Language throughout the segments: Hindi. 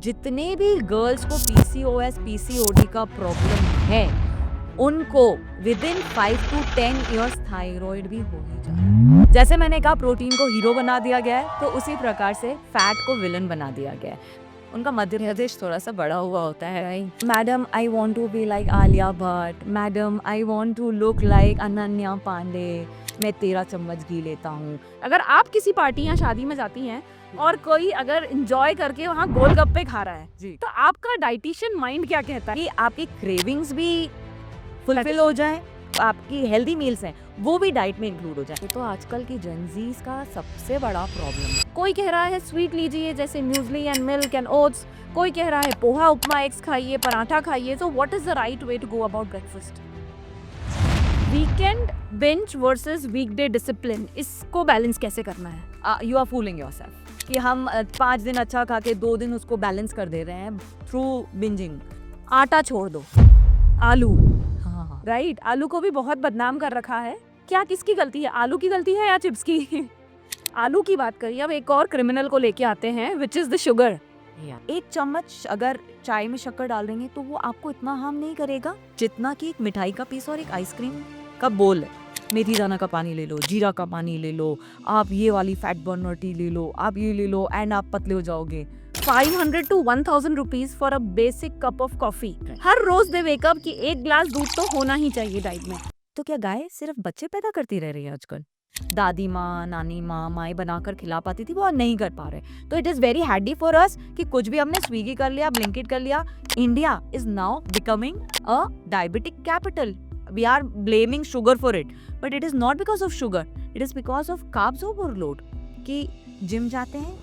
जितने भी गर्ल्स को PCOS PCOD का प्रॉब्लम है उनको with in 5 to 10 years thyroid भी हो ही जाता है। जैसे मैंने कहा प्रोटीन को हीरो बना दिया गया है, तो उसी प्रकार से फैट को विलन बना दिया गया है। उनका मध्य प्रदेश थोड़ा सा बड़ा हुआ होता है। Right, madam I want to be like Alia Bhatt, madam I want to look like Ananya Pandey, मैं 13 चम्मच घी लेता हूँ। अगर आप किसी पार्टी या शादी में जाती हैं और कोई अगर एंजॉय करके वहाँ गोलगप्पे खा रहा है जी, तो आपका डाइटिशियन माइंड क्या कहता है? कि आपकी क्रेविंग्स भी फुलफिल हो जाए, आपकी हेल्दी मील्स हैं वो भी डाइट में इंक्लूड हो जाए। तो आजकल की जेनजीज का सबसे बड़ा प्रॉब्लम है। कोई कह रहा है स्वीट लीजिए जैसे muesli and milk and oats, कोई कह रहा है पोहा उपमा एग्स खाइए, पराठा खाइए। So what is the right way to go about breakfast? Weekend binge versus weekday discipline, इसको बैलेंस कैसे करना है? यू आर फूलिंग योरसेल्फ कि हम 5 दिन अच्छा खा के 2 दिन उसको बैलेंस कर दे रहे हैं थ्रू बिंजिंग। आटा छोड़ दो, आलू, हाँ, राइट, आलू को भी बहुत बदनाम कर रखा है। क्या किसकी गलती है, आलू की गलती है या चिप्स की? आलू की बात करिए। अब एक और क्रिमिनल को लेके आते हैं विच इज द शुगर। 1 चम्मच अगर चाय में शक्कर डाल देंगे तो वो आपको इतना हार्म नहीं करेगा जितना कि एक मिठाई का पीस और एक आइसक्रीम का बोल है। मेथी दाना का पानी ले लो, जीरा का पानी ले लो, आप ये वाली फैट बर्नर टी ले लो, आप ये ले लो एंड आप पतले हो जाओगे। 500 to 1000 rupees for a basic cup of coffee. हर रोज दे वेकअप कि 1 ग्लास दूध तो होना ही चाहिए डाइट में। तो क्या गाय सिर्फ बच्चे पैदा करती रह रही है आजकल? दादी माँ, नानी माँ, माएँ बनाकर खिला पाती थी, वो आज नहीं कर पा रहे। तो it is very handy for us कि कुछ भी हमने स्विगी कर लिया, ब्लिंकिट कर लिया। India is now becoming a diabetic capital. We are blaming sugar for it, but it is not because of sugar, it is because of carbs overload. कि जिम जाते हैं,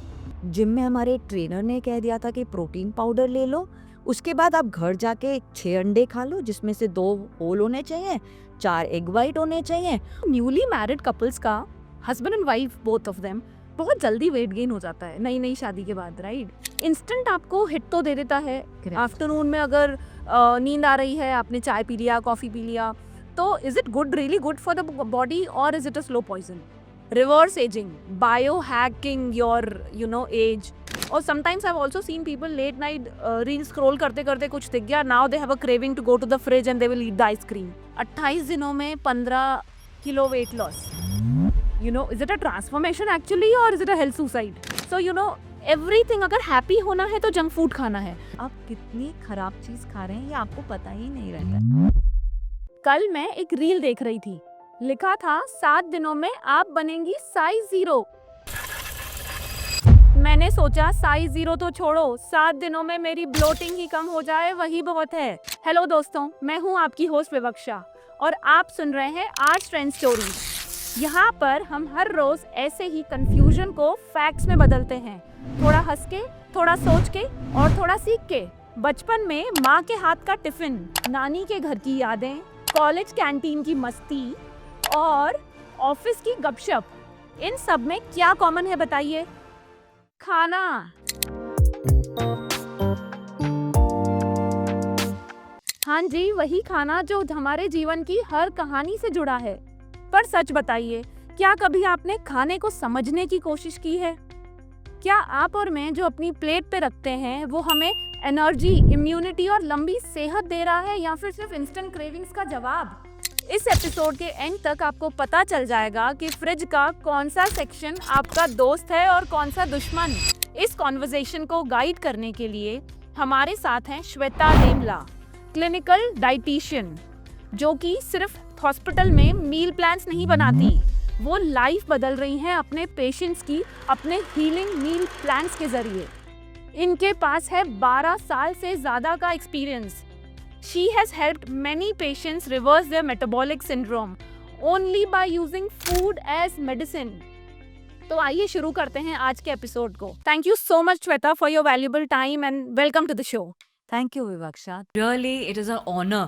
जिम में हमारे ट्रेनर ने कह दिया था कि प्रोटीन पाउडर ले लो, उसके बाद आप घर जाके 6 अंडे खा लो जिसमें से 2 होल होने चाहिए, 4 एग वाइट होने चाहिए। न्यूली मैरिड कपल्स का, husband and wife both of them, बहुत जल्दी वेट गेन हो जाता है नई नई शादी के बाद। राइट, इंस्टेंट आपको हिट तो दे देता है। आफ्टरनून में अगर नींद आ रही है, आपने चाय पी लिया, कॉफी पी लिया, तो is it good, really good for the body और is it a slow poison? Reverse aging, biohacking your age. Or sometimes I've also seen people late night reel scroll करते करते कुछ दिख गया, now they have a craving to go to the fridge and they will eat the ice cream. 28 दिनों में 15 kilo weight loss. Is it a transformation actually or is it a health suicide? So everything, अगर happy होना है तो junk food खाना है। आप कितनी खराब चीज खा रहे हैं ये आपको पता ही नहीं रहता। कल मैं एक रील देख रही थी, लिखा था 7 दिनों में आप बनेंगी साइज 0। मैंने सोचा साइज 0 तो छोड़ो, 7 दिनों में मेरी ब्लोटिंग ही कम हो जाए वही बहुत है। हेलो दोस्तों, मैं हूँ आपकी होस्ट विवक्षा और आप सुन रहे हैं आर्ट्स ट्रेंड स्टोरीज। यहाँ पर हम हर रोज ऐसे ही कंफ्यूजन को फैक्ट्स में बदलते हैं, थोड़ा हंस के, थोड़ा सोच के और थोड़ा सीख के। बचपन में माँ के हाथ का टिफिन, नानी के घर की यादें, कॉलेज कैंटीन की मस्ती और ऑफिस की गपशप, इन सब में क्या कॉमन है बताइए? खाना। हाँ जी, वही खाना जो हमारे जीवन की हर कहानी से जुड़ा है। पर सच बताइए, क्या कभी आपने खाने को समझने की कोशिश की है? क्या आप और मैं जो अपनी प्लेट पे रखते हैं वो हमें एनर्जी, इम्यूनिटी और लंबी सेहत दे रहा है या फिर सिर्फ इंस्टेंट क्रेविंग्स का जवाब? इस एपिसोड के एंड तक आपको पता चल जाएगा कि फ्रिज का कौन सा सेक्शन आपका दोस्त है और कौन सा दुश्मन। इस कॉन्वर्सेशन को गाइड करने के लिए हमारे साथ हैं श्वेता देमला, क्लिनिकल डाइटिशियन, जो कि सिर्फ हॉस्पिटल में मील प्लान्स नहीं बनाती, वो लाइफ बदल रही हैं अपने पेशेंट्स की अपने हीलिंग मील प्लान्स के जरिए। इनके पास है 12 साल से ज़्यादा का experience. She has helped many patients reverse their metabolic syndrome only by using food as medicine. तो आइए शुरू करते हैं आज के एपिसोड को। Thank you so much Shweta for your valuable time and welcome to the show. Thank you विवक्षा, really it is an honor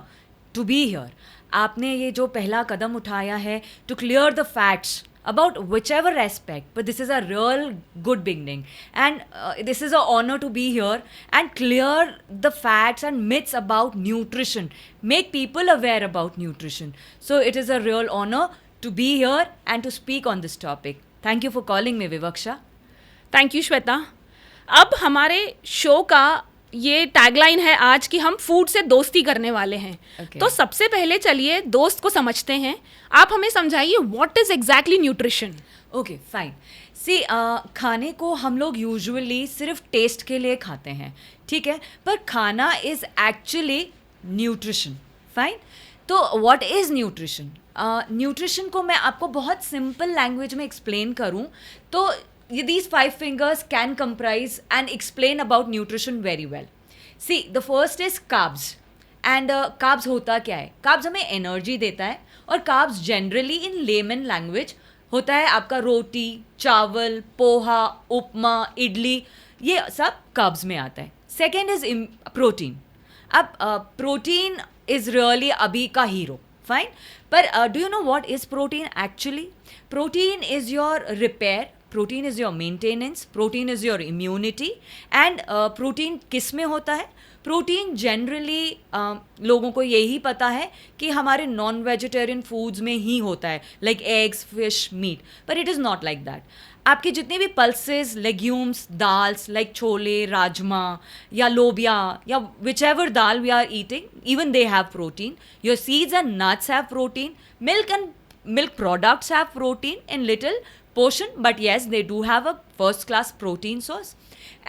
to be here. आपने ये जो पहला कदम उठाया है to clear the facts about whichever aspect, but this is a real good beginning and this is an honor to be here and clear the facts and myths about nutrition, make people aware about nutrition. So it is a real honor to be here and to speak on this topic. Thank you for calling me, Vivaksha. Thank you Shweta. अब हमारे शो का ये टैगलाइन है आज कि हम फूड से दोस्ती करने वाले हैं। Okay. तो सबसे पहले चलिए दोस्त को समझते हैं। आप हमें समझाइए what is exactly nutrition. Okay fine. See खाने को हम लोग यूजुअली सिर्फ टेस्ट के लिए खाते हैं, ठीक है, पर खाना इज़ एक्चुअली न्यूट्रिशन। फाइन। तो व्हाट इज़ न्यूट्रिशन? न्यूट्रिशन को मैं आपको बहुत सिंपल लैंग्वेज में एक्सप्लेन करूँ तो these 5 fingers can comprise and explain about nutrition very well. See, the first is carbs. And carbs होता क्या है? Carbs हमें एनर्जी देता है और carbs generally in layman language होता है आपका रोटी, चावल, पोहा, उपमा, इडली, ये सब carbs में आता है. Second is protein. अब प्रोटीन इज रियली अभी का हीरो. फाइन. पर do you know what is protein actually? Protein is your repair, protein is your maintenance, protein is your immunity. And protein किस में होता है? प्रोटीन जनरली लोगों को यही पता है कि हमारे नॉन वेजिटेरियन फूड्स में ही होता है, लाइक एग्स, फिश, मीट. पर it is not like that. आपके जितने भी pulses, legumes, dals like chole, rajma या लोबिया या whichever dal we are eating, even they have protein. Your seeds and nuts have protein. Milk products have protein in little portion, but yes, they do have a first class protein source.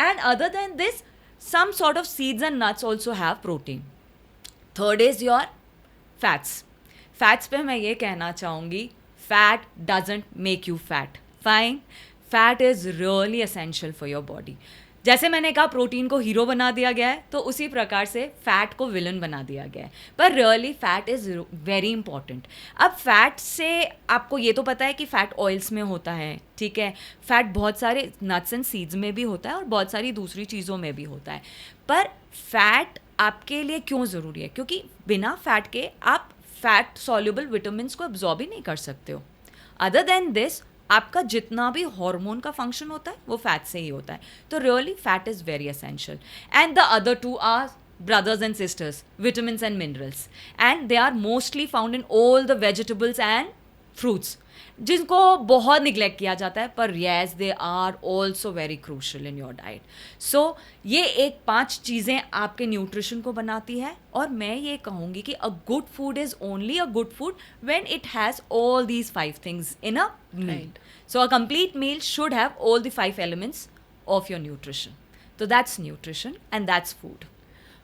And other than this, some sort of seeds and nuts also have protein. Third is your fats. Fats पे मैं ये कहना चाहूँगी, fat doesn't make you fat. Fine. Fat is really essential for your body. जैसे मैंने कहा प्रोटीन को हीरो बना दिया गया है, तो उसी प्रकार से फैट को विलन बना दिया गया है. पर really fat is very important. अब फैट से आपको ये तो पता है कि फैट ऑयल्स में होता है, ठीक है, फैट बहुत सारे नट्स एंड सीड्स में भी होता है और बहुत सारी दूसरी चीज़ों में भी होता है. पर फैट आपके लिए क्यों ज़रूरी है? क्योंकि बिना फैट के आप फैट सॉल्युबल विटामिन्स को एब्जॉर्ब ही नहीं कर सकते हो. अदर देन दिस, आपका जितना भी हार्मोन का फंक्शन होता है वो फैट से ही होता है. तो really fat is very essential. And the other two are brothers and sisters, vitamins and minerals, and they are mostly found in all the vegetables and fruits, जिनको बहुत निगलेक्ट किया जाता है. पर yes, they are also very crucial in your diet. So ये एक 5 चीज़ें आपके न्यूट्रिशन को बनाती है. और मैं ये कहूँगी कि a good food is only a good food when it has all these 5 things in a meal. Right. So a complete meal should have all the 5 elements of your nutrition. So that's nutrition and that's food.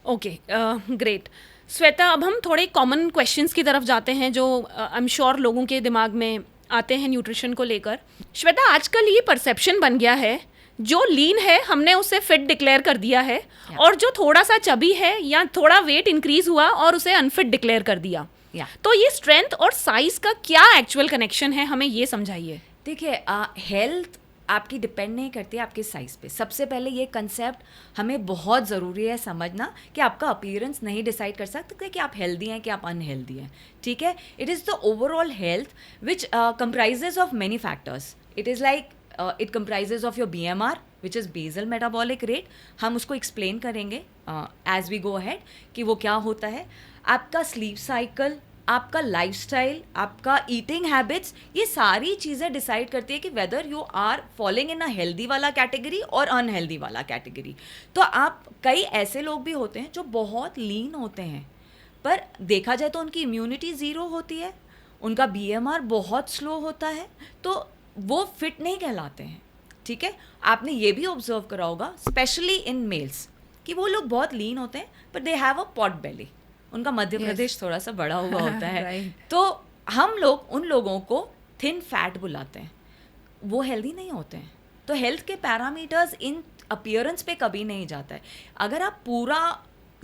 Okay, great. Shweta, अब हम थोड़े कॉमन क्वेश्चंस की तरफ जाते हैं जो आई एम श्योर लोगों के दिमाग में आते हैं न्यूट्रिशन को लेकर. श्वेता, आजकल ये परसेप्शन बन गया है जो लीन है हमने उसे फिट डिक्लेयर कर दिया है, और जो थोड़ा सा चबी है या थोड़ा वेट इंक्रीज हुआ और उसे अनफिट डिक्लेयर कर दिया. तो ये स्ट्रेंथ और साइज का क्या एक्चुअल कनेक्शन है, हमें ये समझाइए. देखिए, हेल्थ आपकी डिपेंड नहीं करती है आपके साइज़ पे. सबसे पहले ये कंसेप्ट हमें बहुत ज़रूरी है समझना कि आपका अपीयरेंस नहीं डिसाइड कर सकते कि आप हेल्दी हैं कि आप अनहेल्दी हैं. ठीक है. It is the overall health which comprises of many factors. It is like it comprises of your BMR which is basal metabolic rate. हम उसको एक्सप्लेन करेंगे एज वी गो अहेड कि वो क्या होता है. आपका स्लीप साइकिल, आपका लाइफस्टाइल, आपका ईटिंग हैबिट्स, ये सारी चीज़ें डिसाइड करती है कि whether you are following in a healthy वाला कैटेगरी और अनहेल्दी वाला कैटेगरी. तो आप, कई ऐसे लोग भी होते हैं जो बहुत लीन होते हैं, पर देखा जाए तो उनकी इम्यूनिटी ज़ीरो होती है, उनका BMR बहुत स्लो होता है, तो वो फिट नहीं कहलाते हैं. ठीक है. आपने ये भी ऑब्जर्व करा होगा स्पेशली इन मेल्स कि वो लोग बहुत लीन होते हैं पर दे हैव अ पॉट बेली. उनका मध्य प्रदेश थोड़ा सा बड़ा हुआ होता है. Right. तो हम लोग उन लोगों को थिन फैट बुलाते हैं. वो हेल्दी नहीं होते हैं. तो हेल्थ के पैरामीटर्स इन अपीयरेंस पे कभी नहीं जाता है. अगर आप पूरा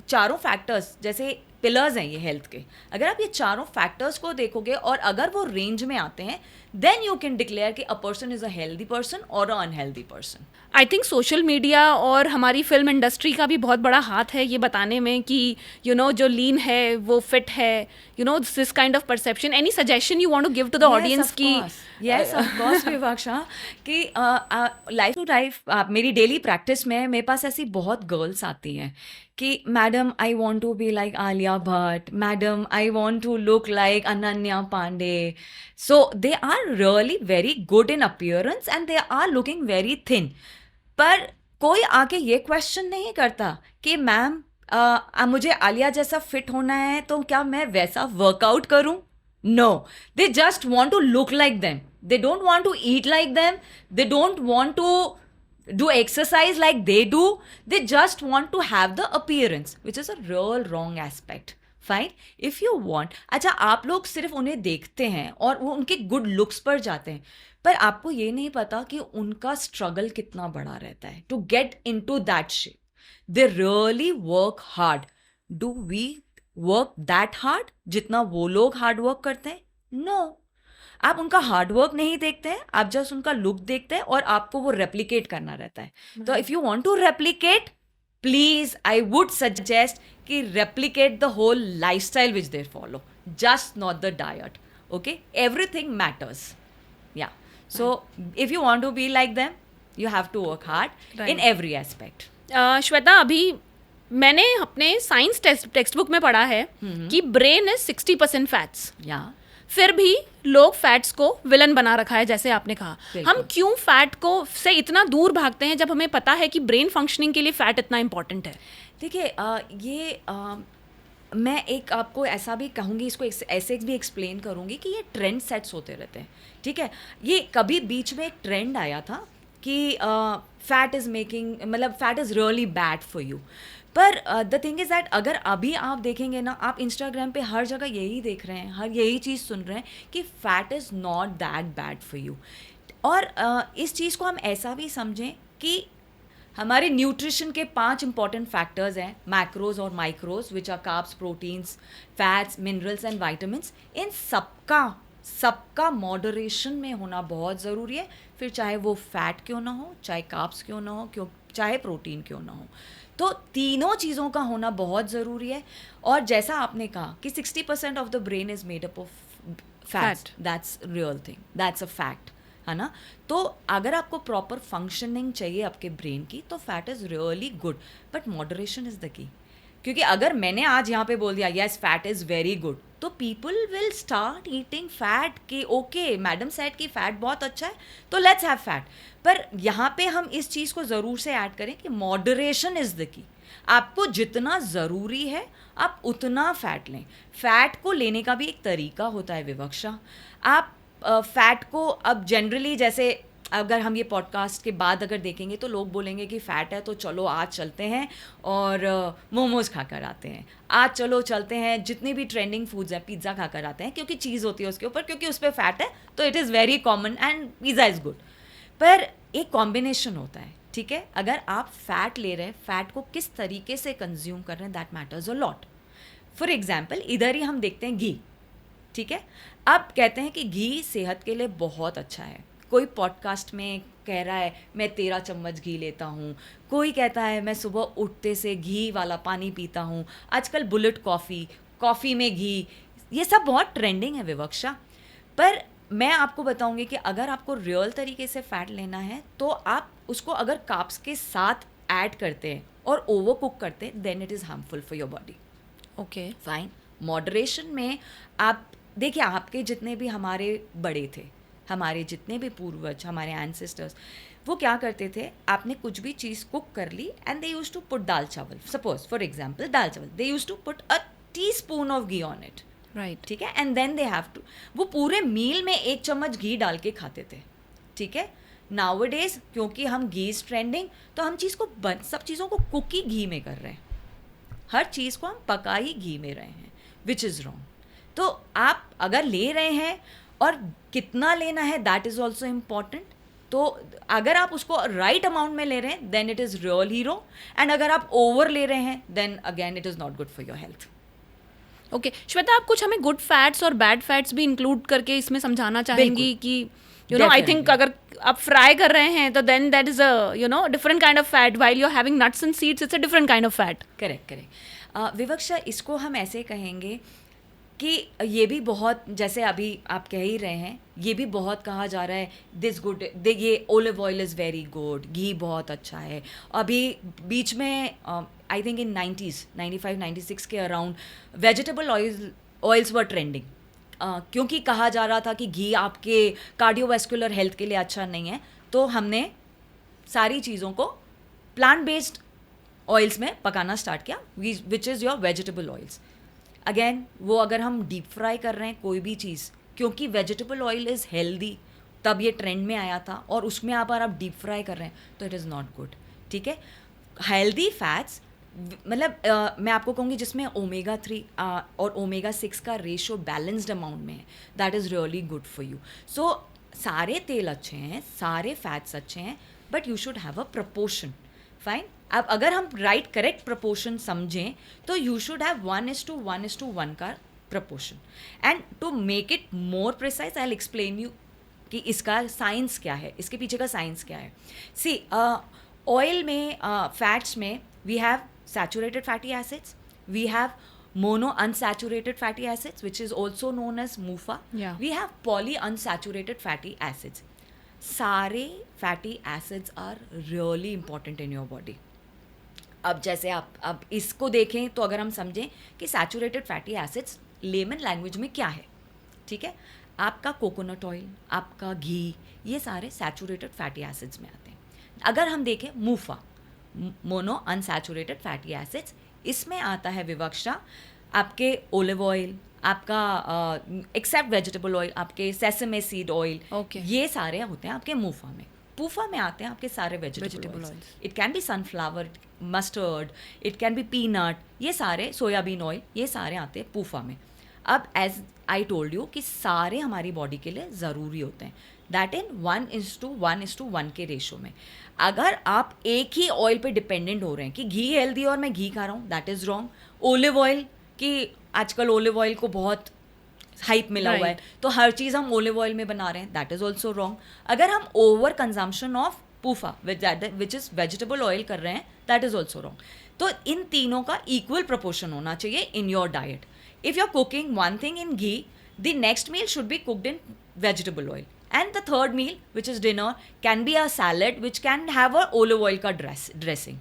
चारों फैक्टर्स, जैसे पिलर्स हैं ये हेल्थ के, अगर आप ये चारों फैक्टर्स को देखोगे और अगर वो रेंज में आते हैं, देन यू कैन डिक्लेयर कि a person is a healthy person और a unhealthy person. I think social media और हमारी फिल्म इंडस्ट्री का भी बहुत बड़ा हाथ है ये बताने में कि जो लीन है वो फिट है, this kind of perception. Any suggestion you want to give to the audience की? यस ऑफ कोर्स विवाक्षा, कि लाइफ टू लाइफ मेरी डेली प्रैक्टिस में मेरे पास ऐसी बहुत गर्ल्स आती हैं कि madam I want to be like Alia Bhatt, madam I want to look like Ananya Pandey. So they are really very good in appearance and they are looking very thin. पर कोई आके ये क्वेश्चन नहीं करता कि मैम मुझे आलिया जैसा फिट होना है तो क्या मैं वैसा वर्कआउट करूं? No, they just want to look like them, they don't want to eat like them, they don't want to do exercise like they do, they just want to have the appearance, which is a real wrong aspect. Fine, if you want, अच्छा आप लोग सिर्फ उन्हें देखते हैं और वो उनके गुड लुक्स पर जाते हैं, पर आपको ये नहीं पता कि उनका स्ट्रगल कितना बड़ा रहता है to get into that shape. They really work hard. Do we work that hard जितना वो लोग हार्ड वर्क करते हैं? नो. आप उनका हार्डवर्क नहीं देखते हैं, आप जस्ट उनका लुक देखते हैं और आपको वो रेप्लिकेट करना रहता है. तो if you want to replicate, please I would suggest कि replicate the whole lifestyle which they follow, just not the diet. Okay, everything matters. Ya, so if you want to be like them, you have to work hard in every aspect. Shweta, अभी मैंने अपने साइंस टेक्स्ट बुक में पढ़ा है कि ब्रेन इज 60% फैट्स. या, फिर भी लोग फैट्स को विलन बना रखा है, जैसे आपने कहा. हम क्यों फैट को से इतना दूर भागते हैं जब हमें पता है कि ब्रेन फंक्शनिंग के लिए फैट इतना इम्पोर्टेंट है? देखिए, ये मैं एक आपको ऐसा भी कहूँगी, इसको ऐसे भी एक्सप्लेन करूँगी कि ये ट्रेंड सेट्स होते रहते हैं. ठीक है, ये कभी बीच में एक ट्रेंड आया था कि फैट इज़ मेकिंग, मतलब fat is really bad for you. पर द थिंग इज़ दैट अगर अभी आप देखेंगे ना, आप इंस्टाग्राम पे हर जगह यही देख रहे हैं, हर यही चीज़ सुन रहे हैं कि fat is not that bad for you. और इस चीज़ को हम ऐसा भी समझें कि हमारे न्यूट्रिशन के 5 इंपॉर्टेंट फैक्टर्स हैं, मैक्रोज और micros, which are carbs, proteins, fats, minerals and vitamins. इन सबका मॉडरेशन में होना बहुत ज़रूरी है. फिर चाहे वो फैट क्यों ना हो, चाहे कार्ब्स क्यों ना हो, चाहे प्रोटीन क्यों ना हो, तो तीनों चीज़ों का होना बहुत ज़रूरी है. और जैसा आपने कहा कि 60% of the brain is made up of fat, that's real thing, that's a fact, है ना. तो अगर आपको प्रॉपर फंक्शनिंग चाहिए आपके ब्रेन की, तो fat is really good, but moderation is the key. क्योंकि अगर मैंने आज यहाँ पे बोल दिया yes fat is very good, तो people will start eating fat कि ओके मैडम सेड कि फैट बहुत अच्छा है तो लेट्स हैव फैट. पर यहाँ पे हम इस चीज़ को ज़रूर से ऐड करें कि मॉडरेशन इज़ द की. आपको जितना ज़रूरी है आप उतना फ़ैट लें. फ़ैट को लेने का भी एक तरीका होता है विवक्षा. आप फ़ैट को अब जनरली, जैसे अगर हम ये पॉडकास्ट के बाद अगर देखेंगे तो लोग बोलेंगे कि फ़ैट है तो चलो आज चलते हैं और मोमोज़ खा कर आते हैं, आज चलो चलते हैं जितनी भी ट्रेंडिंग फूड्स हैं पिज़्ज़ा खा कर आते हैं, क्योंकि चीज़ होती है उसके ऊपर, क्योंकि उस पर फ़ैट है तो it is very common and pizza is good. पर एक कॉम्बिनेशन होता है. ठीक है, अगर आप फ़ैट ले रहे हैं, फ़ैट को किस तरीके से कंज्यूम कर रहे हैं, that matters a lot. For example, इधर ही हम देखते हैं घी. ठीक है, अब कहते हैं कि घी सेहत के लिए बहुत अच्छा है. कोई पॉडकास्ट में कह रहा है मैं 13 चम्मच घी लेता हूँ, कोई कहता है मैं सुबह उठते से घी वाला पानी पीता हूँ, आजकल बुलेट कॉफ़ी में घी, ये सब बहुत ट्रेंडिंग है विवक्षा. पर मैं आपको बताऊंगी कि अगर आपको रियल तरीके से फ़ैट लेना है तो आप उसको अगर कार्ब्स के साथ ऐड करते हैं और ओवर कुक करते हैं, then it is harmful for your body. Okay, fine. Moderation में आप देखिए, आपके जितने भी हमारे बड़े थे, हमारे जितने भी पूर्वज, हमारे एंसेस्टर्स, वो क्या करते थे, आपने कुछ भी चीज़ कुक कर ली and they used to put dal chawal, suppose for example dal chawal, they used to put a teaspoon of ghee on it. Right. ठीक है, and then they have to, वो पूरे मील में 1 चम्मच घी डाल के खाते थे. ठीक है, नाउअडेज क्योंकि हम घी इज ट्रेंडिंग, तो हम सब चीज़ों को कुक ही घी में कर रहे हैं, हर चीज़ को हम पका ही घी में रहे हैं, विच इज़ रॉन्ग. तो आप अगर ले रहे हैं और कितना लेना है, दैट इज़ ऑल्सो इम्पॉर्टेंट. तो अगर आप उसको राइट अमाउंट में ले रहे हैं, then it is real hero, and अगर आप ओवर ले रहे हैं, then again it is not good for your health. Okay Shweta, आप कुछ हमें गुड फैट्स और बैड फैट्स भी इंक्लूड करके इसमें समझाना चाहेंगी कि यू नो, आई थिंक अगर आप फ्राई कर रहे हैं तो then that is a you know different kind of fat, while you are having nuts and seeds it's a different kind of fat. Correct. Vivaksha, इसको हम ऐसे कहेंगे कि ये भी बहुत, जैसे अभी आप कह ही रहे हैं, ये भी बहुत कहा जा रहा है दिस गुड, ये olive oil is very good, घी बहुत अच्छा है. अभी बीच में आई थिंक इन 95-96 के अराउंड वेजिटेबल ऑयल्स वर ट्रेंडिंग, क्योंकि कहा जा रहा था कि घी आपके कार्डियोवैस्कुलर हेल्थ के लिए अच्छा नहीं है. तो हमने सारी चीज़ों को प्लांट बेस्ड ऑयल्स में पकाना स्टार्ट किया, which is your vegetable oils. Again वो अगर हम डीप फ्राई कर रहे हैं कोई भी चीज़, क्योंकि वेजिटेबल ऑयल इज़ हेल्दी, तब ये ट्रेंड में आया था, और उसमें आप डीप फ्राई कर रहे हैं तो इट इज़ नॉट गुड. ठीक है, हेल्दी फैट्स मतलब मैं आपको कहूँगी जिसमें ओमेगा 3 और ओमेगा 6 का रेशो बैलेंस्ड अमाउंट में है, that is really good for you. So सारे तेल अच्छे हैं, सारे फैट्स अच्छे हैं, but you should have a proportion. Fine. अब अगर हम राइट करेक्ट प्रपोर्शन समझें तो यू शुड हैव 1:1:1 का proportion. And to make it more precise I will explain you कि इसका साइंस क्या है, इसके पीछे का साइंस क्या है. सी ऑयल में फैट्स में we have saturated fatty acids, we have mono unsaturated fatty acids which is also known as MUFA. Yeah. We have poly unsaturated fatty acids. सारे fatty acids are really important in your body. अब जैसे आप अब इसको देखें तो अगर हम समझें कि saturated fatty acids layman language में क्या है, ठीक है, आपका कोकोनट ऑयल, आपका घी, ये सारे सैचुरेटेड फैटी एसिड्स में आते हैं. अगर हम देखें मूफा, मोनो अनसैचुरेटेड फैटी एसिड्स, इसमें आता है विवक्षा आपके ओलिव ऑयल, आपका एक्सेप्ट वेजिटेबल ऑयल, आपके सेसमे सीड ऑयल, Okay. ये सारे होते हैं आपके मूफा में. पूफा में आते हैं आपके सारे vegetable oils. It can B sunflower, mustard, it can B peanut, ये सारे सोयाबीन ऑयल, ये सारे आते हैं पूफा में. अब एज आई टोल्ड यू कि सारे हमारी बॉडी के लिए ज़रूरी होते हैं, दैट इन 1:1:1 के रेशो में. अगर आप एक ही ऑयल पे डिपेंडेंट हो रहे हैं कि घी हेल्दी और मैं घी खा रहा हूँ, that is wrong. Olive oil कि आजकल ओलिव ऑयल को बहुत हाइप मिला हुआ है तो हर चीज़ हम ओलिव ऑयल में बना रहे हैं, दैट इज़ ऑल्सो रॉन्ग. अगर हम over consumption of पूफा which is vegetable oil कर रहे हैं, दैट इज़ ऑल्सो रॉन्ग. तो इन तीनों का इक्वल प्रपोर्शन होना चाहिए इन your diet. If you're cooking one thing in ghee, the next meal should be cooked in vegetable oil. And the third meal, which is dinner, can be a salad which can have a olive oil ka dressing.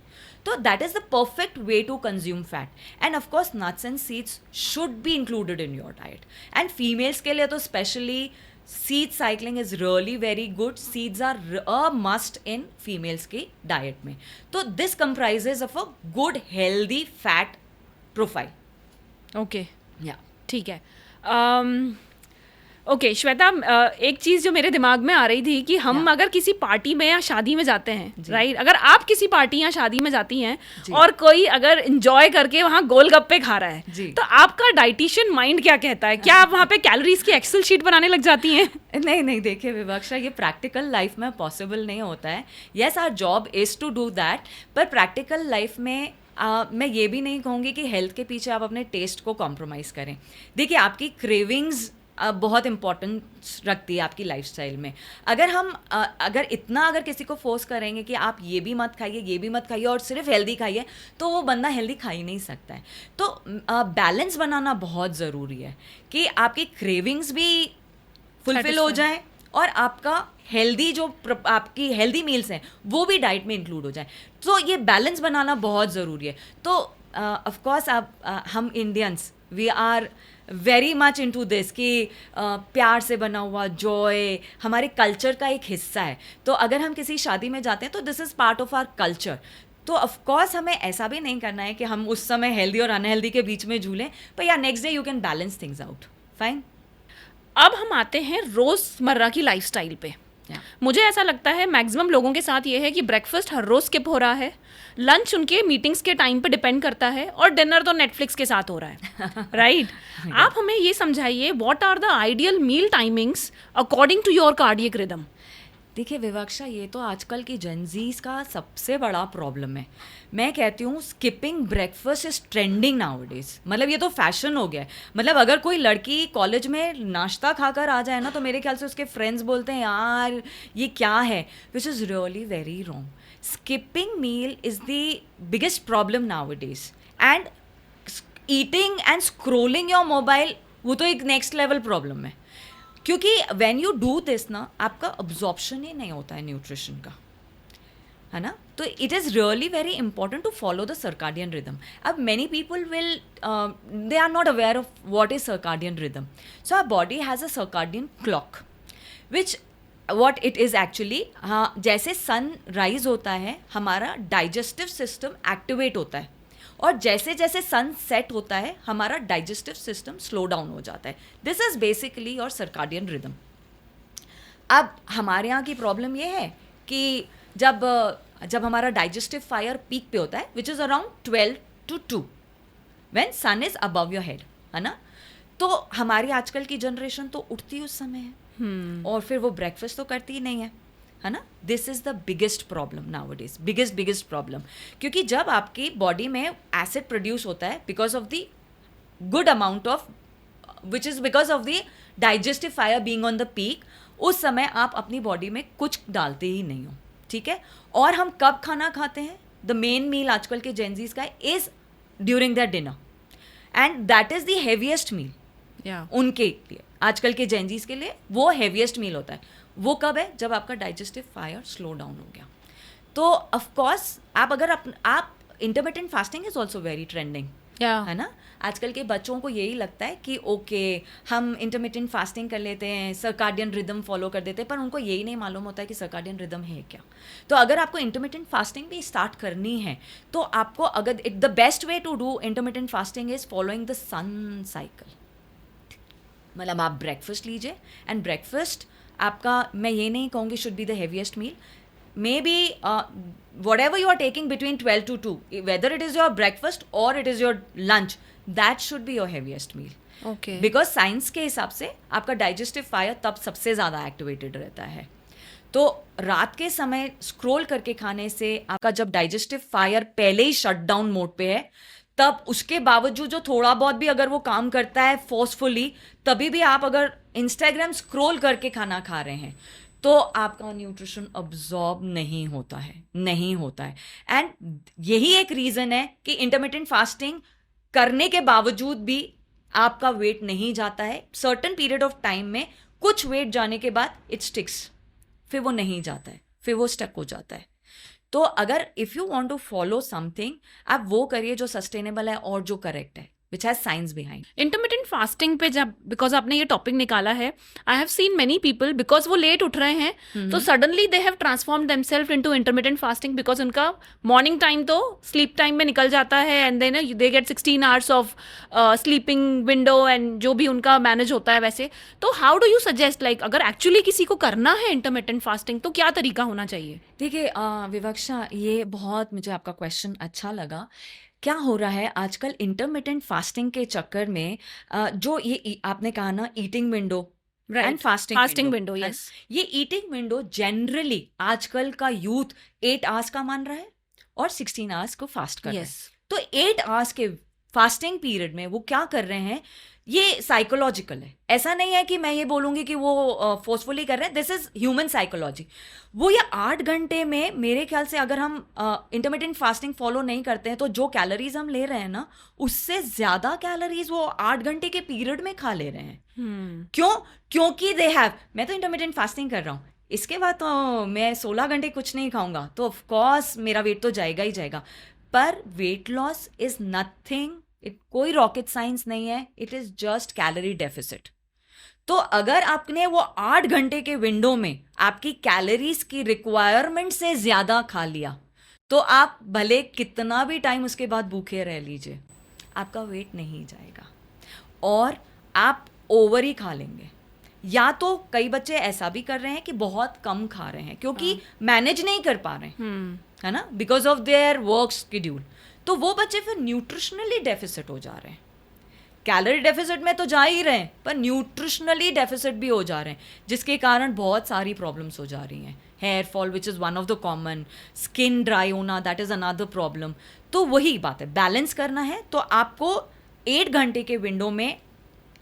So that is the perfect way to consume fat. And of course, nuts and seeds should be included in your diet. And females ke liye to specially seed cycling is really very good. Seeds are a must in females ki diet mein. So this comprises of a good healthy fat profile. Okay, Yeah. ठीक है. ओके श्वेता, एक चीज़ जो मेरे दिमाग में आ रही थी कि हम अगर किसी पार्टी में या शादी में जाते हैं, राइट, अगर आप किसी पार्टी या शादी में जाती हैं और कोई अगर इंजॉय करके वहाँ गोलगप्पे खा रहा है, तो आपका डाइटिशियन माइंड क्या कहता है? क्या आप वहाँ पे कैलोरीज की एक्सेल शीट बनाने लग जाती हैं? नहीं, देखिए विवक्षा, ये प्रैक्टिकल लाइफ में पॉसिबल नहीं होता है. Yes, our job is to do that, पर प्रैक्टिकल लाइफ में मैं ये भी नहीं कहूँगी कि हेल्थ के पीछे आप अपने टेस्ट को कॉम्प्रोमाइज़ करें. देखिए, आपकी क्रेविंग्स बहुत इम्पोर्टेंस रखती है आपकी लाइफस्टाइल में. अगर इतना किसी को फोर्स करेंगे कि आप ये भी मत खाइए, ये भी मत खाइए और सिर्फ हेल्दी खाइए, तो वो बंदा हेल्दी खा ही नहीं सकता है. तो बैलेंस बनाना बहुत ज़रूरी है कि आपकी क्रेविंग्स भी फुलफिल हो जाएं और आपका हेल्दी जो आपकी हेल्दी मील्स हैं वो भी डाइट में इंक्लूड हो जाए. तो ये बैलेंस बनाना बहुत ज़रूरी है. तो ऑफ कोर्स हम Indians we are very much into this कि प्यार से बना हुआ जॉय हमारे कल्चर का एक हिस्सा है. तो अगर हम किसी शादी में जाते हैं तो this is part of our culture. तो ऑफ कोर्स हमें ऐसा भी नहीं करना है कि हम उस समय हेल्दी और अनहेल्दी के बीच में झूलें, पर या next day you can balance things out. Fine. अब हम आते हैं रोज़मर्रा की लाइफस्टाइल पे. मुझे ऐसा लगता है मैक्सिमम लोगों के साथ ये है कि ब्रेकफास्ट हर रोज़ स्किप हो रहा है, लंच उनके मीटिंग्स के टाइम पे डिपेंड करता है और डिनर तो नेटफ्लिक्स के साथ हो रहा है, राइट? आप हमें ये समझाइए, what are the ideal meal timings according to your cardiac rhythm? देखिए विवक्षा, ये तो आजकल की जेनजीज का सबसे बड़ा प्रॉब्लम है. मैं कहती हूँ skipping breakfast is trending nowadays. मतलब ये तो फैशन हो गया है. मतलब अगर कोई लड़की कॉलेज में नाश्ता खाकर आ जाए ना, तो मेरे ख्याल से उसके फ्रेंड्स बोलते हैं यार ये क्या है, which is really very wrong. Skipping meal is the biggest problem nowadays. And eating and scrolling your mobile, वो तो एक नेक्स्ट लेवल प्रॉब्लम है. क्योंकि व्हेन यू डू दिस ना, आपका अब्जॉर्प्शन ही नहीं होता है न्यूट्रिशन का, है ना. तो it is really very important to follow the circadian rhythm. अब many people will they are not aware of what is circadian rhythm. So our body has a circadian clock which what it is actually, हाँ, जैसे सन राइज होता है हमारा डाइजेस्टिव सिस्टम एक्टिवेट होता है, और जैसे जैसे सन सेट होता है हमारा डाइजेस्टिव सिस्टम स्लो डाउन हो जाता है. This is basically your circadian rhythm. अब हमारे यहाँ की प्रॉब्लम ये है कि जब हमारा डाइजेस्टिव फायर पीक पे होता है, which is around 12 to 2 when sun is above your head, है ना. तो हमारी आजकल की जनरेशन तो उठती उस समय है, और फिर वो ब्रेकफास्ट तो करती ही नहीं है ना. This is the biggest problem nowadays, biggest problem. क्योंकि जब आपकी बॉडी में एसिड प्रोड्यूस होता है because of the good amount of which is because of the digestive fire being on the peak, उस समय आप अपनी बॉडी में कुछ डालते ही नहीं हो, ठीक है. और हम कब खाना खाते हैं? द मेन मील आजकल के जेंजीज का is during the dinner, and that is the heaviest meal. उनके लिए, आजकल के जेंजीज के लिए वो हेवीएस्ट मील होता है. वो कब है? जब आपका डाइजेस्टिव फायर स्लो डाउन हो गया. तो ऑफ कोर्स आप intermittent fasting is also very trending, है ना. आजकल के बच्चों को यही लगता है कि ओके हम इंटरमिटेंट फास्टिंग कर लेते हैं, सर्काडियन रिदम फॉलो कर देते हैं, पर उनको यही नहीं मालूम होता है कि सर्काडियन रिदम है क्या. तो अगर आपको इंटरमिटेंट फास्टिंग भी स्टार्ट करनी है तो आपको the best way to do intermittent fasting is following the sun cycle. मतलब आप ब्रेकफास्ट लीजिए, एंड ब्रेकफास्ट आपका, मैं ये नहीं कहूँगी should be the heaviest meal. Maybe whatever you are taking between 12 to 2, whether it is your breakfast or it is your lunch, that should be your heaviest meal. Okay. Because science के हिसाब से आपका डाइजेस्टिव फायर तब सबसे ज़्यादा एक्टिवेटेड रहता है. तो रात के समय स्क्रोल करके खाने से आपका जब डाइजेस्टिव फायर पहले ही शट डाउन मोड पे है, तब उसके बावजूद जो थोड़ा बहुत भी अगर वो काम करता है फोर्सफुली, तभी भी आप अगर इंस्टाग्राम स्क्रोल करके खाना खा रहे हैं तो आपका न्यूट्रिशन अब्जॉर्ब नहीं होता है. एंड यही एक रीज़न है कि इंटरमिटेंट फास्टिंग करने के बावजूद भी आपका वेट नहीं जाता है. सर्टन पीरियड ऑफ टाइम में कुछ वेट जाने के बाद इट स्टिक्स, फिर वो नहीं जाता है, फिर वो स्टक हो जाता है. तो अगर if you want to follow something, आप वो करिए जो सस्टेनेबल है और जो करेक्ट है, which has science behind. Intermittent fasting पे जब, बिकॉज आपने ये टॉपिक निकाला है, I have seen many people, because वो लेट उठ रहे हैं तो suddenly they have transform themselves into intermittent fasting, because उनका मॉर्निंग टाइम तो स्लीप टाइम में निकल जाता है, and then they get 16 hours of sleeping window, and जो भी उनका मैनेज होता है वैसे. तो how do you suggest, like अगर एक्चुअली किसी को करना है इंटरमिटेंट फास्टिंग तो क्या तरीका होना चाहिए? देखिए विवक्षा, ये बहुत मुझे आपका क्वेश्चन अच्छा लगा. क्या हो रहा है आजकल इंटरमिटेंट फास्टिंग के चक्कर में, जो ये आपने कहा ना eating window and fasting window, yes, ये ईटिंग विंडो जनरली आजकल का यूथ 8 आवर्स का मान रहा है और 16 आवर्स को फास्ट कर रहा है. तो 8 आवर्स के फास्टिंग पीरियड में वो क्या कर रहे हैं, ये साइकोलॉजिकल है. ऐसा नहीं है कि मैं ये बोलूँगी कि वो फोर्सफुली कर रहे हैं. This is human psychology. वो ये 8 घंटे में मेरे ख्याल से अगर हम इंटरमिटेंट फास्टिंग फॉलो नहीं करते हैं तो जो कैलोरीज हम ले रहे हैं ना, उससे ज़्यादा कैलोरीज वो 8 घंटे के पीरियड में खा ले रहे हैं. क्यों? क्योंकि दे हैव, मैं तो इंटरमिटेंट फास्टिंग कर रहा हूँ, इसके बाद तो मैं 16 घंटे कुछ नहीं खाऊंगा, तो ऑफकोर्स मेरा वेट तो जाएगा ही जाएगा. पर वेट लॉस इज नथिंग, कोई रॉकेट साइंस नहीं है, it is just calorie deficit. तो अगर आपने वो 8 घंटे के विंडो में आपकी कैलोरीज की रिक्वायरमेंट से ज्यादा खा लिया, तो आप भले कितना भी टाइम उसके बाद भूखे रह लीजिए, आपका वेट नहीं जाएगा और आप ओवर ही खा लेंगे. या तो कई बच्चे ऐसा भी कर रहे हैं कि बहुत कम खा रहे हैं क्योंकि मैनेज नहीं कर पा रहे हैं, है ना, because of their work schedule. तो वो बच्चे फिर न्यूट्रिशनली डेफिसिट हो जा रहे हैं. कैलोरी डेफिसिट में तो जा ही रहे हैं, पर न्यूट्रिशनली डेफिसिट भी हो जा रहे हैं, जिसके कारण बहुत सारी प्रॉब्लम्स हो जा रही हैं. Hair fall which is one of the common, skin dry होना दैट इज़ अनदर प्रॉब्लम. तो वही बात है, बैलेंस करना है तो आपको 8 घंटे के विंडो में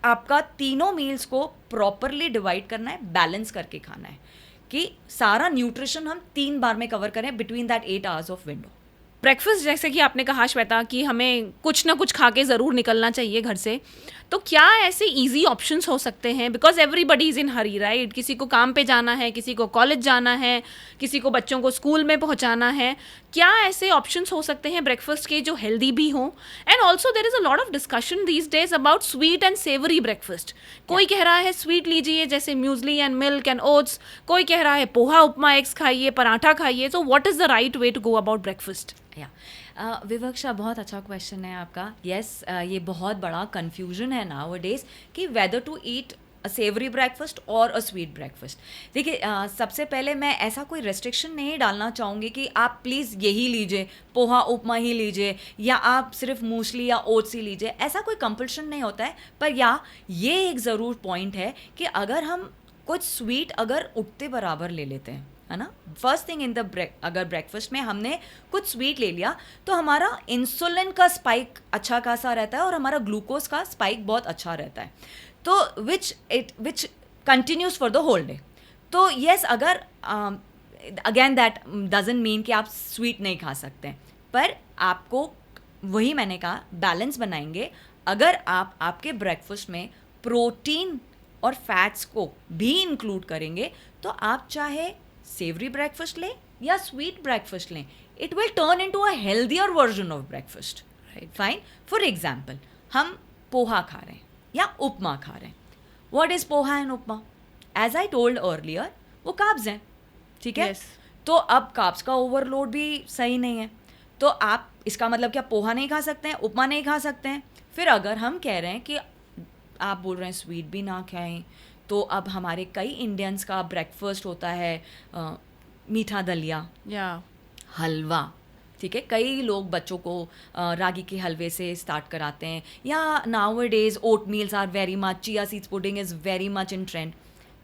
आपका तीनों मील्स को प्रॉपरली डिवाइड करना है, बैलेंस करके खाना है कि सारा न्यूट्रिशन हम 3 बार में कवर करें between that 8 hours of window. Breakfast, जैसे कि आपने कहा श्वेता कि हमें कुछ ना कुछ खा के ज़रूर निकलना चाहिए घर से, तो क्या ऐसे इजी ऑप्शंस हो सकते हैं? Because everybody is in Hari, right? किसी को काम पे जाना है, किसी को कॉलेज जाना है, किसी को बच्चों को स्कूल में पहुंचाना है. क्या ऐसे ऑप्शंस हो सकते हैं ब्रेकफास्ट के जो हेल्दी भी हों? And also there is a lot of discussion these days about sweet and savoury breakfast. कोई कह रहा है स्वीट लीजिए जैसे muesli and milk and oats, कोई कह रहा है पोहा उपमा एग्स खाइए, पराठा खाइए. So what is the right way to go about breakfast? Vivaksha, बहुत अच्छा क्वेश्चन है आपका. यस, ये बहुत बड़ा कन्फ्यूजन है नाउ डेज कि whether to eat a savoury breakfast और अ स्वीट ब्रेकफास्ट. देखिए, सबसे पहले मैं ऐसा कोई रेस्ट्रिक्शन नहीं डालना चाहूँगी कि आप प्लीज़ यही लीजिए, पोहा उपमा ही लीजिए, या आप सिर्फ मूसली या ओट्स ही लीजिए. ऐसा कोई कंपल्शन नहीं होता है. पर या ये एक ज़रूर पॉइंट है कि अगर हम कुछ स्वीट अगर उठते बराबर ले लेते हैं, है ना, फर्स्ट थिंग इन द अगर ब्रेकफास्ट में हमने कुछ स्वीट ले लिया तो हमारा इंसुलिन का स्पाइक अच्छा खासा रहता है और हमारा ग्लूकोज का स्पाइक बहुत अच्छा रहता है. तो which continues for the whole day. तो येस, अगर अगेन दैट डजंट मीन कि आप स्वीट नहीं खा सकते हैं, पर आपको वही मैंने कहा बैलेंस बनाएंगे. अगर आप आपके ब्रेकफास्ट में प्रोटीन और फैट्स को भी इंक्लूड करेंगे तो आप चाहे सेवरी ब्रेकफास्ट लें या स्वीट ब्रेकफास्ट लें, it will turn into a healthier version of breakfast. Right, fine. For example, हम पोहा खा रहे हैं या उपमा खा रहे हैं. What is poha and upma? As I told earlier, वो कार्ब्स हैं. ठीक है. Yes. तो अब कार्ब्स का ओवरलोड भी सही नहीं है. तो आप इसका मतलब क्या पोहा नहीं खा सकते हैं, उपमा नहीं खा सकते हैं? फिर अगर हम कह रहे हैं कि आप बोल रहे हैं स्वीट भी ना खाएं, तो अब हमारे कई इंडियंस का ब्रेकफास्ट होता है मीठा दलिया, हलवा. ठीक है, कई लोग बच्चों को रागी के हलवे से स्टार्ट कराते हैं, या nowadays oat meals are very much, chia seeds pudding is very much in trend.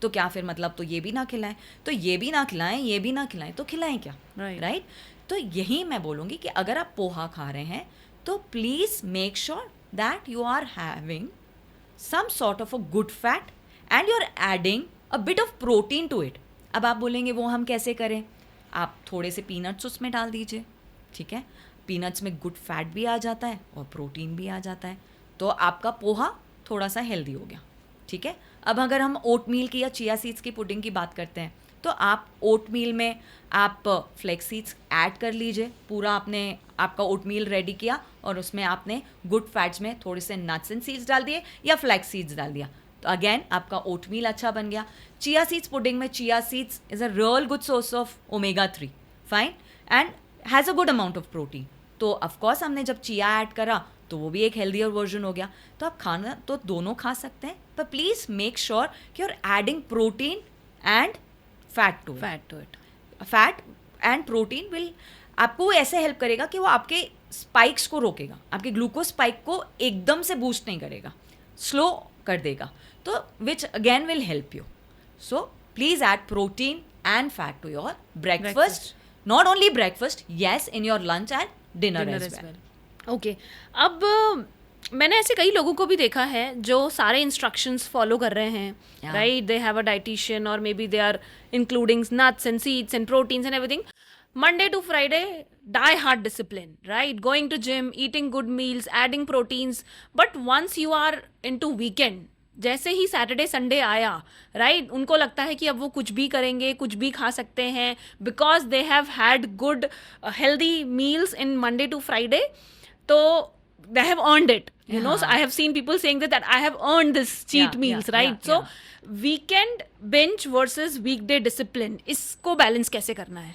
तो क्या फिर मतलब तो ये भी ना खिलाएं? तो ये भी ना खिलाएं, ये भी ना खिलाएं, तो खिलाएं क्या? राइट. तो यही मैं बोलूँगी कि अगर आप पोहा खा रहे हैं तो please make sure that you are having some sort of a good fat and you are adding a bit of protein to it. अब आप बोलेंगे वो हम कैसे करें? आप थोड़े से पीनट्स उसमें डाल दीजिए. ठीक है, पीनट्स में गुड फैट भी आ जाता है और प्रोटीन भी आ जाता है, तो आपका पोहा थोड़ा सा हेल्दी हो गया. ठीक है. अब अगर हम ओट मील की या चिया सीड्स की पुडिंग की बात करते हैं, तो आप ओट मील में आप फ्लेक्स सीड्स ऐड कर लीजिए. पूरा आपने आपका ओट मील रेडी किया और उसमें आपने गुड फैट्स में थोड़े से नट्स एंड सीड्स डाल दिए या फ्लैक्स सीड्स डाल दिया, तो अगेन आपका ओट मील अच्छा बन गया. चिया सीड्स पुडिंग में chia seeds is a real good source of omega 3, fine, and has a good amount of protein. तो ऑफकोर्स हमने जब चिया ऐड करा तो वो भी एक हेल्दियर वर्जन हो गया. तो आप खाना तो दोनों खा सकते हैं, पर प्लीज़ मेक श्योर कि you are adding protein and fat to it. Fat and protein will आपको ऐसे हेल्प करेगा कि वो आपके स्पाइक्स को रोकेगा, आपके ग्लूकोज स्पाइक को एकदम से बूस्ट नहीं करेगा, स्लो कर देगा. तो which again will help you. So please add protein and fat to your breakfast. Not only breakfast, yes, in your lunch and dinner as well. Okay. अब मैंने ऐसे कई लोगों को भी देखा है जो सारे इंस्ट्रक्शंस फॉलो कर रहे हैं, right? They have a dietitian और may be they are including nuts and seeds and proteins and everything. Monday to Friday, die hard discipline, right? Going to gym, eating good meals, adding proteins. But once you are into weekend, जैसे ही सैटरडे संडे आया, राइट, उनको लगता है कि अब वो कुछ भी करेंगे, कुछ भी खा सकते हैं, because they have had good healthy meals in Monday to Friday. तो they have earned it, you know. So I have seen people saying that I have earned this cheat meals, right? So weekend binge versus weekday discipline, इसको बैलेंस कैसे करना है?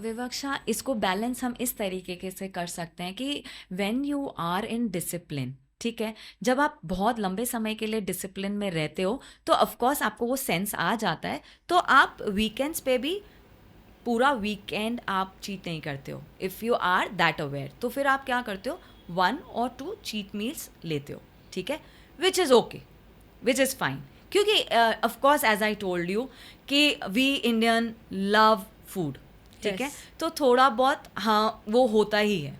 विवक्षा, इसको बैलेंस हम इस तरीके से कर सकते हैं कि when you are in discipline, ठीक है, जब आप बहुत लंबे समय के लिए डिसिप्लिन में रहते हो तो ऑफकोर्स आपको वो सेंस आ जाता है, तो आप वीकेंड्स पे भी पूरा वीकेंड आप चीट नहीं करते हो. If you are that aware, तो फिर आप क्या करते हो, 1 or 2 चीट मील्स लेते हो. ठीक है, which is okay, which is fine, क्योंकि of course as I told you कि वी इंडियन लव फूड. ठीक है, तो थोड़ा बहुत हाँ वो होता ही है.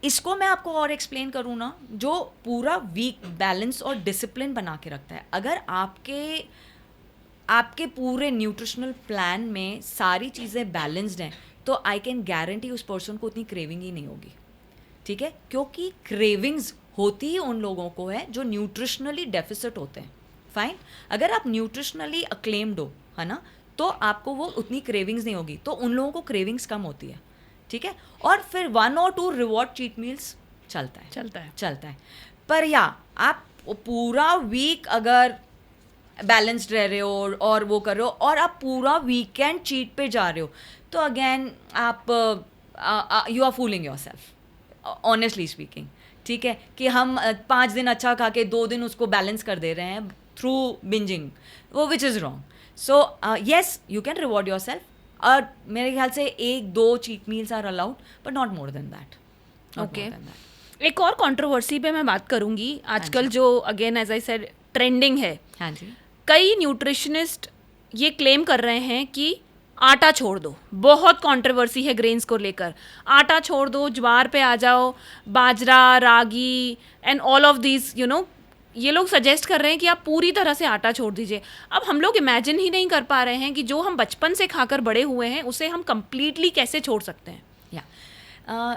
इसको मैं आपको और एक्सप्लेन करूँ ना, जो पूरा वीक बैलेंस और डिसिप्लिन बना के रखता है. अगर आपके पूरे न्यूट्रिशनल प्लान में सारी चीज़ें बैलेंस्ड हैं, तो आई कैन गारंटी उस पर्सन को उतनी क्रेविंग ही नहीं होगी. ठीक है, क्योंकि क्रेविंग्स होती ही उन लोगों को है जो न्यूट्रिशनली डेफिसिट होते हैं. फाइन, अगर आप न्यूट्रिशनली अक्लेम्ड हो, है ना, तो आपको वो उतनी क्रेविंग्स नहीं होगी, तो उन लोगों को क्रेविंग्स कम होती है. ठीक है, और फिर 1 or 2 रिवॉर्ड चीट मील्स चलता है। पर या आप पूरा वीक अगर बैलेंस्ड रह रहे हो और वो कर रहे हो और आप पूरा वीकेंड चीट पे जा रहे हो, तो अगेन आप you are fooling yourself, honestly speaking, ठीक है, कि हम 5 दिन अच्छा खा के 2 दिन उसको बैलेंस कर दे रहे हैं थ्रू बिंजिंग, वो which is wrong. So yes, you can reward yourself, और मेरे ख्याल से 1-2 cheat meals are allowed, but not more than that. Okay, एक और कंट्रोवर्सी पे मैं बात करूंगी आजकल, जो again as I said trending है। हाँ जी, कई न्यूट्रिशनिस्ट ये क्लेम कर रहे हैं कि आटा छोड़ दो, बहुत कंट्रोवर्सी है ग्रेन्स को लेकर, आटा छोड़ दो, ज्वार पे आ जाओ, बाजरा, रागी एंड ऑल ऑफ दीज ये लोग सजेस्ट कर रहे हैं कि आप पूरी तरह से आटा छोड़ दीजिए। अब हम लोग इमेजिन ही नहीं कर पा रहे हैं कि जो हम बचपन से खाकर बड़े हुए हैं उसे हम कंप्लीटली कैसे छोड़ सकते हैं।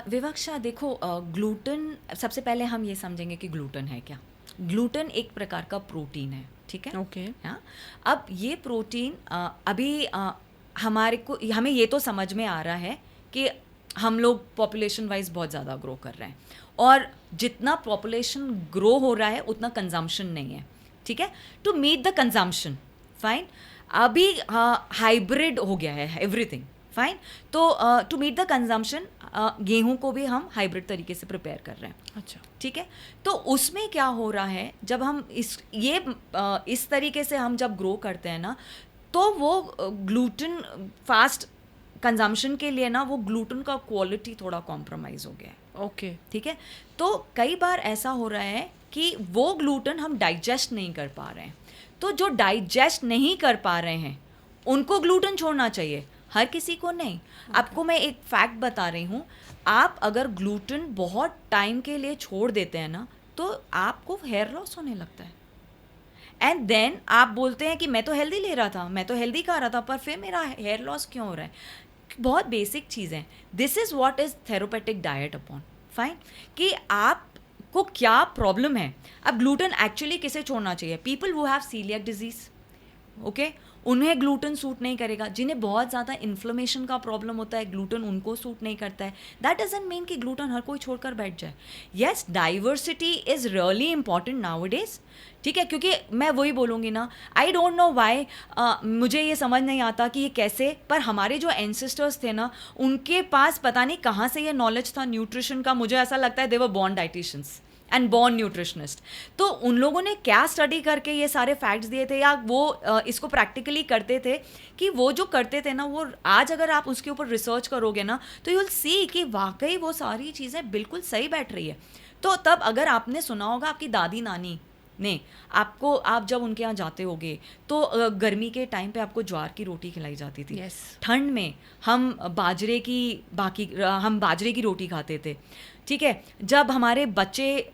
विवक्षा, देखो, ग्लूटेन, सबसे पहले हम ये समझेंगे कि ग्लूटेन है क्या। ग्लूटेन एक प्रकार का प्रोटीन है, ठीक है। ओके, हाँ, अब ये प्रोटीन अभी हमें ये तो समझ में आ रहा है कि हम लोग पॉपुलेशन वाइज बहुत ज़्यादा ग्रो कर रहे हैं, और जितना पॉपुलेशन ग्रो हो रहा है उतना कंजम्पशन नहीं है, ठीक है। To meet the consumption, fine, अभी हाइब्रिड हो गया है एवरीथिंग, फाइन। तो टू मीट द कंजम्पशन गेहूं को भी हम हाइब्रिड तरीके से प्रिपेयर कर रहे हैं, अच्छा, ठीक है। तो उसमें क्या हो रहा है, जब हम इस तरीके से हम जब ग्रो करते हैं ना, तो वो ग्लूटेन फास्ट कंजम्पशन के लिए ना, वो ग्लूटेन का क्वालिटी थोड़ा कॉम्प्रोमाइज़ हो गया है, ओके, ठीक है। तो कई बार ऐसा हो रहा है कि वो ग्लूटेन हम डाइजेस्ट नहीं कर पा रहे हैं, तो जो डाइजेस्ट नहीं कर पा रहे हैं उनको ग्लूटेन छोड़ना चाहिए, हर किसी को नहीं। आपको मैं एक फैक्ट बता रही हूँ, आप अगर ग्लूटेन बहुत टाइम के लिए छोड़ देते हैं ना, तो आपको हेयर लॉस होने लगता है, एंड देन आप बोलते हैं कि मैं तो हेल्दी ले रहा था, मैं तो हेल्दी खा रहा था, पर फिर मेरा हेयर लॉस क्यों हो रहा है। बहुत बेसिक चीज़ें, this is what is therapeutic diet upon, fine, कि आपको क्या प्रॉब्लम है। अब ग्लूटेन एक्चुअली किसे छोड़ना चाहिए, people who have celiac disease, okay, उन्हें ग्लूटेन सूट नहीं करेगा। जिन्हें बहुत ज़्यादा इन्फ्लेमेशन का प्रॉब्लम होता है, ग्लूटेन उनको सूट नहीं करता है। दैट डजंट मीन कि ग्लूटेन हर कोई छोड़कर बैठ जाए। Yes, diversity is really important now days, ठीक है, क्योंकि मैं वही बोलूँगी ना, आई डोंट नो वाई, मुझे ये समझ नहीं आता कि ये कैसे, पर हमारे जो एंसेस्टर्स थे ना, उनके पास पता नहीं कहाँ से ये नॉलेज था न्यूट्रिशन का। मुझे ऐसा लगता है they were born dietitians and born nutritionist. तो उन लोगों ने क्या स्टडी करके ये सारे फैक्ट्स दिए थे, या वो इसको प्रैक्टिकली करते थे, कि वो जो करते थे ना, वो आज अगर आप उसके ऊपर रिसर्च करोगे ना, तो यू विल सी कि वाकई वो सारी चीज़ें बिल्कुल सही बैठ रही है। तो तब अगर आपने सुना होगा, आपकी दादी नानी ने आपको, आप जब उनके यहाँ जाते होगे तो गर्मी के टाइम पे आपको ज्वार की रोटी खिलाई जाती थी, yes. ठंड में हम बाजरे की रोटी खाते थे, ठीक है। जब हमारे बच्चे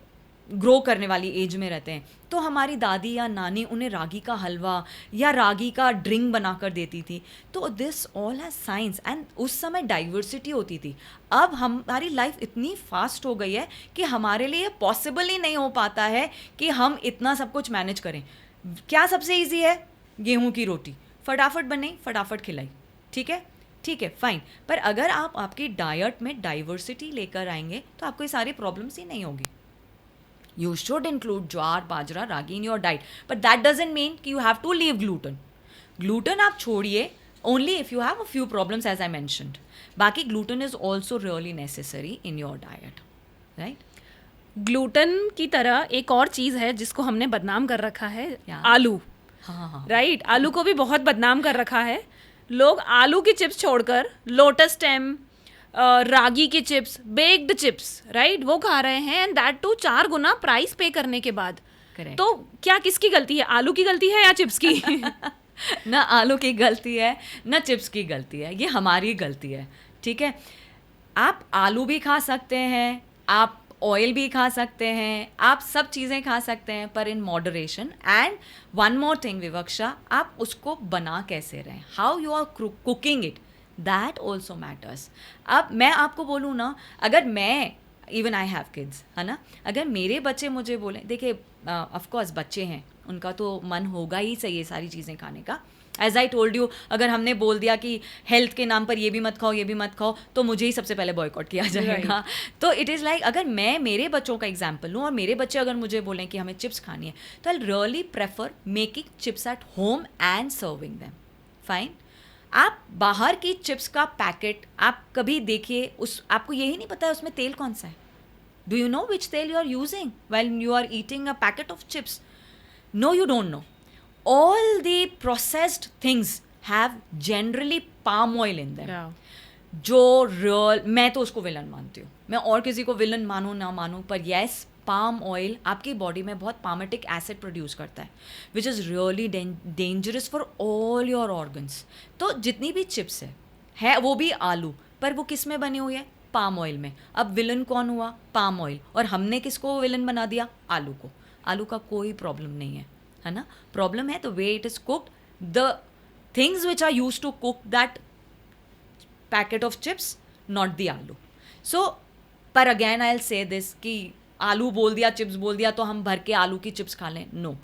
ग्रो करने वाली एज में रहते हैं, तो हमारी दादी या नानी उन्हें रागी का हलवा या रागी का ड्रिंक बनाकर देती थी। तो this all has science, and उस समय डाइवर्सिटी होती थी। अब हमारी लाइफ इतनी फास्ट हो गई है कि हमारे लिए पॉसिबल ही नहीं हो पाता है कि हम इतना सब कुछ मैनेज करें। क्या सबसे ईजी है? गेहूं की रोटी, फटाफट बनाई, फटाफट खिलाई, ठीक है, ठीक है, फाइन। पर अगर आप आपकी डाइट में डाइवर्सिटी लेकर आएंगे तो आपको ये सारी प्रॉब्लम्स ही नहीं होगी। You should include jowar, bajra, ragi in your diet, but that doesn't mean कि you have to leave gluten. Gluten आप छोड़िए only if you have a few problems as I mentioned. बाकी gluten is also really necessary in your diet, right? Gluten की तरह एक और चीज़ है जिसको हमने बदनाम कर रखा है, Yeah. आलू, हाँ, राइट, आलू को भी बहुत बदनाम कर रखा है। लोग आलू की चिप्स छोड़कर लोटस स्टेम, रागी की चिप्स, बेक्ड चिप्स, राइट, वो खा रहे हैं, एंड दैट टू 4 गुना प्राइस पे करने के बाद। Correct. तो क्या किसकी गलती है, आलू की गलती है या चिप्स की? ना आलू की गलती है, ना चिप्स की गलती है, ये हमारी गलती है, ठीक है। आप आलू भी खा सकते हैं, आप ऑयल भी खा सकते हैं, आप सब चीज़ें खा सकते हैं, पर in moderation. And one more thing Vivaksha, आप उसको बना कैसे रहें, how you are cooking it, that also matters. अब मैं आपको बोलूँ ना, अगर मैं, इवन आई हैव किड्स, है ना, अगर मेरे बच्चे मुझे बोलें, देखिए ऑफकोर्स बच्चे हैं, उनका तो मन होगा ही चाहिए सारी चीज़ें खाने का, एज आई टोल्ड यू, अगर हमने बोल दिया कि हेल्थ के नाम पर ये भी मत खाओ, ये भी मत खाओ, तो मुझे ही सबसे पहले बॉयकॉट किया जाएगा. तो इट इज़ लाइक, अगर मैं मेरे बच्चों का एग्जाम्पल लूँ और मेरे बच्चे अगर मुझे बोलें कि हमें चिप्स खानी है, तो I really prefer making chips at home and serving them. Fine. आप बाहर की चिप्स का पैकेट आप कभी देखिए, आपको यही नहीं पता है उसमें तेल कौन सा है. डू यू नो विच तेल you are using when you are eating a packet of chips? No, you don't know. All the processed things have generally palm oil in them. जो रियल, मैं तो उसको विलन मानती हूँ. मैं और किसी को विलन मानूँ ना मानूँ, पर येस, पाम ऑयल आपकी बॉडी में बहुत पामेटिक एसिड प्रोड्यूस करता है, which is really dangerous for all your organs. तो जितनी भी चिप्स है वो भी आलू, पर वो किस में बनी हुई है? पाम ऑयल में. अब विलन कौन हुआ? Palm oil. और हमने किसको विलन बना दिया? आलू को. आलू का कोई प्रॉब्लम नहीं है ना. प्रॉब्लम है the way it is cooked, the things which are use to cook that packet of chips, not the aloo. So पर again I will say this कि आलू बोल दिया, चिप्स बोल दिया, तो हम भर के आलू की चिप्स खा लें. No,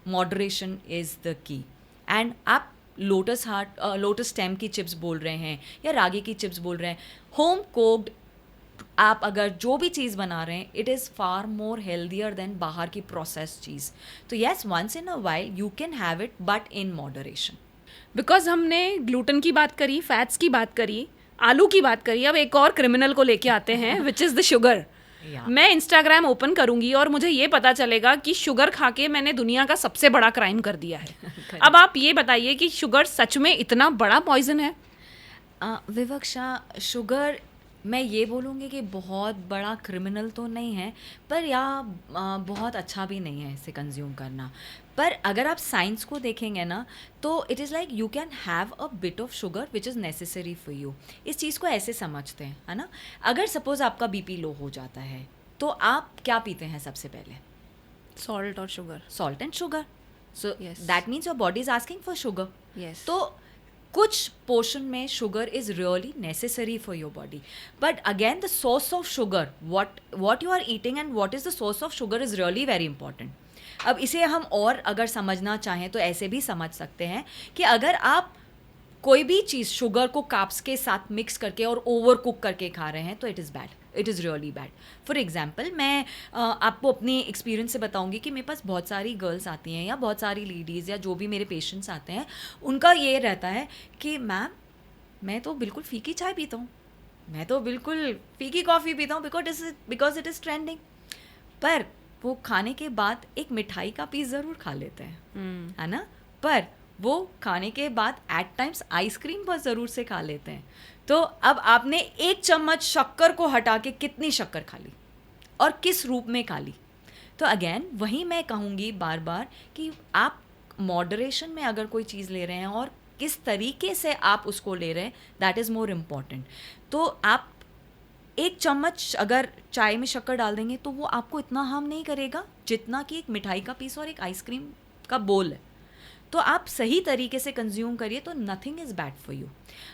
moderation is the key. And आप लोटस स्टेम की चिप्स बोल रहे हैं या रागी की चिप्स बोल रहे हैं, होम कुक्ड आप अगर जो भी चीज़ बना रहे हैं, it is far more healthier than बाहर की प्रोसेस चीज़. तो yes, once in a while you can have it, but in moderation. Because हमने ग्लूटेन की बात करी, फैट्स की बात करी, आलू की बात करी, अब एक और क्रिमिनल को लेके आते हैं विच इज़ द शुगर. मैं इंस्टाग्राम ओपन करूंगी और मुझे ये पता चलेगा कि शुगर खा के मैंने दुनिया का सबसे बड़ा क्राइम कर दिया है. अब आप ये बताइए कि शुगर सच में इतना बड़ा पॉइजन है? विवक्षा, शुगर मैं ये बोलूँगी कि बहुत बड़ा क्रिमिनल तो नहीं है, पर या बहुत अच्छा भी नहीं है इसे कंज्यूम करना. पर अगर आप साइंस को देखेंगे ना, तो it is like you can have a bit of sugar which is necessary for you. इस चीज़ को ऐसे समझते हैं, है ना. अगर सपोज आपका बीपी लो हो जाता है, तो आप क्या पीते हैं सबसे पहले? सॉल्ट और sugar. Salt and sugar. So Yes. That means your body is asking for sugar. Yes. तो कुछ पोर्शन में sugar is really necessary for your body, but again the source of sugar, what you are eating and what is the source of sugar is really very important. अब इसे हम और अगर समझना चाहें तो ऐसे भी समझ सकते हैं कि अगर आप कोई भी चीज़ शुगर को कार्ब्स के साथ मिक्स करके और ओवर कुक करके खा रहे हैं, तो it is bad. It is really bad. For example, मैं आपको अपनी एक्सपीरियंस से बताऊंगी कि मेरे पास बहुत सारी गर्ल्स आती हैं या बहुत सारी लेडीज़ या जो भी मेरे पेशेंट्स आते हैं, उनका ये रहता है कि मैम, मैं तो बिल्कुल फीकी चाय पीता हूँ, मैं तो बिल्कुल फीकी कॉफ़ी पीता हूँ बिकॉज इट इज़ ट्रेंडिंग. पर वो खाने के बाद एक मिठाई का पीस ज़रूर खा लेते हैं, है ना. पर वो खाने के बाद एट टाइम्स आइसक्रीम पर ज़रूर से खा लेते हैं. तो अब आपने एक चम्मच शक्कर को हटा के कितनी शक्कर खा ली और किस रूप में खा ली? तो अगेन वही मैं कहूँगी बार बार कि आप मॉडरेशन में अगर कोई चीज़ ले रहे हैं और किस तरीके से आप उसको ले रहे हैं, दैट इज़ मोर इम्पॉर्टेंट. तो आप एक चम्मच अगर चाय में शक्कर डाल देंगे तो वो आपको इतना हार्म नहीं करेगा जितना कि एक मिठाई का पीस और एक आइसक्रीम का बोल है. तो आप सही तरीके से कंज्यूम करिए, तो nothing is bad for you.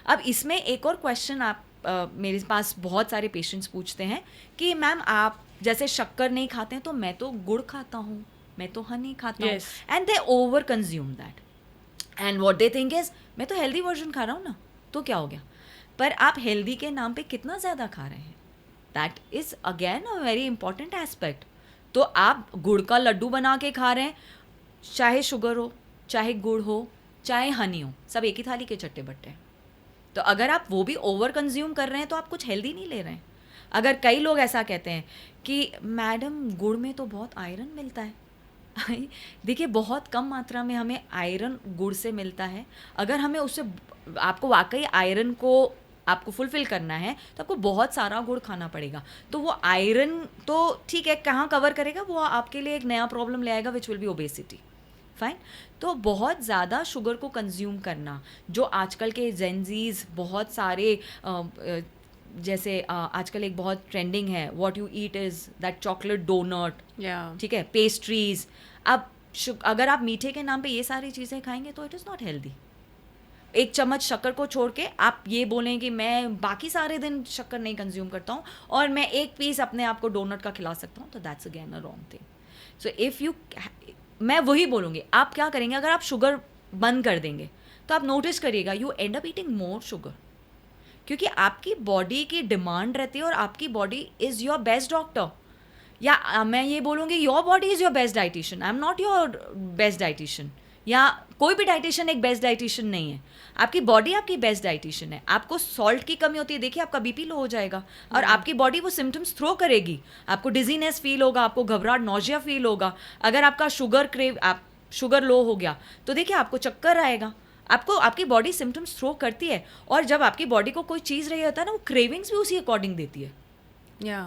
अब इसमें एक और क्वेश्चन आप मेरे पास बहुत सारे पेशेंट्स पूछते हैं कि मैम, आप जैसे शक्कर नहीं खाते हैं, तो मैं तो गुड़ खाता हूँ, मैं तो हनी खाता हूँ, and they over consume that. And what they think is, मैं तो हेल्दी वर्जन खा रहा हूँ ना, तो क्या हो गया? पर आप हेल्दी के नाम पे कितना ज़्यादा खा रहे हैं, that is again a very important aspect. तो आप गुड़ का लड्डू बना के खा रहे हैं, चाहे शुगर हो, चाहे गुड़ हो, चाहे हनी हो, सब एक ही थाली के चट्टे बट्टे हैं. तो अगर आप वो भी ओवर कंज्यूम कर रहे हैं, तो आप कुछ हेल्दी नहीं ले रहे हैं. अगर कई लोग ऐसा कहते हैं कि मैडम, गुड़ में तो बहुत आयरन मिलता है. देखिए, बहुत कम मात्रा में हमें आयरन गुड़ से मिलता है. अगर हमें उससे, आपको वाकई आयरन को आपको फुलफिल करना है, तो आपको बहुत सारा गुड़ खाना पड़ेगा. तो वो आयरन तो ठीक है, कहाँ कवर करेगा, वो आपके लिए एक नया प्रॉब्लम ले आएगा, which will be obesity. Fine. तो बहुत ज़्यादा शुगर को कंज्यूम करना, जो आजकल के जेनजीज बहुत सारे जैसे आजकल एक बहुत ट्रेंडिंग है, what you eat is that chocolate donut, ठीक है, पेस्ट्रीज. अब अगर आप मीठे के नाम पे ये सारी चीज़ें खाएंगे, तो इट इज़ नॉट हेल्दी. एक चम्मच शक्कर को छोड़ के आप ये बोलें कि मैं बाकी सारे दिन शक्कर नहीं कंज्यूम करता हूँ और मैं एक पीस अपने आप को डोनट का खिला सकता हूँ, तो that's again a wrong thing. So if you, मैं वही बोलूँगी, आप क्या करेंगे, अगर आप शुगर बंद कर देंगे, तो आप नोटिस करिएगा you end up eating more sugar, क्योंकि आपकी बॉडी की डिमांड रहती है और आपकी body is your best doctor. या मैं ये बोलूँगी your body is your best dietitian, I am not your best dietitian, या कोई भी डाइटिशियन एक बेस्ट डाइटिशियन नहीं है, आपकी बॉडी आपकी बेस्ट डाइटिशियन है। आपको सॉल्ट की कमी होती है, देखिए आपका बीपी लो हो जाएगा और आपकी बॉडी वो सिम्टम्स थ्रो करेगी, आपको डिजीनेस फील होगा, आपको घबराहट नौजिया फील होगा। अगर आपका शुगर लो हो गया तो देखिए आपको चक्कर आएगा, आपको आपकी बॉडी सिम्टम्स थ्रो करती है। और जब आपकी बॉडी को कोई चीज़ रही होता है ना, वो क्रेविंग्स भी उसी अकॉर्डिंग देती है,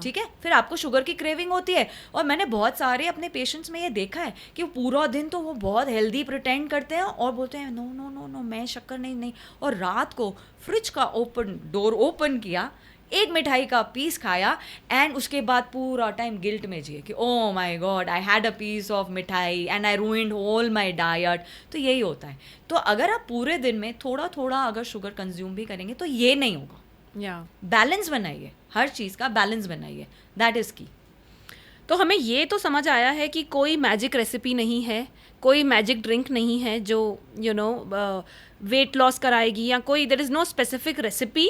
ठीक है। फिर आपको शुगर की क्रेविंग होती है। और मैंने बहुत सारे अपने पेशेंट्स में ये देखा है कि वो पूरा दिन तो वो बहुत हेल्दी प्रिटेंड करते हैं और बोलते हैं नो नो नो नो मैं शक्कर नहीं, और रात को फ्रिज का डोर ओपन किया, एक मिठाई का पीस खाया एंड उसके बाद पूरा टाइम गिल्ट में जिए कि oh my god I had a piece of मिठाई and I ruined whole my diet. तो यही होता है। तो अगर आप पूरे दिन में थोड़ा थोड़ा अगर शुगर कंज्यूम भी करेंगे तो ये नहीं होगा। बैलेंस बनाइए, हर चीज़ का बैलेंस बनाइए, दैट इज़ की। तो हमें ये तो समझ आया है कि कोई मैजिक रेसिपी नहीं है, कोई मैजिक ड्रिंक नहीं है जो वेट लॉस कराएगी, या कोई there is no specific recipe.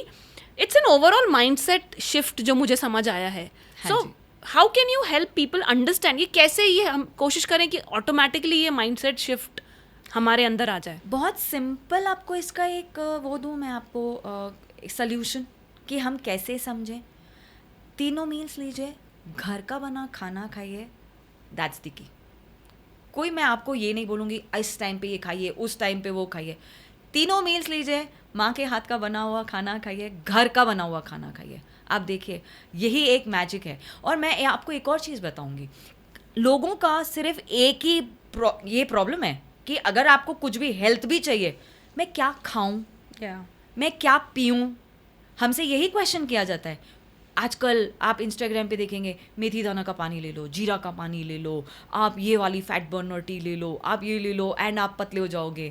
It's an overall mindset shift जो मुझे समझ आया है। So how can you help people understand, ये कैसे ये हम कोशिश करें कि ऑटोमेटिकली ये माइंडसेट शिफ्ट हमारे अंदर आ जाए? बहुत सिंपल आपको इसका एक वो दूँ मैं आपको सल्यूशन कि हम कैसे समझें। तीनों मील्स लीजिए, घर का बना खाना खाइए, दैट्स द की। कोई मैं आपको ये नहीं बोलूँगी इस टाइम पे ये खाइए, उस टाइम पे वो खाइए। तीनों मील्स लीजिए, माँ के हाथ का बना हुआ खाना खाइए, घर का बना हुआ खाना खाइए। आप देखिए यही एक मैजिक है। और मैं आपको एक और चीज़ बताऊँगी, लोगों का सिर्फ एक ही ये प्रॉब्लम है कि अगर आपको कुछ भी हेल्थ भी चाहिए, मैं क्या खाऊं, मैं क्या पीऊं, हमसे यही क्वेश्चन किया जाता है। आजकल आप इंस्टाग्राम पे देखेंगे मेथी दाना का पानी ले लो, जीरा का पानी ले लो, आप ये वाली फैट बर्नर टी ले लो, आप ये ले लो एंड आप पतले हो जाओगे।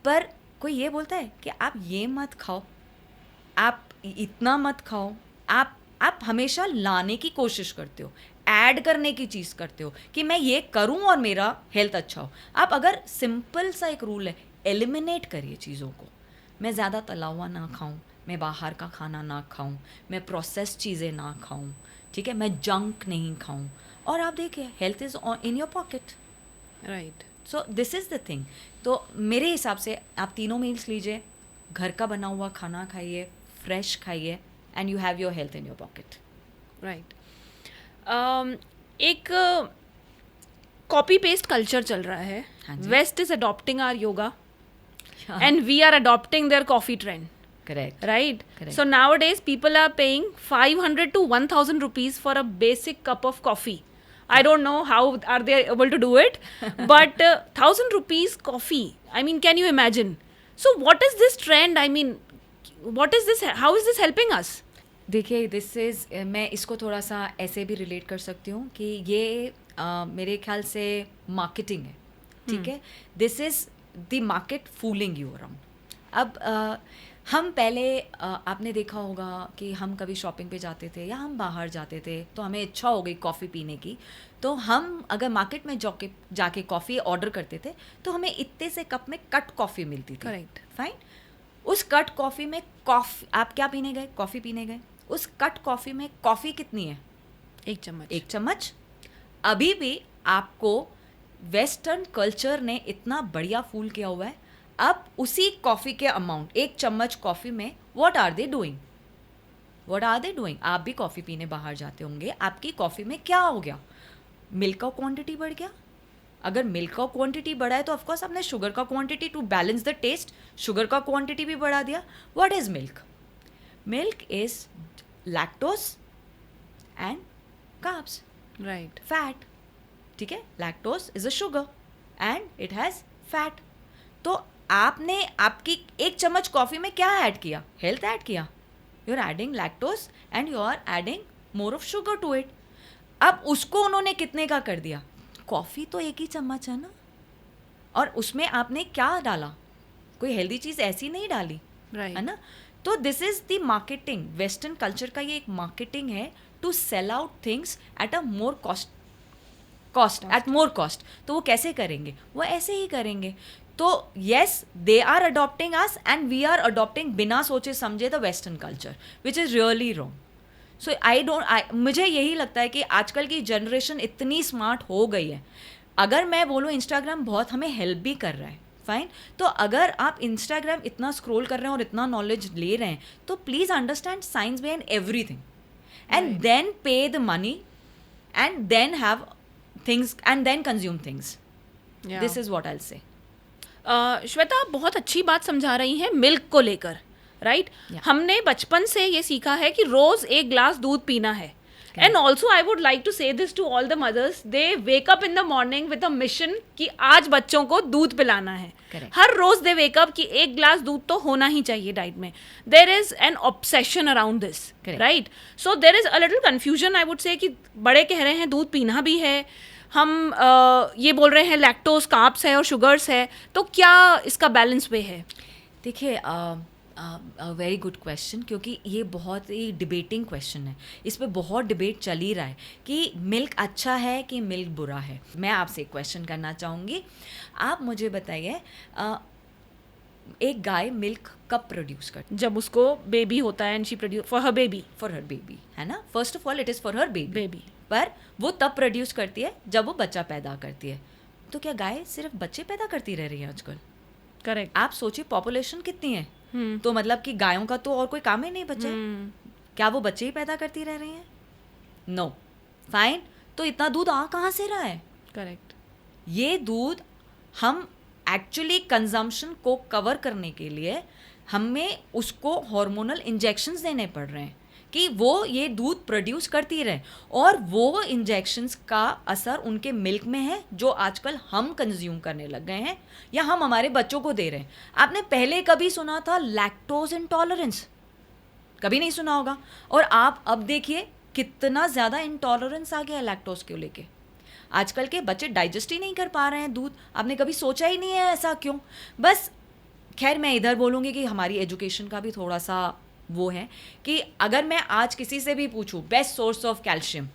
पर कोई ये बोलता है कि आप ये मत खाओ, आप इतना मत खाओ। आप हमेशा लाने की कोशिश करते हो, ऐड करने की चीज़ करते हो कि मैं ये करूं और मेरा हेल्थ अच्छा हो। आप अगर सिंपल सा एक रूल है, एलिमिनेट करिए चीज़ों को। मैं ज़्यादा तला हुआ ना खाऊं, मैं बाहर का खाना ना खाऊं, मैं प्रोसेस्ड चीज़ें ना खाऊं, ठीक है, मैं जंक नहीं खाऊं, और आप देखिए health is in your pocket, right. So this is the thing. तो मेरे हिसाब से आप तीनों मील्स लीजिए, घर का बना हुआ खाना खाइए, फ्रेश खाइए, and you have your health in your pocket. Right. एक कॉपी पेस्ट कल्चर चल रहा है। West is adopting our yoga and we are adopting their coffee trend. Correct. Right? Correct. So nowadays people are paying 500 to 1000 rupees for a basic cup of coffee. I don't know how are they able to do it, but 1000 rupees coffee. I mean, can you imagine? So what is this trend? I mean, what is this? How is this helping us? देखिए दिस इज़, मैं इसको थोड़ा सा ऐसे भी रिलेट कर सकती हूँ कि ये मेरे ख्याल से मार्केटिंग है, ठीक है। This is the market fooling you around. अब हम पहले आपने देखा होगा कि हम कभी शॉपिंग पे जाते थे या हम बाहर जाते थे तो हमें इच्छा हो गई कॉफ़ी पीने की, तो हम अगर मार्केट में जाके कॉफ़ी ऑर्डर करते थे तो हमें इतने से कप में कट कॉफ़ी मिलती थी। करेक्ट। फाइन। उस कट कॉफ़ी में कॉफ़ी, आप क्या पीने गए? कॉफ़ी पीने गए। उस कट कॉफ़ी में कॉफ़ी कितनी है? 1 चम्मच। 1 चम्मच। अभी भी आपको वेस्टर्न कल्चर ने इतना बढ़िया फूल किया हुआ है। अब उसी कॉफ़ी के अमाउंट 1 चम्मच कॉफ़ी में व्हाट आर दे डूइंग? आप भी कॉफ़ी पीने बाहर जाते होंगे, आपकी कॉफ़ी में क्या हो गया? मिल्क का क्वांटिटी बढ़ गया। अगर मिल्क का क्वांटिटी बढ़ा है तो ऑफकोर्स आपने शुगर का quantity, to balance the taste, sugar का क्वांटिटी भी बढ़ा दिया। What is milk? Milk is lactose and carbs, right. Fat, ठीक है। Lactose is a sugar and it has fat. तो आपने आपकी 1 चम्मच कॉफ़ी में क्या ऐड किया? हेल्थ ऐड किया। You are adding lactose and you are adding more of sugar to it. अब उसको उन्होंने कितने का कर दिया? कॉफ़ी तो 1 ही चम्मच है ना, और उसमें आपने क्या डाला? कोई हेल्दी चीज़ ऐसी नहीं डाली, राइट, है ना। तो this is the marketing. Western culture का ये एक मार्केटिंग है to sell out things at a more cost. तो वो कैसे करेंगे? वो ऐसे ही करेंगे। तो yes they are adopting us and we are adopting बिना सोचे समझे the western culture which is really wrong. So मुझे यही लगता है कि आजकल की जनरेशन इतनी स्मार्ट हो गई है. अगर मैं बोलूँ इंस्टाग्राम बहुत हमें हेल्प भी कर रहा है, फाइन. तो अगर आप इंस्टाग्राम इतना स्क्रॉल कर रहे हैं और इतना नॉलेज ले रहे हैं तो please understand science behind everything and then pay the money and then have things and then consume things. This is what I will say. Shweta, आप बहुत अच्छी बात समझा रही हैं मिल्क को लेकर, राइट? हमने बचपन से ये सीखा है कि रोज एक ग्लास दूध पीना है. And also I would like to say this to all the mothers, they wake up in the morning with a mission कि आज बच्चों को दूध पिलाना है. हर रोज दे वेक अप कि एक ग्लास दूध तो होना ही चाहिए डाइट में. There is an obsession around this, right? So there is a little confusion, I would say, कि बड़े कह रहे हैं दूध पीना भी है, हम ये बोल रहे हैं लैक्टोज कार्ब्स है और शुगर्स है, तो क्या इसका बैलेंस वे है? देखिए, वेरी गुड क्वेश्चन, क्योंकि ये बहुत ही डिबेटिंग क्वेश्चन है. इस पे बहुत डिबेट चल ही रहा है कि मिल्क अच्छा है कि मिल्क बुरा है. मैं आपसे एक क्वेश्चन करना चाहूँगी. आप मुझे बताइए, एक गाय मिल्क कब प्रोड्यूस करती? जब उसको बेबी होता है, and she produce for her baby, है ना? First of all it is for her baby. पर वो तब प्रोड्यूस करती है जब वो बच्चा पैदा करती है. तो क्या गाय सिर्फ बच्चे पैदा करती रह रही है आजकल? करेक्ट. आप सोचिए पॉपुलेशन कितनी है, तो मतलब कि गायों का तो और कोई काम ही नहीं बचा है. क्या वो बच्चे ही पैदा करती रह रही हैं? नो. फाइन. तो इतना दूध आ कहाँ से रहा है? करेक्ट. ये दूध हम एक्चुअली कंजम्पशन को कवर करने के लिए हमें उसको हार्मोनल इंजेक्शंस देने पड़ रहे हैं कि वो ये दूध प्रोड्यूस करती रहे. और वो इंजेक्शंस का असर उनके मिल्क में है जो आजकल हम कंज्यूम करने लग गए हैं या हम हमारे बच्चों को दे रहे हैं. आपने पहले कभी सुना था लैक्टोज इंटॉलरेंस? कभी नहीं सुना होगा. और आप अब देखिए कितना ज़्यादा इंटॉलरेंस आ गया है लैक्टोज को लेके. आजकल के बच्चे डाइजेस्ट ही नहीं कर पा रहे हैं दूध. आपने कभी सोचा ही नहीं है ऐसा क्यों? बस खैर मैं इधर बोलूँगी कि हमारी एजुकेशन का भी थोड़ा सा वो है कि अगर मैं आज किसी से भी पूछूं बेस्ट सोर्स ऑफ कैल्शियम,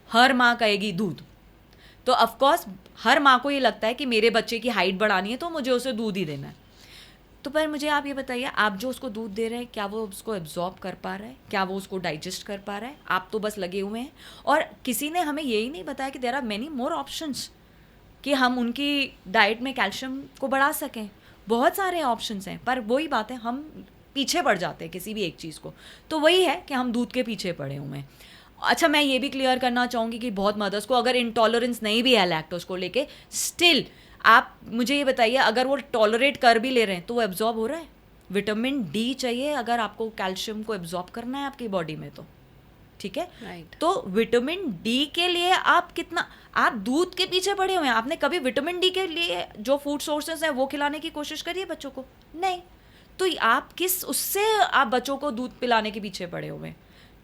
हर माँ कहेगी दूध. तो ऑफ कोर्स हर माँ को ये लगता है कि मेरे बच्चे की हाइट बढ़ानी है तो मुझे उसे दूध ही देना है. तो पर मुझे आप ये बताइए, आप जो उसको दूध दे रहे हैं क्या वो उसको एब्जॉर्ब कर पा रहा है? क्या वो उसको डाइजेस्ट कर पा रहा है? आप तो बस लगे हुए हैं. और किसी ने हमें यही नहीं बताया कि there are many more options कि हम उनकी डाइट में कैल्शियम को बढ़ा सकें. बहुत सारे ऑप्शंस हैं, पर वही बात है, हम पीछे पड़ जाते हैं किसी भी एक चीज़ को. तो वही है कि हम दूध के पीछे पड़े हुए हैं. अच्छा, मैं ये भी क्लियर करना चाहूँगी कि बहुत मदर्स को अगर इंटॉलरेंस नहीं भी है लैक्टोज को लेके, स्टिल आप मुझे ये बताइए अगर वो टॉलरेट कर भी ले रहे हैं तो वो एब्जॉर्ब हो रहा है? विटामिन डी चाहिए अगर आपको कैल्शियम को एब्जॉर्ब करना है आपकी बॉडी में, तो ठीक है. राइट. तो विटामिन डी के लिए आप कितना, आप दूध के पीछे पड़े हुए हैं. आपने कभी विटामिन डी के लिए जो फूड सोर्सेज हैं वो खिलाने की कोशिश करी है बच्चों को? नहीं. तो आप किस उससे आप बच्चों को दूध पिलाने के पीछे पड़े हुए हैं?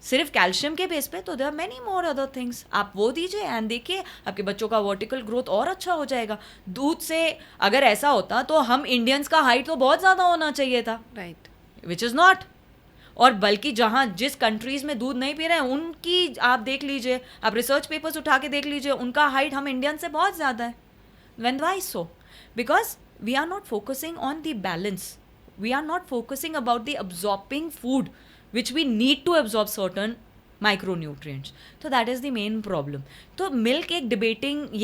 सिर्फ कैल्शियम के बेस पे? तो there are many more other things. आप वो दीजिए एंड देखिए आपके बच्चों का वर्टिकल ग्रोथ और अच्छा हो जाएगा. दूध से अगर ऐसा होता तो हम इंडियंस का हाइट तो बहुत ज़्यादा होना चाहिए था, राइट, विच इज़ नॉट. और बल्कि जहाँ जिस कंट्रीज़ में दूध नहीं पी रहे हैं उनकी आप देख लीजिए, आप रिसर्च पेपर्स उठा के देख लीजिए, उनका हाइट हम इंडियन से बहुत ज़्यादा है. When why so? Because we are not focusing on the balance. We are not focusing about the absorbing food which we need to absorb certain micronutrients. So that is the main problem. तो मिल्क एक डिबेटिंग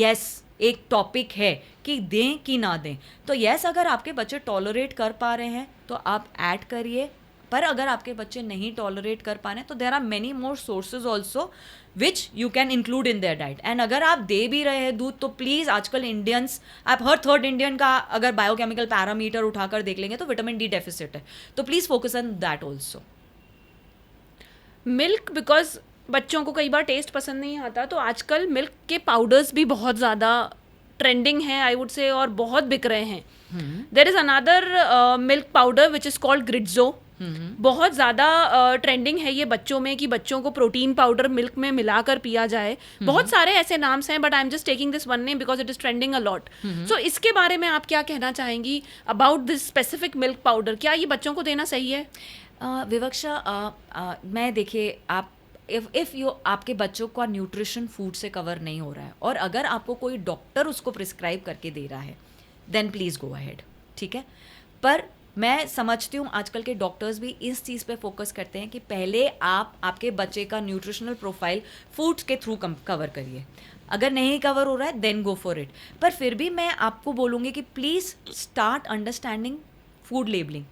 एक टॉपिक है कि दें कि ना दें. तो अगर आपके बच्चे टॉलरेट कर पा रहे हैं तो आप ऐड करिए, पर अगर आपके बच्चे नहीं टॉलरेट कर पा रहे हैं तो there are many more sources also which you can include in their diet. And अगर आप दे भी रहे हैं दूध तो प्लीज़, आजकल इंडियंस, आप हर थर्ड इंडियन का अगर बायोकेमिकल पैरामीटर उठाकर देख लेंगे तो विटामिन डी डेफिसिट है. तो please focus on that also. Milk, because बच्चों को कई बार टेस्ट पसंद नहीं आता, तो आजकल मिल्क के पाउडर्स भी बहुत ज़्यादा ट्रेंडिंग है, आई वुड से, और बहुत बिक रहे हैं. There is another milk powder which is called Gritzo. बहुत ज़्यादा ट्रेंडिंग है ये बच्चों में कि बच्चों को प्रोटीन पाउडर मिल्क में मिलाकर पिया जाए. बहुत सारे ऐसे नाम्स हैं, but I am just taking this one name because it is trending a lot. So इसके बारे में आप क्या कहना चाहेंगी about this specific milk powder? क्या ये बच्चों को देना सही है? विवक्षा, मैं देखिए, आप इफ़ यू आपके बच्चों का न्यूट्रिशन फूड से कवर नहीं हो रहा है और अगर आपको कोई डॉक्टर उसको प्रिस्क्राइब करके दे रहा है देन प्लीज़ गो अहेड, ठीक है। पर मैं समझती हूँ आजकल के डॉक्टर्स भी इस चीज़ पे फोकस करते हैं कि पहले आप आपके बच्चे का न्यूट्रिशनल प्रोफाइल फूड्स के थ्रू कवर करिए, अगर नहीं कवर हो रहा है देन गो फॉर इट। पर फिर भी मैं आपको बोलूँगी कि please start understanding food labelling,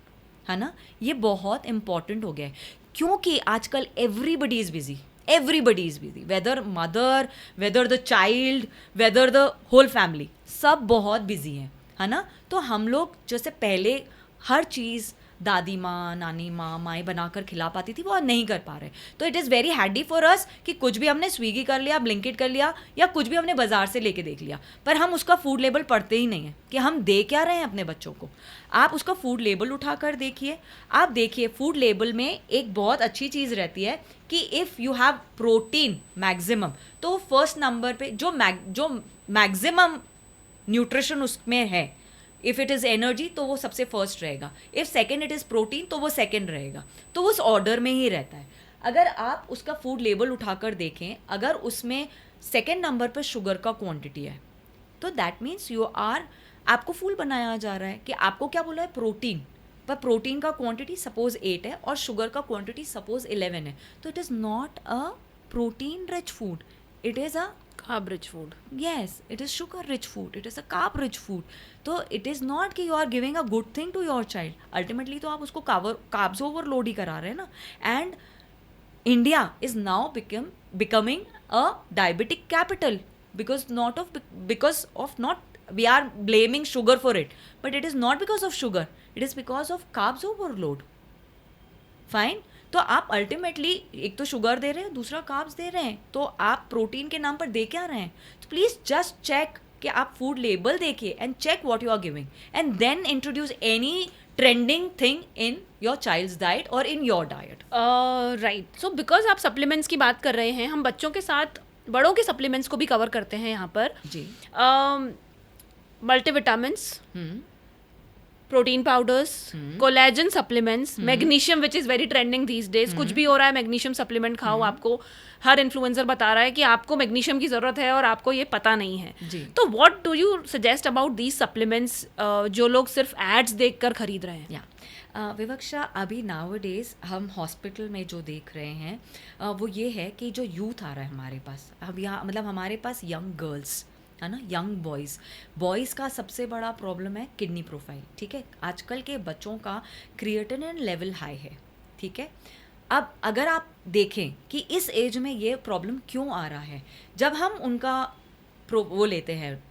है ना, ये बहुत इंपॉर्टेंट हो गया है, क्योंकि आजकल everybody is busy, whether mother, whether the child, whether the whole family, सब बहुत बिजी हैं, है ना। तो हम लोग जैसे पहले हर चीज़ दादी माँ, नानी माँ, माएँ बनाकर खिला पाती थी, वो आज नहीं कर पा रहे। तो it is very handy for us कि कुछ भी हमने स्विगी कर लिया, ब्लिंकिट कर लिया, या कुछ भी हमने बाजार से लेके देख लिया, पर हम उसका फूड लेबल पढ़ते ही नहीं हैं कि हम दे क्या रहे हैं अपने बच्चों को। आप उसका फूड लेबल उठा कर देखिए, आप देखिए फूड लेबल में एक बहुत अच्छी चीज़ रहती है कि if you have protein maximum, तो फर्स्ट नंबर पे जो मैक्सिमम न्यूट्रिशन उसमें है, इफ़ इट इज़ एनर्जी तो वो सबसे फर्स्ट रहेगा, if second it is protein तो वो सेकेंड रहेगा, तो उस ऑर्डर में ही रहता है। अगर आप उसका फूड लेबल उठाकर देखें, अगर उसमें सेकेंड नंबर पर शुगर का क्वांटिटी है, तो दैट मीन्स आपको फूल बनाया जा रहा है कि आपको क्या बोला है, प्रोटीन, पर प्रोटीन का क्वांटिटी सपोज 8 है और शुगर का क्वांटिटी सपोज 11 है, तो it is not a protein rich food, it is a carb rich food. yes, it is sugar rich food, it is a carb rich food. तो it is not कि you are giving a good thing to your child, ultimately तो आप उसको carbs overload ही करा रहे हैं ना। and India is now becoming a diabetic capital because of not we are blaming sugar for it, but it is not because of sugar, it is because of carbs overload, fine। तो आप अल्टीमेटली एक तो शुगर दे रहे हैं, दूसरा कार्ब्स दे रहे हैं, तो आप प्रोटीन के नाम पर दे क्या रहे हैं। तो प्लीज़ जस्ट चेक कि आप फूड लेबल देखिए and check what you are giving and then introduce any trending thing in your child's diet और in your diet. Right, so because आप सप्लीमेंट्स की बात कर रहे हैं, हम बच्चों के साथ बड़ों के सप्लीमेंट्स को भी कवर करते हैं यहाँ पर जी। Multivitamins, protein powders, collagen supplements, magnesium which is very trending these days, कुछ भी हो रहा है मैग्नीशियम सप्लीमेंट खाओ, आपको हर इन्फ्लुएंसर बता रहा है कि आपको मैग्नीशियम की ज़रूरत है और आपको ये पता नहीं है। तो what do you suggest about these supplements जो लोग सिर्फ एड्स देख कर खरीद रहे हैं? विवक्षा, अभी नाउ डेज हम हॉस्पिटल में जो देख रहे हैं वो ये है कि जो यूथ आ रहा है हमारे पास, अब यहाँ मतलब हमारे पास यंग गर्ल्स है ना, यंग बॉयज़ का सबसे बड़ा प्रॉब्लम है किडनी प्रोफाइल, ठीक है। आजकल के बच्चों का क्रिएटिनिन लेवल हाई है, ठीक है। अब अगर आप देखें कि इस एज में ये प्रॉब्लम क्यों आ रहा है, जब हम उनका वो लेते हैं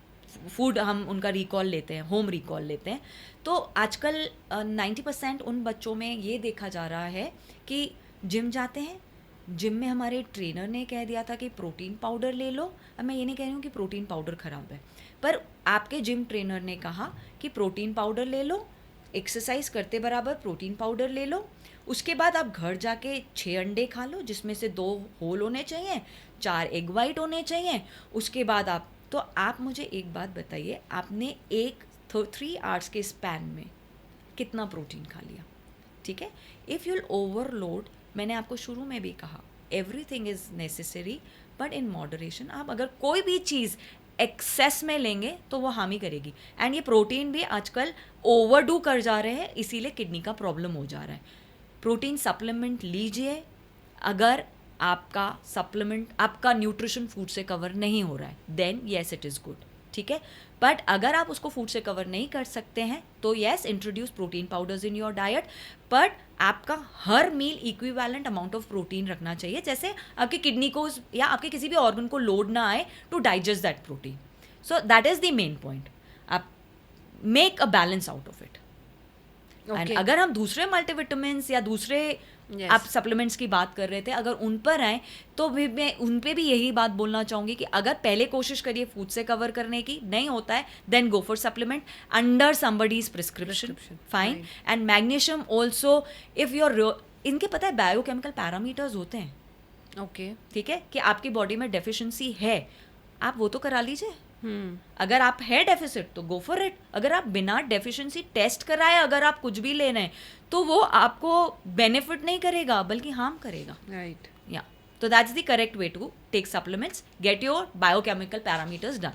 फूड, हम उनका रिकॉल लेते हैं, होम रिकॉल लेते हैं, तो आजकल 90% उन बच्चों में ये देखा जा रहा है कि जिम जाते हैं, जिम में हमारे ट्रेनर ने कह दिया था कि प्रोटीन पाउडर ले लो। अब मैं ये नहीं कह रही हूँ कि प्रोटीन पाउडर ख़राब है, पर आपके जिम ट्रेनर ने कहा कि प्रोटीन पाउडर ले लो, एक्सरसाइज करते बराबर प्रोटीन पाउडर ले लो, उसके बाद आप घर जाके 6 अंडे खा लो जिसमें से 2 होल होने चाहिए, 4 एग वाइट होने चाहिए, उसके बाद आप मुझे एक बात बताइए, आपने 3 आवर्स के स्पैन में कितना प्रोटीन खा लिया, ठीक है। इफ़ यूल ओवरलोड, मैंने आपको शुरू में भी कहा everything is necessary but in moderation. आप अगर कोई भी चीज़ एक्सेस में लेंगे तो वो हानि करेगी, एंड ये प्रोटीन भी आजकल ओवरडू कर जा रहे हैं, इसीलिए किडनी का प्रॉब्लम हो जा रहा है। प्रोटीन सप्लीमेंट लीजिए, अगर आपका न्यूट्रिशन फूड से कवर नहीं हो रहा है then yes it is good, ठीक है। बट अगर आप उसको फूड से कवर नहीं कर सकते हैं तो yes introduce protein powders in your diet, but आपका हर मील इक्विवेलेंट अमाउंट ऑफ प्रोटीन रखना चाहिए, जैसे आपकी किडनी को या आपके किसी भी ऑर्गन को लोड ना आए to digest that protein. So that is the main point, आप make a balance out of it. And अगर हम दूसरे मल्टीविटामिन्स या दूसरे आप सप्लीमेंट्स की बात कर रहे थे, अगर उन पर आए तो भी मैं उन पे भी यही बात बोलना चाहूँगी कि अगर पहले कोशिश करिए फूड से कवर करने की, नहीं होता है then go for supplement under somebody's prescription, fine. And magnesium also, if your इनके पता है बायोकेमिकल पैरामीटर्स होते हैं, ओके, ठीक है, कि आपकी बॉडी में डेफिशिएंसी है, आप वो तो करा लीजिए। अगर आप है डेफिसिट तो गो फॉर इट, अगर आप बिना डेफिशिएंसी टेस्ट कराए अगर आप कुछ भी ले रहे हैं तो वो आपको बेनिफिट नहीं करेगा बल्कि हार्म करेगा, राइट। या तो that's the correct way to take supplements, get your biochemical parameters done.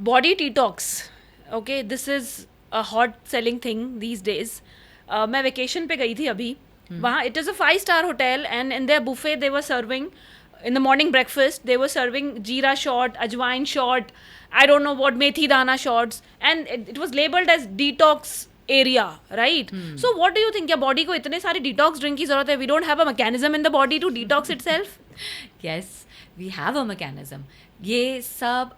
Body detox, okay, this is a hot selling thing these days. मैं वेकेशन पे गई थी अभी. वहाँ it is a 5-star hotel and in their buffet they were serving in the morning breakfast they were serving jeera shot, ajwain shot, I don't know what, methi dana shots, and it was labeled as detox area, right? So what do you think, क्या body को इतने सारे detox drink की ज़रूरत है? We don't have a mechanism in the body to detox itself. yes we have a mechanism. ये सब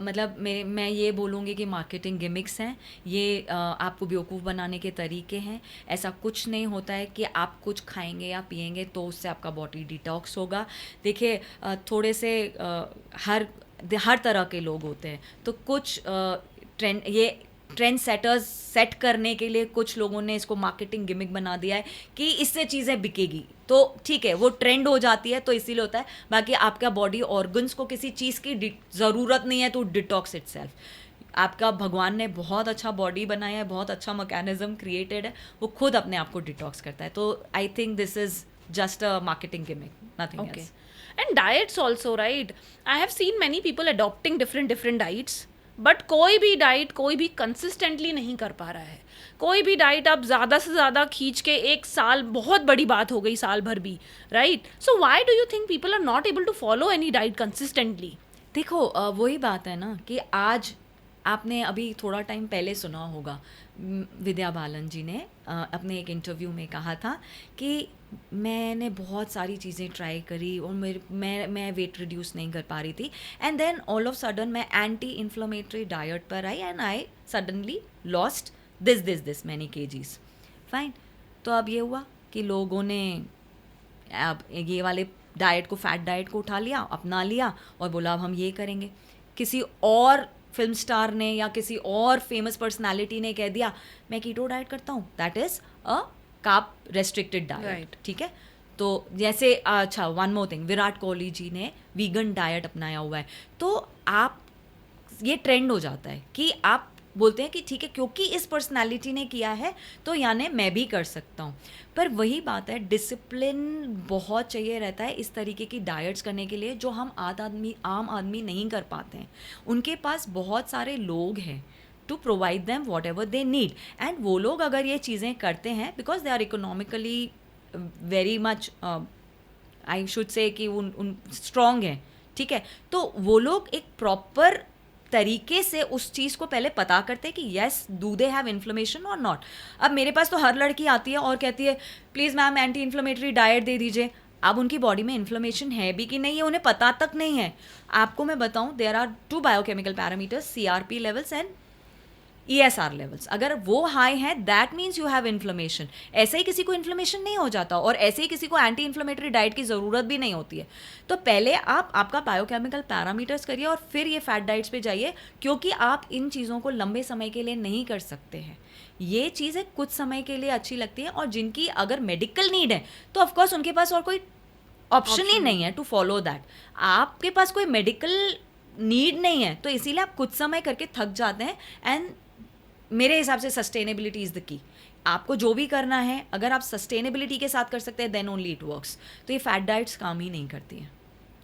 मतलब मैं ये बोलूँगी कि मार्केटिंग गिमिक्स हैं, ये आपको बेवकूफ़ बनाने के तरीके हैं. ऐसा कुछ नहीं होता है कि आप कुछ खाएंगे या पिएंगे तो उससे आपका बॉडी डिटॉक्स होगा. देखिए थोड़े से हर तरह के लोग होते हैं, तो कुछ ट्रेंड सेटर्स सेट करने के लिए कुछ लोगों ने इसको मार्केटिंग गिमिक बना दिया है कि इससे चीज़ें बिकेगी, तो ठीक है वो ट्रेंड हो जाती है, तो इसीलिए होता है. बाकी आपका बॉडी ऑर्गन्स को किसी चीज़ की ज़रूरत नहीं है टू डिटॉक्स इटसेल्फ. आपका भगवान ने बहुत अच्छा बॉडी बनाया है, बहुत अच्छा मैकेनिज्म क्रिएटेड है, वो खुद अपने आप को डिटॉक्स करता है. तो I think this is just a marketing gimmick, nothing Okay. else. And diets also, right? I have seen many people adopting different diets, but कोई भी डाइट कोई भी कंसिस्टेंटली नहीं कर पा रहा है. कोई भी डाइट आप ज़्यादा से ज़्यादा खींच के एक साल, बहुत बड़ी बात हो गई साल भर भी, right? So why do you think people are not able to follow any diet consistently? देखो वही बात है ना कि आज आपने अभी थोड़ा टाइम पहले सुना होगा विद्या बालन जी ने अपने एक इंटरव्यू में कहा था कि मैंने बहुत सारी चीज़ें ट्राई करी और मैं वेट रिड्यूस नहीं कर पा रही थी, and then all of sudden मैं एंटी इन्फ्लेमेटरी डाइट पर आई and I suddenly lost this many kgs. Fine. तो अब ये हुआ कि लोगों ने अब ये वाले डाइट को, फैट डाइट को उठा लिया, अपना लिया और बोला अब हम ये करेंगे. किसी और फिल्म स्टार ने या किसी और फेमस पर्सनालिटी ने कह दिया मैं कीटो डाइट करता हूँ, that is a carb restricted diet. ठीक है. तो जैसे अच्छा one more thing, Virat Kohli ji ने वीगन डाइट अपनाया हुआ है. तो आप ये ट्रेंड हो जाता है कि आप बोलते हैं कि ठीक है क्योंकि इस पर्सनालिटी ने किया है तो यानी मैं भी कर सकता हूँ. पर वही बात है, डिसिप्लिन बहुत चाहिए रहता है इस तरीके की डाइट्स करने के लिए जो हम आम आदमी नहीं कर पाते हैं. उनके पास बहुत सारे लोग हैं to provide them whatever they need, and वो लोग अगर ये चीज़ें करते हैं because they are economically very much I should say कि उन स्ट्रॉन्ग हैं. ठीक है. तो वो लोग एक प्रॉपर तरीके से उस चीज़ को पहले पता करते हैं कि yes do they have inflammation और नॉट. अब मेरे पास तो हर लड़की आती है और कहती है please ma'am anti inflammatory diet दे दीजिए. अब उनकी बॉडी में इन्फ्लेमेशन है भी कि नहीं है उन्हें पता तक नहीं है. आपको मैं बताऊं, there are 2 biochemical parameters, CRP levels and ESR levels. अगर वो हाई है that means you have inflammation. ऐसे ही किसी को इन्फ्लेमेशन नहीं हो जाता और ऐसे ही किसी को एंटी इन्फ्लेमेटरी डाइट की ज़रूरत भी नहीं होती है. तो पहले आप आपका बायोकेमिकल पैरामीटर्स करिए और फिर ये फैट डाइट्स पे जाइए, क्योंकि आप इन चीज़ों को लंबे समय के लिए नहीं कर सकते हैं. ये चीज़ें कुछ समय के लिए अच्छी लगती है और जिनकी अगर मेडिकल नीड है तो ऑफकोर्स उनके पास और कोई ऑप्शन ही नहीं है टू फॉलो दैट. आपके पास कोई मेडिकल नीड नहीं है तो इसीलिए आप कुछ समय करके थक जाते हैं. एंड मेरे हिसाब से सस्टेनेबिलिटी इज़ द की. आपको जो भी करना है अगर आप सस्टेनेबिलिटी के साथ कर सकते हैं देन ओनली इट वर्क्स. तो ये फैट डाइट्स काम ही नहीं करती हैं.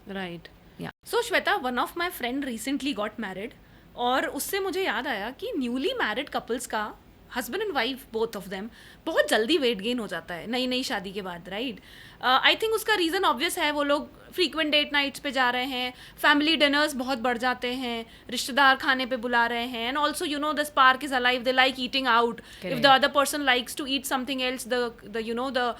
Right. Yeah. So Shweta, one of my friend recently got married और उससे मुझे याद आया कि न्यूली मैरिड कपल्स का, husband and wife both of them, बहुत जल्दी वेट गेन हो जाता है नई शादी के बाद, राइट? आई थिंक उसका रीज़न ऑब्वियस है, वो लोग फ्रीक्वेंट डेट नाइट्स पे जा रहे हैं, फैमिली डिनर्स बहुत बढ़ जाते हैं, रिश्तेदार खाने पे बुला रहे हैं, and also you know the spark is alive, they like eating out. If the other person likes to eat something else, the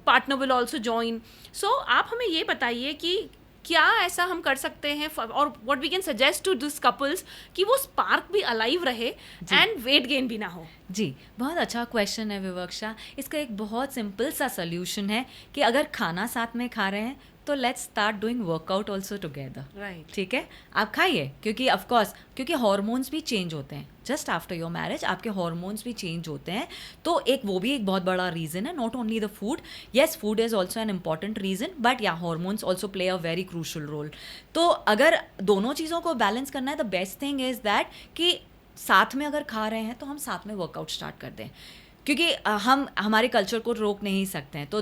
partner will also join. So आप हमें ये बताइए कि क्या ऐसा हम कर सकते हैं और what we can suggest to this couples कि वो स्पार्क भी अलाइव रहे एंड वेट गेन भी ना हो. जी, बहुत अच्छा क्वेश्चन है विवक्षा. इसका एक बहुत सिंपल सा सोल्यूशन है कि अगर खाना साथ में खा रहे हैं तो let's start doing workout also together. Right. ठीक है. आप खाइए क्योंकि ऑफकोर्स क्योंकि हॉर्मोन्स भी चेंज होते हैं जस्ट आफ्टर योर मैरिज. आपके हॉर्मोन्स भी चेंज होते हैं, तो एक वो भी एक बहुत बड़ा रीज़न है. Not only the food, yes food is also an important reason, but yeah hormones also play a very crucial role. तो अगर दोनों चीज़ों को बैलेंस करना है, the best thing is that कि साथ में अगर खा रहे हैं तो हम साथ में वर्कआउट स्टार्ट कर दें. क्योंकि हम हमारे कल्चर को रोक नहीं सकते हैं, तो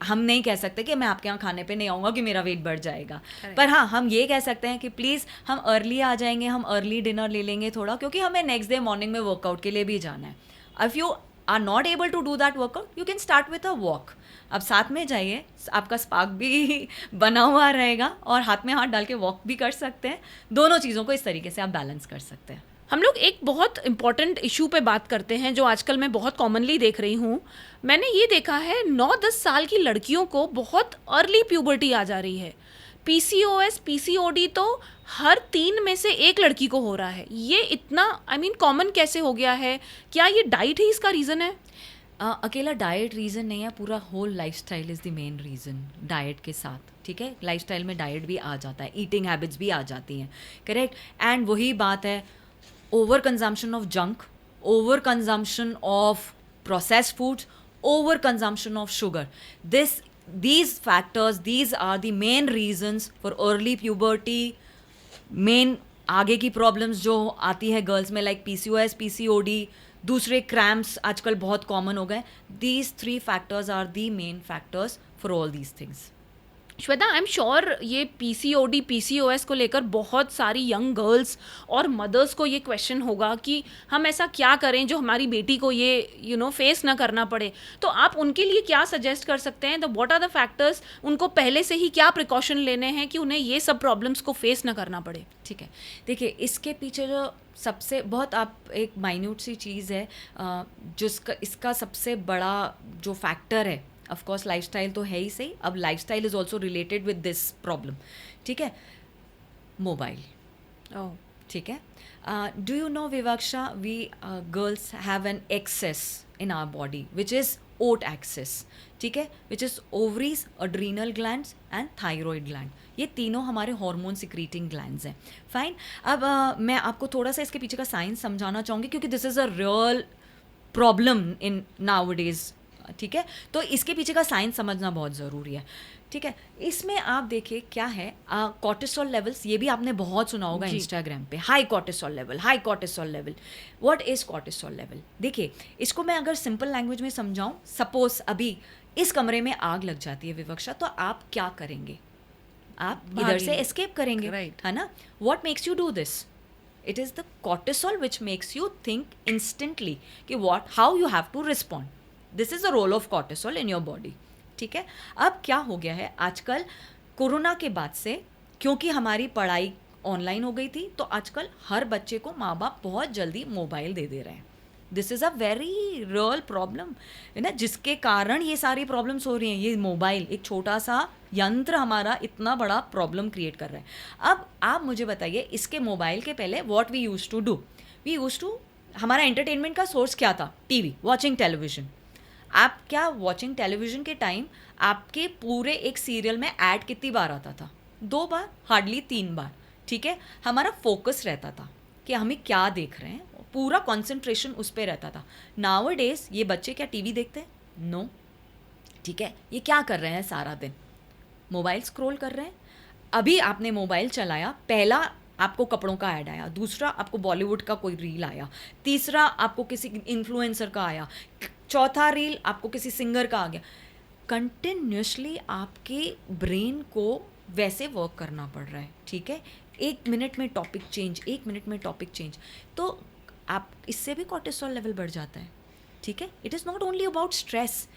हम नहीं कह सकते कि मैं आपके यहाँ खाने पे नहीं आऊँगा कि मेरा वेट बढ़ जाएगा। पर हाँ, हम ये कह सकते हैं कि प्लीज़ हम अर्ली आ जाएंगे, हम अर्ली डिनर ले लेंगे थोड़ा, क्योंकि हमें नेक्स्ट डे मॉर्निंग में वर्कआउट के लिए भी जाना है। If you are not able to do that workout, you can start with a walk. अब साथ में जाइए, आपका स्पार्क भी बना हुआ रहेगा और हाथ में हाथ डाल के वॉक भी कर सकते हैं। दोनों चीज़ों को इस तरीके से आप बैलेंस कर सकते हैं। हम लोग एक बहुत इम्पॉर्टेंट इशू पे बात करते हैं जो आजकल मैं बहुत कॉमनली देख रही हूँ। मैंने ये देखा है 9-10 साल की लड़कियों को बहुत अर्ली प्यूबर्टी आ जा रही है। PCOS, PCOD तो हर 3 में से 1 लड़की को हो रहा है। ये इतना कॉमन कैसे हो गया है? क्या ये डाइट ही इसका रीज़न है? अकेला डाइट रीज़न नहीं है, पूरा whole lifestyle is the main reason diet के साथ, ठीक है। लाइफस्टाइल में डाइट भी आ जाता है, ईटिंग हैबिट्स भी आ जाती हैं, करेक्ट। एंड वही बात है, over consumption of junk, over consumption of processed foods, over consumption of sugar, these factors, these are the main reasons for early puberty, main आगे की प्रॉब्लम्स जो आती है गर्ल्स में, लाइक PCOS, PCOD, दूसरे क्रैम्प्स आजकल बहुत कॉमन हो गए। These 3 factors are the main factors for all these things. Shweta, I am sure ये PCOD, PCOS को लेकर बहुत सारी यंग गर्ल्स और मदर्स को ये क्वेश्चन होगा कि हम ऐसा क्या करें जो हमारी बेटी को ये फेस ना करना पड़े। तो आप उनके लिए क्या सजेस्ट कर सकते हैं? The what are the factors, उनको पहले से ही क्या प्रिकॉशन लेने हैं कि उन्हें ये सब प्रॉब्लम्स को फेस ना करना पड़े? ठीक है, देखिए इसके पीछे जो सबसे बहुत आप एक माइन्यूट सी चीज़ है, जिसका इसका सबसे बड़ा जो फैक्टर है, ऑफ कोर्स लाइफस्टाइल तो है ही सही, अब lifestyle is also related with this problem, ठीक है। मोबाइल, ठीक है। Do you know Vivaksha, we girls have an axis in our body which is OAT axis, ठीक है, which is ovaries, adrenal glands and thyroid gland. ये तीनों हमारे हार्मोन सिक्रीटिंग ग्लैंड्स हैं। फाइन, अब मैं आपको थोड़ा सा इसके पीछे का साइंस समझाना चाहूँगी, क्योंकि this is a real problem in nowadays, ठीक है। तो इसके पीछे का साइंस समझना बहुत ज़रूरी है, ठीक है। इसमें आप देखिए क्या है, कॉर्टिसोल लेवल्स, ये भी आपने बहुत सुना होगा इंस्टाग्राम पे, high cortisol level, high cortisol level. What is cortisol level? देखिए इसको मैं अगर सिंपल लैंग्वेज में समझाऊं, सपोज अभी इस कमरे में आग लग जाती है विवक्षा, तो आप क्या करेंगे? आप इधर से एस्केप करेंगे, है ना। What makes you do this? It is the cortisol which makes you think instantly कि what, how you have to respond. This is the role of cortisol in your body, ठीक है। अब क्या हो गया है आजकल कोरोना के बाद से, क्योंकि हमारी पढ़ाई ऑनलाइन हो गई थी, तो आजकल हर बच्चे को माँ बाप बहुत जल्दी मोबाइल दे रहे हैं। This is a very real problem, है ना, जिसके कारण ये सारी प्रॉब्लम्स हो रही हैं। ये मोबाइल, एक छोटा सा यंत्र हमारा इतना बड़ा प्रॉब्लम क्रिएट कर रहा है। अब आप मुझे बताइए, इसके मोबाइल के पहले what we use to do, we use to, हमारा एंटरटेनमेंट का सोर्स क्या था? TV, watching television. आप क्या वॉचिंग टेलीविजन के टाइम आपके पूरे एक सीरियल में ऐड कितनी बार आता था? 2 बार, हार्डली 3 बार, ठीक है। हमारा फोकस रहता था कि हमें क्या देख रहे हैं, पूरा कंसंट्रेशन उस पर रहता था। नाउअडेज ये बच्चे क्या टीवी देखते हैं? नो, ठीक है। ये क्या कर रहे हैं सारा दिन? मोबाइल स्क्रॉल कर रहे हैं। अभी आपने मोबाइल चलाया, पहला आपको कपड़ों का ऐड आया, दूसरा आपको बॉलीवुड का कोई रील आया, तीसरा आपको किसी इन्फ्लुएंसर का आया, चौथा रील आपको किसी सिंगर का आ गया। कंटिन्यूसली आपके ब्रेन को वैसे वर्क करना पड़ रहा है, ठीक है। 1 मिनट में टॉपिक चेंज, 1 मिनट में टॉपिक चेंज, तो आप इससे भी कॉर्टिसोल लेवल बढ़ जाता है, ठीक है। It is not only about stress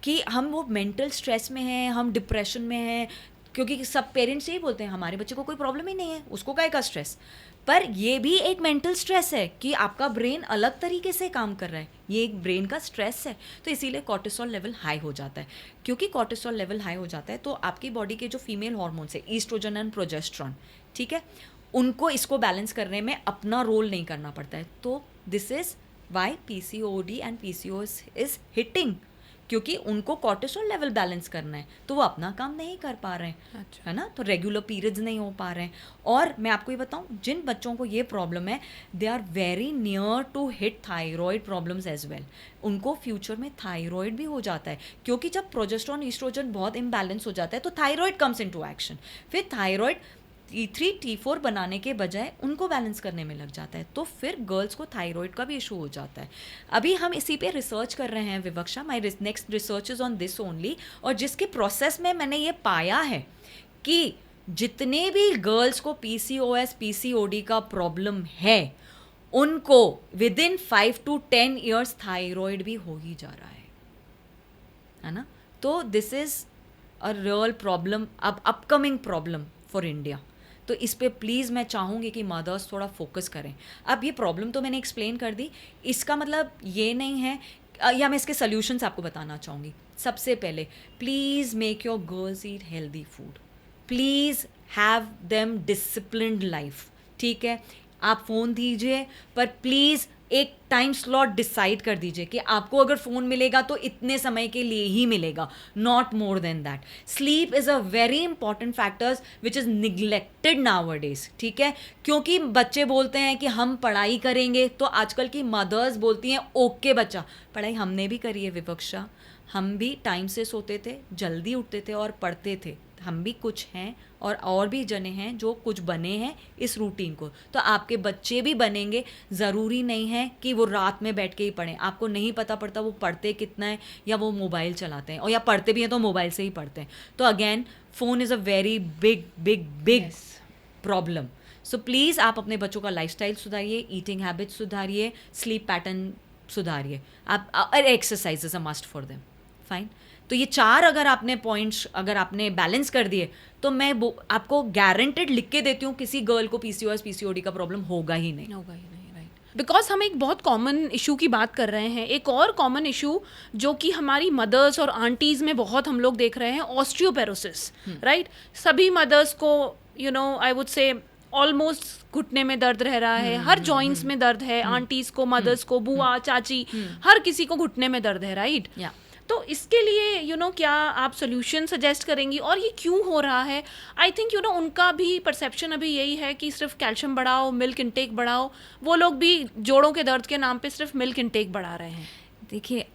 कि हम वो मेंटल स्ट्रेस में हैं, हम डिप्रेशन में हैं, क्योंकि सब पेरेंट्स यही बोलते हैं हमारे बच्चे को कोई प्रॉब्लम ही नहीं है, उसको काहे का स्ट्रेस। पर ये भी एक मेंटल स्ट्रेस है कि आपका ब्रेन अलग तरीके से काम कर रहा है, ये एक ब्रेन का स्ट्रेस है। तो इसीलिए कॉर्टिसोल लेवल हाई हो जाता है। क्योंकि कॉर्टिसोल लेवल हाई हो जाता है तो आपकी बॉडी के जो फीमेल हार्मोन्स है, ईस्ट्रोजन एंड प्रोजेस्टेरॉन, ठीक है, उनको इसको बैलेंस करने में अपना रोल नहीं करना पड़ता है। तो this is why PCOD and PCOS is hitting, क्योंकि उनको कॉर्टिसोल लेवल बैलेंस करना है, तो वो अपना काम नहीं कर पा रहे हैं, है ना। तो रेगुलर पीरियड्स नहीं हो पा रहे हैं। और मैं आपको ये बताऊं, जिन बच्चों को ये प्रॉब्लम है, they are very near to hit thyroid problems as well. उनको फ्यूचर में थायराइड भी हो जाता है, क्योंकि जब प्रोजेस्टेरॉन ईस्ट्रोजन बहुत इम्बैलेंस हो जाता है तो थायराइड कम्स इनटू एक्शन। फिर थायराइड T3 T4 बनाने के बजाय उनको बैलेंस करने में लग जाता है, तो फिर गर्ल्स को थायराइड का भी इशू हो जाता है। अभी हम इसी पे रिसर्च कर रहे हैं Vivaksha, my next research is on this only, और जिसके प्रोसेस में मैंने ये पाया है कि जितने भी गर्ल्स को PCOS PCOD का प्रॉब्लम है उनको with in 5 to 10 years thyroid भी हो ही जा रहा है ना। तो this is a real problem, अब अपकमिंग प्रॉब्लम फॉर इंडिया। तो इस पे प्लीज़ मैं चाहूँगी कि मदर्स थोड़ा फोकस करें। अब ये प्रॉब्लम तो मैंने एक्सप्लेन कर दी, इसका मतलब ये नहीं है, या मैं इसके सॉल्यूशंस आपको बताना चाहूँगी। सबसे पहले please make your girls eat healthy food, please have them disciplined life, ठीक है। आप फ़ोन दीजिए, पर प्लीज़ एक टाइम स्लॉट डिसाइड कर दीजिए कि आपको अगर फ़ोन मिलेगा तो इतने समय के लिए ही मिलेगा, not more than that. Sleep is a very important factors which is neglected nowadays, ठीक है। क्योंकि बच्चे बोलते हैं कि हम पढ़ाई करेंगे, तो आजकल की मदर्स बोलती हैं ओके बच्चा, पढ़ाई हमने भी करी है विवक्षा, हम भी टाइम से सोते थे, जल्दी उठते थे और पढ़ते थे, हम भी कुछ हैं और भी जने हैं जो कुछ बने हैं इस रूटीन को, तो आपके बच्चे भी बनेंगे। ज़रूरी नहीं है कि वो रात में बैठ के ही पढ़ें, आपको नहीं पता पड़ता वो पढ़ते कितना है, या वो मोबाइल चलाते हैं, और या पढ़ते भी हैं तो मोबाइल से ही पढ़ते हैं। तो again phone is a very big big big problem. So please आप अपने बच्चों का लाइफस्टाइल सुधारिए, ईटिंग हैबिट्स सुधारिए, स्लीप पैटर्न सुधारिए, आप, और exercise is a must for them, fine. तो ये 4 अगर आपने पॉइंट्स अगर आपने बैलेंस कर दिए, तो मैं आपको गारंटेड लिख के देती हूँ किसी गर्ल को PCOS PCOD का प्रॉब्लम होगा ही नहीं, राइट। बिकॉज हम एक बहुत कॉमन इशू की बात कर रहे हैं, एक और कॉमन इशू जो कि हमारी मदर्स और आंटीज़ में बहुत हम लोग देख रहे हैं, ऑस्टियोपेरोसिस, राइट। सभी मदर्स को आई वुड से ऑलमोस्ट घुटने में दर्द रह रहा है, हर जॉइंट्स में दर्द है, आंटीज़ को, मदर्स को, बुआ चाची, हर किसी को घुटने में दर्द है, राइट। तो इसके लिए क्या आप सोल्यूशन सजेस्ट करेंगी, और ये क्यों हो रहा है? आई थिंक उनका भी परसेप्शन अभी यही है कि सिर्फ कैल्शियम बढ़ाओ, मिल्क इंटेक बढ़ाओ, वो लोग भी जोड़ों के दर्द के नाम पे सिर्फ मिल्क इंटेक बढ़ा रहे हैं। देखिए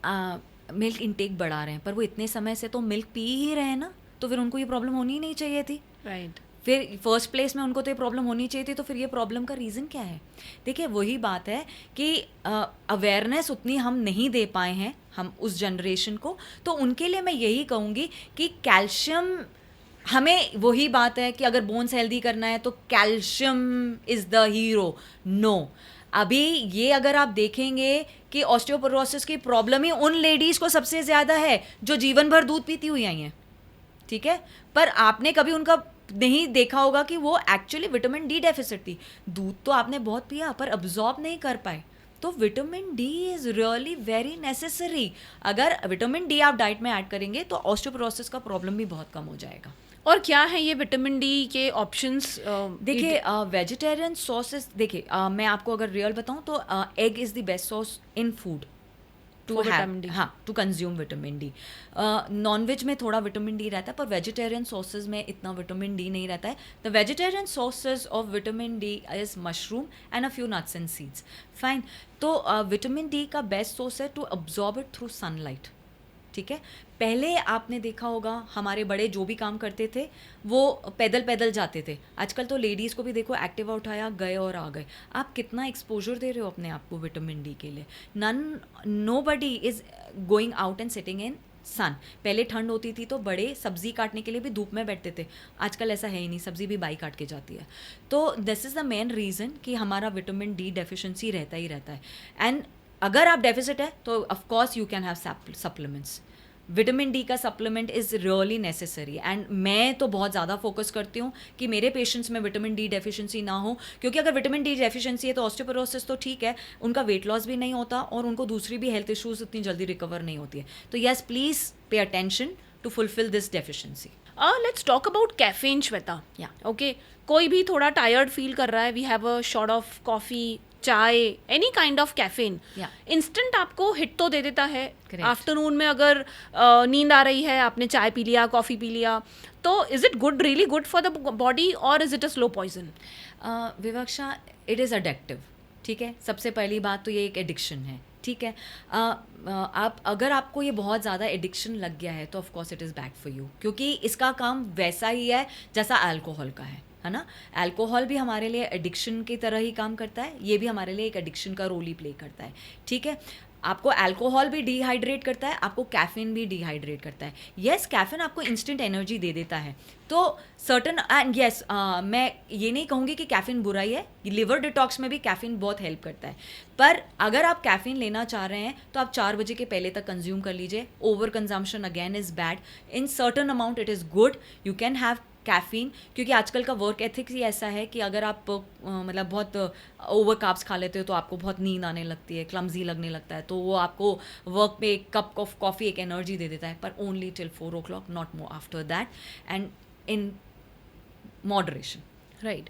मिल्क इंटेक बढ़ा रहे हैं, पर वो इतने समय से तो मिल्क पी ही रहे हैं ना, तो फिर उनको ये प्रॉब्लम होनी ही नहीं चाहिए थी, राइट। फिर फर्स्ट प्लेस में उनको तो ये प्रॉब्लम होनी चाहिए थी, तो फिर ये प्रॉब्लम का रीज़न क्या है? देखिए वही बात है कि अवेयरनेस उतनी हम नहीं दे पाए हैं हम उस जनरेशन को, तो उनके लिए मैं यही कहूँगी कि कैल्शियम, हमें वही बात है कि अगर बोन्स हेल्दी करना है तो calcium is the hero, no. अभी ये अगर आप देखेंगे कि ऑस्टियोपोरोसिस की प्रॉब्लम ही उन लेडीज़ को सबसे ज़्यादा है जो जीवन भर दूध पीती हुई आई हैं, ठीक है, पर आपने कभी उनका नहीं देखा होगा कि वो एक्चुअली विटामिन डी डेफिसिट थी। दूध तो आपने बहुत पिया पर अब्जॉर्ब नहीं कर पाए, तो vitamin D is really very necessary. अगर विटामिन डी आप डाइट में ऐड करेंगे तो ऑस्टियोपोरोसिस का प्रॉब्लम भी बहुत कम हो जाएगा। और क्या है ये विटामिन डी के ऑप्शंस? देखिए वेजिटेरियन सॉसेस, देखिए मैं आपको अगर रियल बताऊं तो एग इज़ द बेस्ट सॉस in food to vitamin D, हाँ, to consume vitamin D. Non veg में थोड़ा विटामिन डी रहता है, पर वेजिटेरियन सॉसेज में इतना विटामिन डी नहीं रहता है। द वेजिटेरियन सॉसेज of vitamin D is mushroom and a few nuts and seeds, fine. तो विटामिन डी का बेस्ट सोर्स है to absorb it through sunlight, ठीक है। पहले आपने देखा होगा हमारे बड़े जो भी काम करते थे वो पैदल पैदल जाते थे, आजकल तो लेडीज़ को भी देखो एक्टिवा उठाया गए और आ गए। आप कितना एक्सपोजर दे रहे हो अपने आप को विटामिन डी के लिए? Nobody is going out and sitting in sun. पहले ठंड होती थी तो बड़े सब्जी काटने के लिए भी धूप में बैठते थे, आजकल ऐसा है ही नहीं, सब्जी भी बाई काट के जाती है। तो this is the main reason कि हमारा विटामिन डी डेफिशिएंसी रहता ही रहता है। एंड अगर आप डेफिसिट है तो of course you can have supplements. Vitamin D का supplement is really necessary, and मैं तो बहुत ज़्यादा फोकस करती हूँ कि मेरे पेशेंट्स में विटामिन डी डेफिशिएंसी ना हो, क्योंकि अगर विटामिन डी डेफिशिएंसी है तो ऑस्टियोपोरोसिस तो ठीक है, उनका वेट लॉस भी नहीं होता और उनको दूसरी भी हेल्थ इश्यूज इतनी जल्दी रिकवर नहीं होती है। तो yes, please pay attention to fulfil this deficiency. Let's talk about caffeine, Shweta. Okay, कोई भी थोड़ा टायर्ड फील कर रहा है, we have a shot of coffee, chai, any kind of caffeine, instant आपको हिट तो दे देता है। आफ्टरनून में अगर नींद आ रही है, आपने चाय पी लिया, कॉफ़ी पी लिया, तो is it good, really good for the body, और is it a slow poison? Vivaksha, it is addictive, ठीक है। सबसे पहली बात तो ये एक एडिक्शन है, ठीक है। आप अगर आपको ये बहुत ज़्यादा एडिक्शन लग गया है तो of course it is bad for you, क्योंकि इसका काम वैसा ही है जैसा अल्कोहल का है, है ना. अल्कोहल भी हमारे लिए एडिक्शन की तरह ही काम करता है, ये भी हमारे लिए एक एडिक्शन का रोल ही प्ले करता है. ठीक है, आपको अल्कोहल भी डिहाइड्रेट करता है, आपको कैफीन भी डिहाइड्रेट करता है. येस, कैफीन आपको इंस्टेंट एनर्जी दे देता है. तो सर्टन एंड येस, मैं ये नहीं कहूँगी कि कैफीन बुराई है, लिवर डिटॉक्स में भी कैफीन बहुत हेल्प करता है. पर अगर आप कैफीन लेना चाह रहे हैं तो आप 4 बजे के पहले तक कंज्यूम कर लीजिए. Over consumption again is bad. In certain amount it is good. You can have caffeine, क्योंकि आजकल का वर्क एथिक्स ही ऐसा है कि अगर आप मतलब बहुत ओवर कार्ब्स खा लेते हो तो आपको बहुत नींद आने लगती है, क्लमजी लगने लगता है, तो वो आपको वर्क पे एक कप ऑफ कॉफ़ी एक एनर्जी दे देता है, पर only till 4 o'clock, not more after that, and in moderation. Right.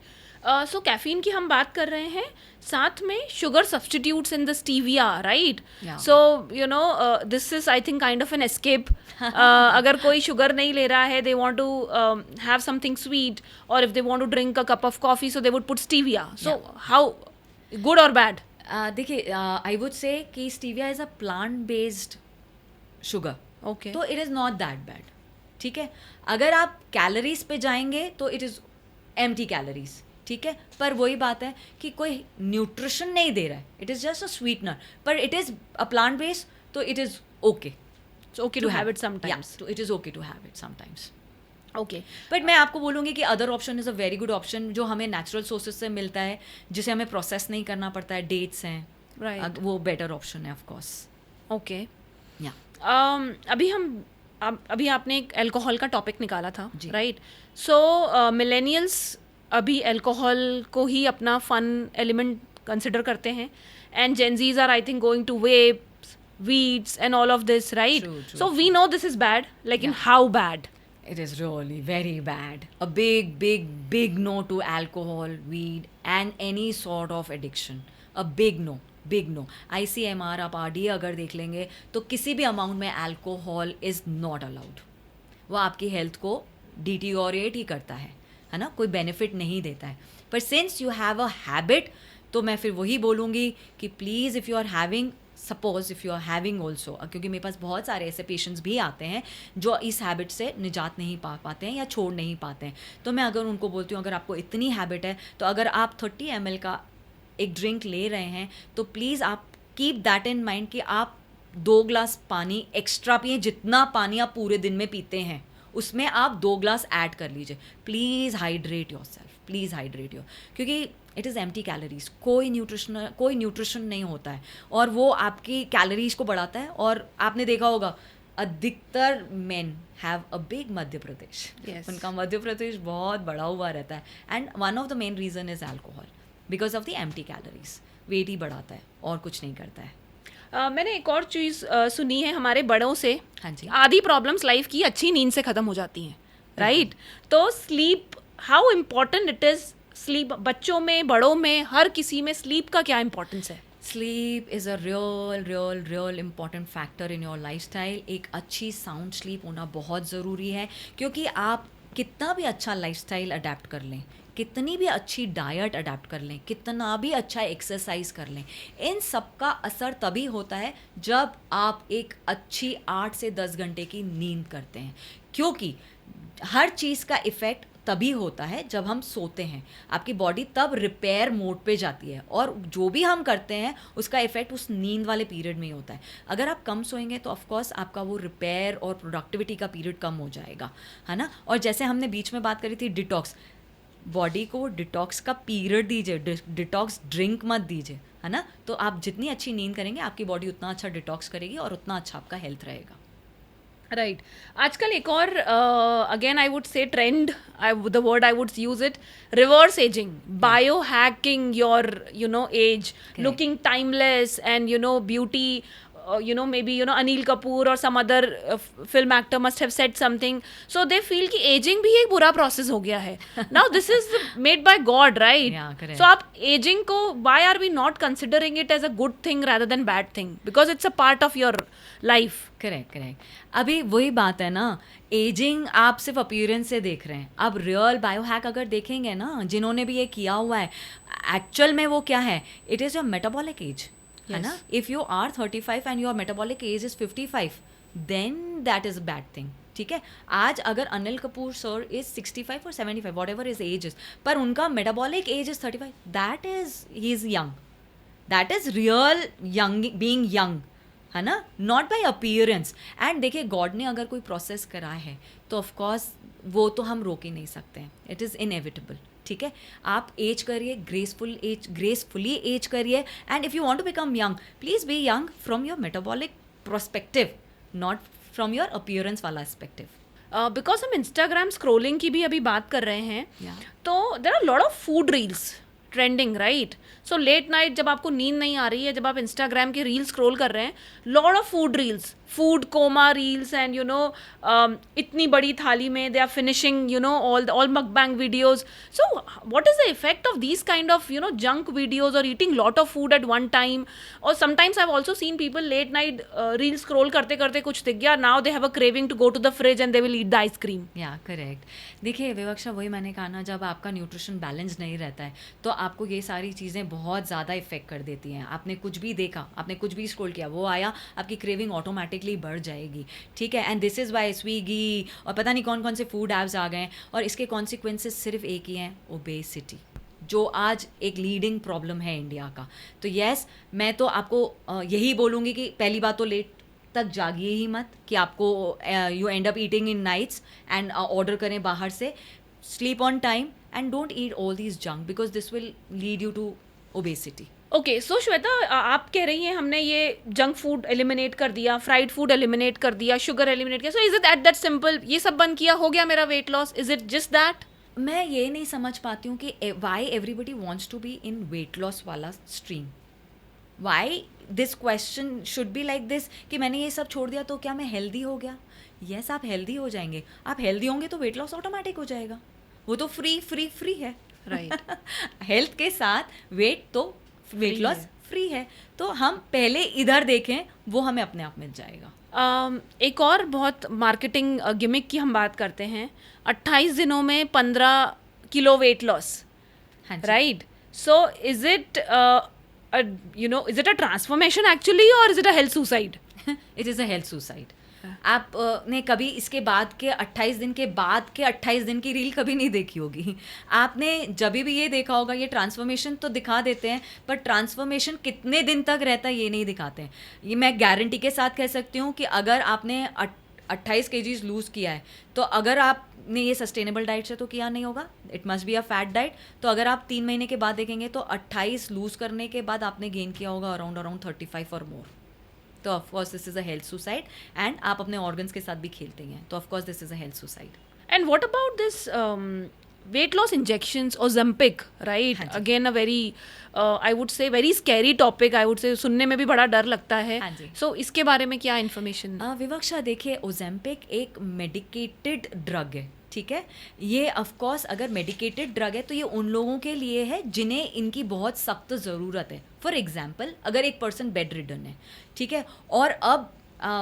So caffeine की हम बात कर रहे हैं, साथ में sugar substitutes in the stevia, right. Yeah. So you know this is I think kind of an escape. अगर कोई शुगर नहीं ले रहा है, they want to have something sweet, और if they want to drink a cup of coffee, so they would put stevia. So how good और बैड? देखिए, आई वुड से कि stevia is a plant based sugar. Okay. तो it is not that bad. ठीक है, अगर आप कैलोरीज पे जाएंगे तो इट इज़ एम्प्टी कैलोरीज. ठीक है, पर वही बात है कि कोई न्यूट्रिशन नहीं दे रहा है, it is just a sweetener, पर it is a plant based, तो it is okay. It's okay to have it sometimes. It is okay to have it sometimes. Okay. But मैं आपको बोलूँगी कि other option is a very good option, जो हमें नेचुरल सोर्सेज से मिलता है, जिसे हमें प्रोसेस नहीं करना पड़ता है. डेट्स हैं, राइट. वो बेटर ऑप्शन है ऑफ कोर्स. ओके. या अभी आपने एक अल्कोहल का टॉपिक निकाला था, जी. राइट. सो मिलेनियल्स अभी अल्कोहल को ही अपना फन एलिमेंट कंसिडर करते हैं, and Gen Zs are I think going to vapes, weeds and all of this, right. True, so we know this is bad, लेकिन Yeah. How bad? It is really very bad. A big, big, big no to alcohol, weed, and any sort of addiction. A big no, big no. ICMR आप RDA अगर देख लेंगे तो किसी भी अमाउंट में alcohol is not allowed. वो आपकी हेल्थ को डिटीरियोरेट ही करता है ना, कोई बेनिफिट नहीं देता है. पर since you have a habit, तो मैं फिर वही बोलूँगी कि please if you are having, suppose if you are having also, क्योंकि मेरे पास बहुत सारे ऐसे पेशेंट्स भी आते हैं जो इस हैबिट से निजात नहीं पा पाते हैं या छोड़ नहीं पाते हैं. तो मैं अगर उनको बोलती हूँ, अगर आपको इतनी हैबिट है तो अगर आप 30 ml का एक ड्रिंक ले रहे हैं तो प्लीज़ आप कीप दैट इन माइंड कि आप 2 ग्लास पानी एक्स्ट्रा पिए. जितना पानी आप पूरे दिन में पीते हैं उसमें आप 2 ग्लास ऐड कर लीजिए. Please hydrate yourself, please hydrate your, क्योंकि इट इज़ एम्प्टी कैलोरीज. कोई न्यूट्रिशन नहीं होता है, और वो आपकी कैलोरीज को बढ़ाता है. और आपने देखा होगा अधिकतर men have a big Madhya Pradesh. Yes. उनका मध्य प्रदेश बहुत बड़ा हुआ रहता है, and one of the main reason is alcohol, because of the empty calories. Weight ही बढ़ाता है और कुछ नहीं करता है. मैंने एक और चीज़ सुनी है हमारे बड़ों से. हाँ जी. आधी प्रॉब्लम्स लाइफ की अच्छी नींद से ख़त्म हो जाती हैं, राइट. तो sleep, how important it is. Sleep बच्चों में, बड़ों में, हर किसी में स्लीप का क्या इम्पोर्टेंस है? Sleep is a real important factor in your lifestyle. एक अच्छी साउंड स्लीप होना बहुत ज़रूरी है, क्योंकि आप कितना भी अच्छा लाइफस्टाइल अडेप्ट कर लें, कितनी भी अच्छी डाइट अडेप्ट कर लें, कितना भी अच्छा एक्सरसाइज कर लें, इन सब का असर तभी होता है जब आप एक अच्छी 8 से 10 घंटे की नींद करते हैं. क्योंकि हर चीज़ का इफ़ेक्ट तभी होता है जब हम सोते हैं. आपकी बॉडी तब रिपेयर मोड पे जाती है, और जो भी हम करते हैं उसका इफेक्ट उस नींद वाले पीरियड में ही होता है. अगर आप कम सोएंगे तो ऑफ कोर्स आपका वो रिपेयर और प्रोडक्टिविटी का पीरियड कम हो जाएगा, है ना. और जैसे हमने बीच में बात करी थी डिटॉक्स, बॉडी को डिटॉक्स का पीरियड दीजिए, डिटॉक्स ड्रिंक मत दीजिए, है ना. तो आप जितनी अच्छी नींद करेंगे आपकी बॉडी उतना अच्छा डिटॉक्स करेगी और उतना अच्छा आपका हेल्थ रहेगा. राइट. आजकल एक और अगेन आई वुड से trend, the word I would use it, reverse ageing, bio hacking your age, looking timeless, and beauty. Maybe Anil Kapoor or some other film actor must have said something, so they feel कि aging भी एक बुरा process हो गया है. Now this is made by God, right? Yeah, correct. So आप aging को, why are we not considering it as a good thing rather than bad thing? Because it's a part of your life. Correct. अभी वही बात है ना, एजिंग आप सिर्फ अपीयरेंस से देख रहे हैं. अब रियल बायोहैक अगर देखेंगे ना, जिन्होंने भी ये किया हुआ है, एक्चुअल में वो क्या है, it is your metabolic age, है ना. If you are 35 and your metabolic age is 55, then that is a bad thing. ठीक है, आज अगर अनिल कपूर सर इज 65 और 75 whatever is age is, पर उनका metabolic age is 35, that is he is young, that is real young, being young, है ना, नॉट बाय अपीयरेंस. एंड देखिए गॉड ने अगर कोई प्रोसेस करा है तो ऑफकोर्स वो तो हम रोक ही नहीं सकते हैं, इट इज़ इनएविटेबल. ठीक है, आप एज करिए, ग्रेसफुली एज करिए. And if you want to become young, please be young from your metabolic perspective, not from your appearance वाला एस्पेक्टिव. बिकॉज हम इंस्टाग्राम स्क्रोलिंग की भी अभी बात कर रहे हैं, Yeah. तो there are lot of food reels trending, right? So late night जब आपको नींद नहीं आ रही है, जब आप इंस्टाग्राम की रील स्क्रॉल कर रहे हैं, lot of food reels, food coma reels, and you know इतनी बड़ी थाली में they are finishing you know all mukbang videos. So what is the effect of these kind of you know junk videos और eating lot of food at one time? और sometimes I have also seen people late night reel scroll करते करते कुछ दिख गया, now they have a craving to go to the fridge and they will eat the ice cream. या करेक्ट. देखिए विवक्षा, वही मैंने कहा ना, जब आपका न्यूट्रिशन बैलेंस नहीं रहता है तो आपको ये सारी चीज़ें बहुत ज़्यादा इफेक्ट कर देती हैं. आपने कुछ भी देखा, आपने कुछ भी स्क्रॉल किया, वो आया, आपकी क्रेविंग ऑटोमेटिकली बढ़ जाएगी. ठीक है, and this is Y Swiggy और पता नहीं कौन कौन से फूड ऐप्स आ गए हैं, और इसके कॉन्सिक्वेंसेस सिर्फ एक ही हैं, ओबेसिटी, जो आज एक लीडिंग प्रॉब्लम है इंडिया का. तो येस, मैं तो आपको यही बोलूँगी कि पहली बात तो लेट तक जागिए ही मत कि आपको you end up eating in nights and order करें बाहर से. Sleep on time and don't eat all these junk because this will lead you to obesity. Okay, so Shweta, आप कह रही हैं हमने ये जंक फूड एलिमिनेट कर दिया, फ्राइड फूड एलिमिनेट कर दिया, शुगर एलिमिनेट किया, so is it that simple? ये सब बंद किया, हो गया मेरा weight loss? Is it just that? मैं ये नहीं समझ पाती हूँ कि why everybody wants to be in weight loss वाला stream. Why this question should be like this कि मैंने ये सब छोड़ दिया तो क्या मैं हेल्दी हो गया? यस, आप हेल्दी हो जाएंगे. आप हेल्दी होंगे तो वेट लॉस ऑटोमेटिक हो जाएगा. वो तो फ्री है, राइट? हेल्थ के साथ वेट तो वेट लॉस है. फ्री है. तो हम पहले इधर देखें, वो हमें अपने आप मिल जाएगा. एक और बहुत मार्केटिंग गिमिक की हम बात करते हैं, 28 दिनों में 15 किलो वेट लॉस, हाँ जी. Right? So is it you know, is it a transformation actually, और is it a health suicide? It is a health suicide. आप ने कभी इसके बाद के 28 दिन के बाद के 28 दिन की रील कभी नहीं देखी होगी. आपने जब भी ये देखा होगा, ये ट्रांसफॉर्मेशन तो दिखा देते हैं, पर ट्रांसफॉर्मेशन कितने दिन तक रहता है ये नहीं दिखाते हैं. ये मैं गारंटी के साथ कह सकती हूँ कि अगर आपने 28 kgs लूज़ किया है, तो अगर आपने ये सस्टेनेबल डाइट से तो किया नहीं होगा, it must be a fat diet. तो अगर आप 3 महीने के बाद देखेंगे तो 28 लूज़ करने के बाद आपने गेन किया होगा अराउंड 35 और मोर. तो of course this is a health suicide. And आप अपने ऑर्गन्स के साथ भी खेलते हैं, तो of course this is a health suicide. And what about this weight loss injections, Ozempic, right? हाँ जी. Again, a very, I would say, very scary topic. I would say सुनने में भी बड़ा डर लगता है. हाँ जी. So इसके बारे में क्या information? विवक्षा, देखिए ओजेम्पिक एक मेडिकेटेड ड्रग है. ठीक है, ये ऑफकोर्स अगर मेडिकेटेड ड्रग है तो ये उन लोगों के लिए है जिन्हें इनकी बहुत सख्त ज़रूरत है. फॉर एग्जाम्पल, अगर एक पर्सन बेड रिडन है, ठीक है, और अब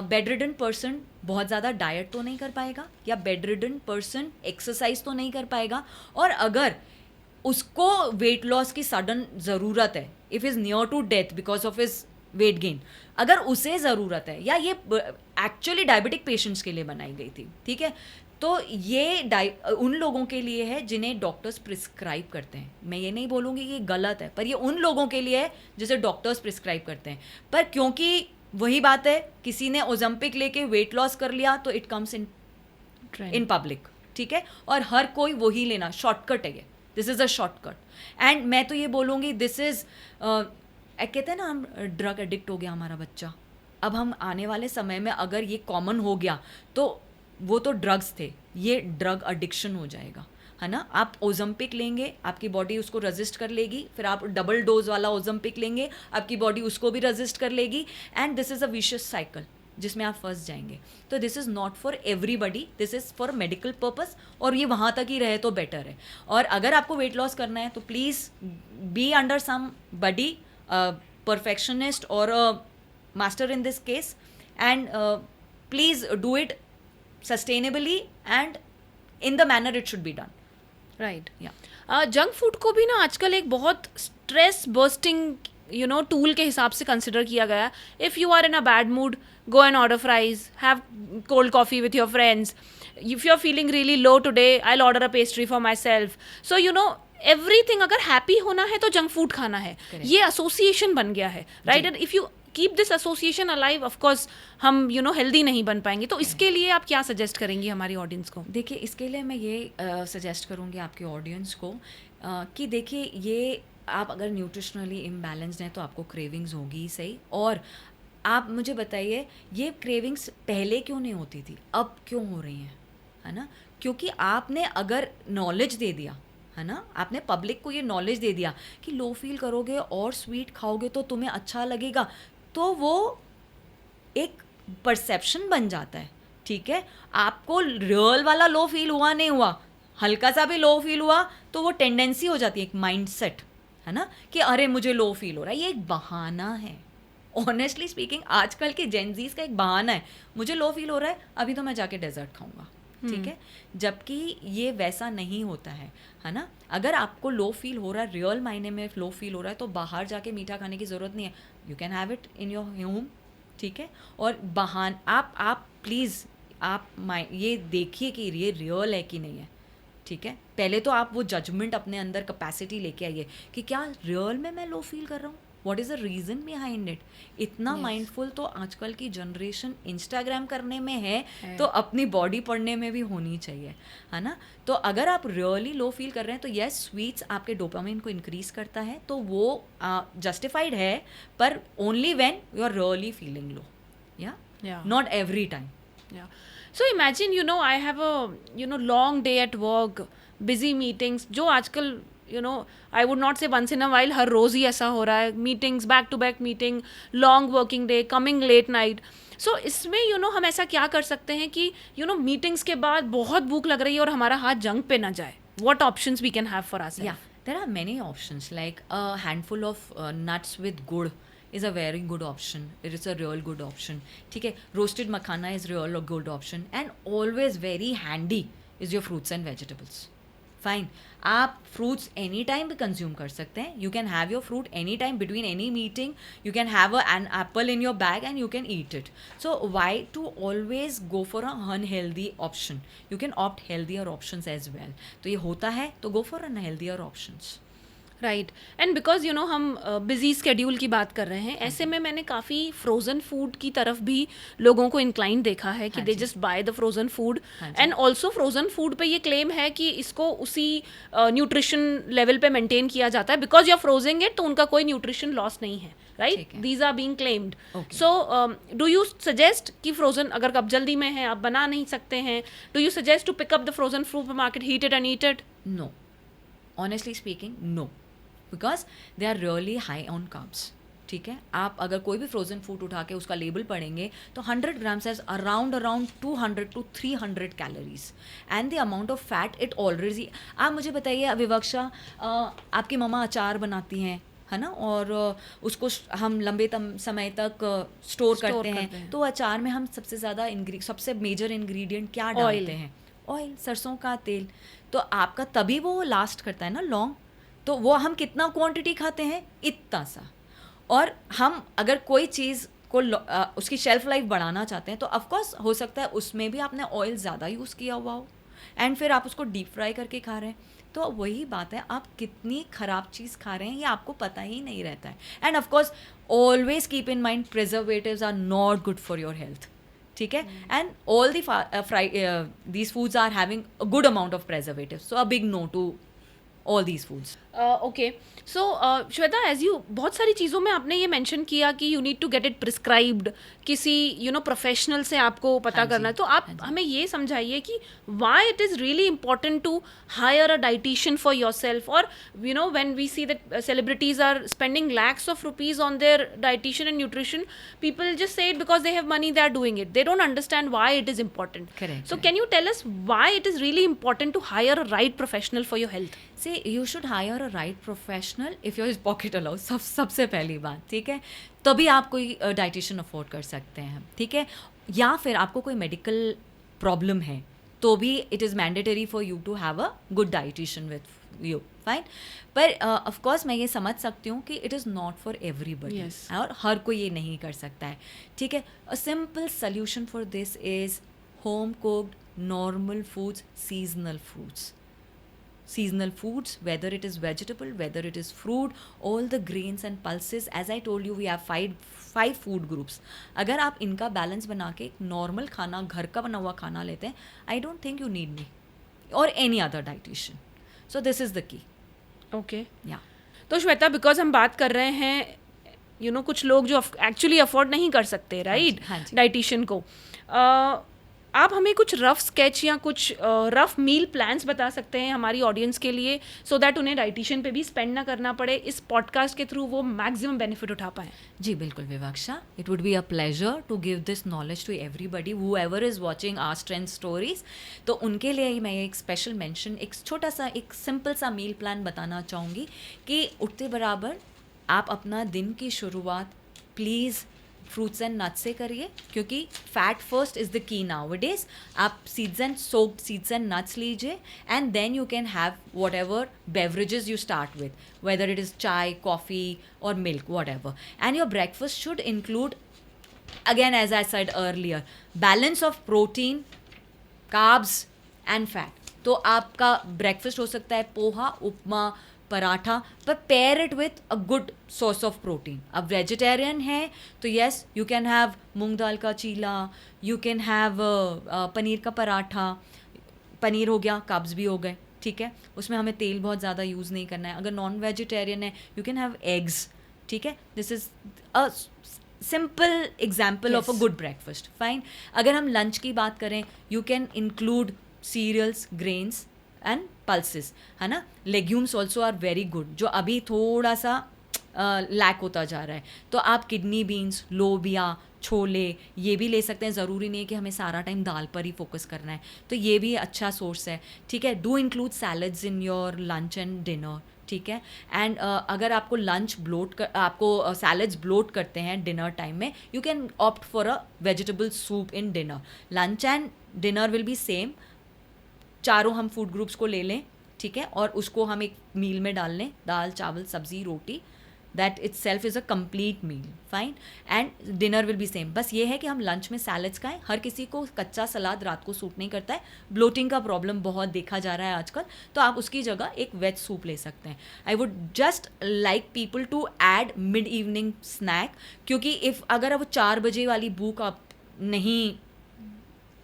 बेड रिडन पर्सन बहुत ज़्यादा डाइट तो नहीं कर पाएगा, या बेड रिडन पर्सन एक्सरसाइज तो नहीं कर पाएगा, और अगर उसको वेट लॉस की सडन ज़रूरत है, if is near to death because of his weight gain, अगर उसे ज़रूरत है, या ये एक्चुअली डायबिटिक पेशेंट्स के लिए बनाई गई थी, ठीक है, तो ये उन लोगों के लिए है जिन्हें डॉक्टर्स प्रिस्क्राइब करते हैं. मैं ये नहीं बोलूँगी कि ये गलत है, पर ये उन लोगों के लिए है जिसे डॉक्टर्स प्रिस्क्राइब करते हैं. पर क्योंकि वही बात है, किसी ने ओजेम्पिक लेके वेट लॉस कर लिया तो इट कम्स इन पब्लिक, ठीक है, और हर कोई वही लेना, शॉर्टकट है ये, this is a shortcut. And मैं तो ये बोलूँगी दिस इज़ कहते हैं ना, हम ड्रग एडिक्ट हो गया हमारा बच्चा. अब हम आने वाले समय में अगर ये कॉमन हो गया तो वो तो ड्रग्स थे, ये ड्रग एडिक्शन हो जाएगा, है ना. आप ओजेम्पिक लेंगे, आपकी बॉडी उसको रेजिस्ट कर लेगी, फिर आप डबल डोज वाला ओजेम्पिक लेंगे, आपकी बॉडी उसको भी रेजिस्ट कर लेगी, and this is a vicious cycle जिसमें आप फंस जाएंगे. तो this is not for everybody, this is for medical purpose, और ये वहाँ तक ही रहे तो बेटर है. और अगर आपको वेट लॉस करना है तो please be under somebody, perfectionist और master in this case, and please do it sustainably and in the manner it should be done. Right. Yeah. जंक फूड को भी ना आजकल एक बहुत स्ट्रेस बर्स्टिंग टूल के हिसाब से कंसिडर किया गया है. If you are in a bad mood, go and order fries, have cold coffee with your friends. If you're feeling really low today, I'll order a pastry for myself. So everything, अगर happy होना है तो जंक फूड खाना है. ये एसोसिएशन बन गया है, right? And if you keep this association alive, of course हम हेल्दी नहीं बन पाएंगे. तो इसके लिए आप क्या सजेस्ट करेंगी हमारी ऑडियंस को? देखिए, इसके लिए मैं ये सजेस्ट करूँगी आपके ऑडियंस को कि देखिए, ये आप अगर न्यूट्रिशनली इम्बैलेंस्ड हैं तो आपको क्रेविंग्स होगी ही सही. और आप मुझे बताइए, ये क्रेविंग्स पहले क्यों नहीं होती थी, अब क्यों हो रही हैं, है ना? क्योंकि आपने अगर नॉलेज दे दिया, है ना, आपने पब्लिक को ये नॉलेज दे दिया कि लो फील करोगे और स्वीट खाओगे तो तुम्हें अच्छा लगेगा, तो वो एक परसेप्शन बन जाता है. ठीक है, आपको रियल वाला लो फील हुआ नहीं हुआ, हल्का सा भी लो फील हुआ तो वो टेंडेंसी हो जाती है, एक माइंडसेट, है ना, कि अरे मुझे लो फील हो रहा है. ये एक बहाना है. ऑनेस्टली स्पीकिंग, आजकल के जेनजीज का एक बहाना है, मुझे लो फील हो रहा है, अभी तो मैं जाके डेजर्ट खाऊंगा. ठीक है, जबकि ये वैसा नहीं होता है ना. अगर आपको लो फील हो रहा है, रियल मायने में लो फील हो रहा है, तो बाहर जाके मीठा खाने की ज़रूरत नहीं है. You can have it in your home. ठीक है, और आप प्लीज़ आप ये देखिए कि ये रियल है कि नहीं है. ठीक है, पहले तो आप वो जजमेंट अपने अंदर कैपेसिटी लेके आइए कि क्या रियल में मैं लो फील कर रहा हूँ, what is the reason behind it. इतना माइंडफुल तो आजकल की जनरेशन इंस्टाग्राम करने में है तो अपनी बॉडी पढ़ने में भी होनी चाहिए, है ना. तो अगर आप रियली लो फील कर रहे हैं तो यस, स्वीट्स आपके डोपामिन को इंक्रीज करता है, तो वो जस्टिफाइड है, पर only when you are really feeling low, या not every time. So imagine, I have a, long day at work, busy meetings, जो आजकल, I would not say once in a while, हर रोज़ ही ऐसा हो रहा है. Meetings, back to back meeting, long working day, coming late night. So इसमें, हम ऐसा क्या कर सकते हैं कि, meetings के बाद बहुत भूख लग रही है और हमारा हाथ जंक पे ना जाए. What options we can have for ourselves? Yeah, there are many options, like a handful of nuts with gur is a very good option. It is a real good option. ठीक है, roasted makhana is real a good option, and always very handy is your fruits and vegetables. Fine, आप fruits any time भी consume कर सकते हैं. You can have your fruit any time between any meeting. You can have an apple in your bag and you can eat it. So why to always go for a unhealthy option? You can opt healthier options as well. तो ये होता है तो go for unhealthier options. Right. And because हम बिजी स्केड्यूल की बात कर रहे हैं, ऐसे में मैंने काफ़ी फ्रोज़न फूड की तरफ भी लोगों को इंक्लाइन देखा है कि they just by the frozen food. And also frozen food पे ये क्लेम है कि इसको उसी न्यूट्रिशन लेवल पे मेंटेन किया जाता है, because you are freezing it, तो उनका कोई न्यूट्रिशन लॉस नहीं है, right? These are being claimed. So do you suggest कि फ्रोज़न, अगर आप जल्दी में हैं, आप बना नहीं सकते हैं, do you suggest to pick up the frozen food market, heat it and eat it? No, honestly speaking, no, because they are really high on carbs. ठीक है, आप अगर कोई भी फ्रोजन फूड उठा के उसका लेबल पढ़ेंगे तो 100 grams has around 200 to 300 calories and the amount of fat it already. आप मुझे बताइए विवक्षा, आपकी मम्मा अचार बनाती हैं, है ना, और उसको हम लंबे समय तक स्टोर करते हैं, तो अचार में हम सबसे ज़्यादा सबसे मेजर इंग्रेडिएंट क्या डालते हैं? ऑयल, सरसों का तेल. तो आपका तभी वो लास्ट करता है ना लॉन्ग. तो वो हम कितना क्वांटिटी खाते हैं? इतना सा. और हम अगर कोई चीज़ को उसकी शेल्फ लाइफ बढ़ाना चाहते हैं तो ऑफकोर्स हो सकता है उसमें भी आपने ऑयल ज़्यादा यूज़ किया हुआ हो एंड फिर आप उसको डीप फ्राई करके खा रहे हैं. तो वही बात है, आप कितनी ख़राब चीज़ खा रहे हैं ये आपको पता ही नहीं रहता है. And of course always keep in mind preservatives are not good for your health. ठीक है, and all these foods are having a good amount of preservatives, so a big no to all these foods. Okay, so Shweta, as you बहुत सारी चीज़ों में आपने ये मेंशन किया कि you need to get it prescribed, किसी प्रोफेशनल से आपको पता करना है. तो आप हमें ये समझाइए कि why it is really important to hire a dietitian for your self, और when we see that celebrities are spending lakhs of rupees on their dietitian and nutrition, people just say it because they have money, they are doing it, they don't understand why it is important. So can you tell us why it is really important to hire a right professional for your health? See, you should hire a right professional if your pocket allows. सबसे पहली बात, ठीक है, तभी आप कोई डाइटिशियन अफोर्ड कर सकते हैं. ठीक है, या फिर आपको कोई मेडिकल प्रॉब्लम है तो भी it is mandatory for you to have a good dietitian you fine. पर ऑफ कोर्स मैं ये समझ सकती हूँ कि it is not for everybody, Yes. और हर कोई ये नहीं कर सकता है. ठीक है, a simple solution for this is home cooked normal foods, seasonal foods, whether it is vegetable, whether it is fruit, all the grains and pulses. As I told you, we have five food groups. अगर आप इनका बैलेंस बना के एक नॉर्मल खाना, घर का बना हुआ खाना लेते हैं, I don't think you need me or any other dietitian. So this is the key. Okay. या तो श्वेता, बिकॉज हम बात कर रहे हैं कुछ लोग जो एक्चुअली अफोर्ड नहीं कर सकते, राइट, हाँ जी. डाइटिशियन को, आप हमें कुछ रफ स्केच या कुछ रफ मील प्लान्स बता सकते हैं हमारी ऑडियंस के लिए, सो दैट उन्हें डाइटिशियन पे भी स्पेंड ना करना पड़े, इस पॉडकास्ट के थ्रू वो मैक्सिमम बेनिफिट उठा पाएँ. जी बिल्कुल Vivaksha, it would be a pleasure to give this knowledge to everybody who ever is watching our strength stories. तो उनके लिए ही मैं एक स्पेशल मेंशन, एक छोटा सा, एक सिंपल सा मील प्लान बताना चाहूँगी कि उठते बराबर आप अपना दिन की शुरुआत प्लीज़ फ्रूट्स एंड नट्स से करिए, क्योंकि fat first is the key nowadays. आप सोक्ड सीड्स एंड नट्स लीजिए, and then you can have whatever beverages you start with, whether it is chai, coffee और milk, whatever. And your breakfast should include, again as I said earlier, balance of protein, carbs and fat. तो आपका ब्रेकफास्ट हो सकता है पोहा, उपमा, पराठा, पर pair it with a good source of protein. अब वेजिटेरियन है तो येस यू कैन हैव मूंग दाल का चीला, यू कैन हैव पनीर का पराठा. पनीर हो गया, कार्ब्स भी हो गए, ठीक है, उसमें हमें तेल बहुत ज़्यादा यूज़ नहीं करना है. अगर नॉन वेजिटेरियन है यू कैन हैव एग्स, ठीक है. This is a simple example of a good breakfast. Fine. अगर हम लंच की बात करें, you can include cereals, grains and pulses, है ना. Legumes also are very good, जो अभी थोड़ा सा लैक होता जा रहा है. तो आप किडनी बीन्स, लोबिया, छोले ये भी ले सकते हैं. ज़रूरी नहीं है कि हमें सारा टाइम दाल पर ही फोकस करना है, तो ये भी अच्छा सोर्स है, ठीक है. Do include salads in your lunch and dinner, ठीक है. एंड अगर आपको लंच आपको सैलड्स ब्लोट करते हैं डिनर टाइम में, you can opt for a vegetable soup in dinner. Lunch and dinner will be same, चारों हम फूड ग्रुप्स को ले लें, ठीक है, और उसको हम एक मील में डाल लें, दाल, चावल, सब्जी, रोटी. That it self is a complete meal. Fine. And dinner will be same. बस ये है कि हम लंच में सैलड्स खाएं. हर किसी को कच्चा सलाद रात को सूट नहीं करता है. ब्लोटिंग का प्रॉब्लम बहुत देखा जा रहा है आजकल, तो आप उसकी जगह एक वेज सूप ले सकते हैं. I would just like people to add mid evening snack, क्योंकि अगर वो 4 बजे वाली भूख आप नहीं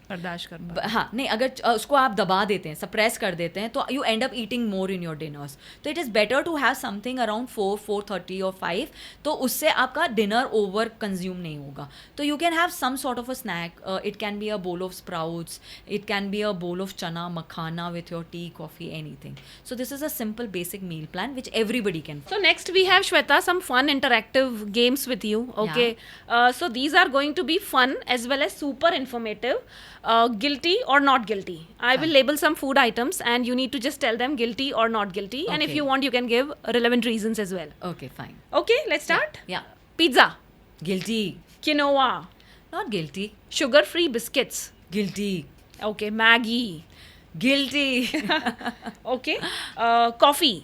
बर्दाश्त कर पाए. हाँ नहीं, अगर उसको आप दबा देते हैं, सप्रेस कर देते हैं, तो you end up eating more in your dinners. तो it is better to have something around 4:30 और 5, तो उससे आपका डिनर ओवर कंज्यूम नहीं होगा. तो you can have some sort of a snack. It can be a bowl of sprouts, it can be a bowl of chana makhana with your tea, coffee, anything. So this is a simple basic meal plan which everybody can. So next we have Shweta some fun interactive games with you. Okay. So these are going to be fun as well as super informative. Guilty or not guilty. I will label some food items and you need to just tell them guilty or not guilty. And if Okay. you want, you can give relevant reasons as well. Okay, fine. Okay, let's start. Yeah. Pizza, Guilty. quinoa, Not guilty. sugar-free biscuits. Guilty. Okay, Maggi. Guilty. Okay, coffee.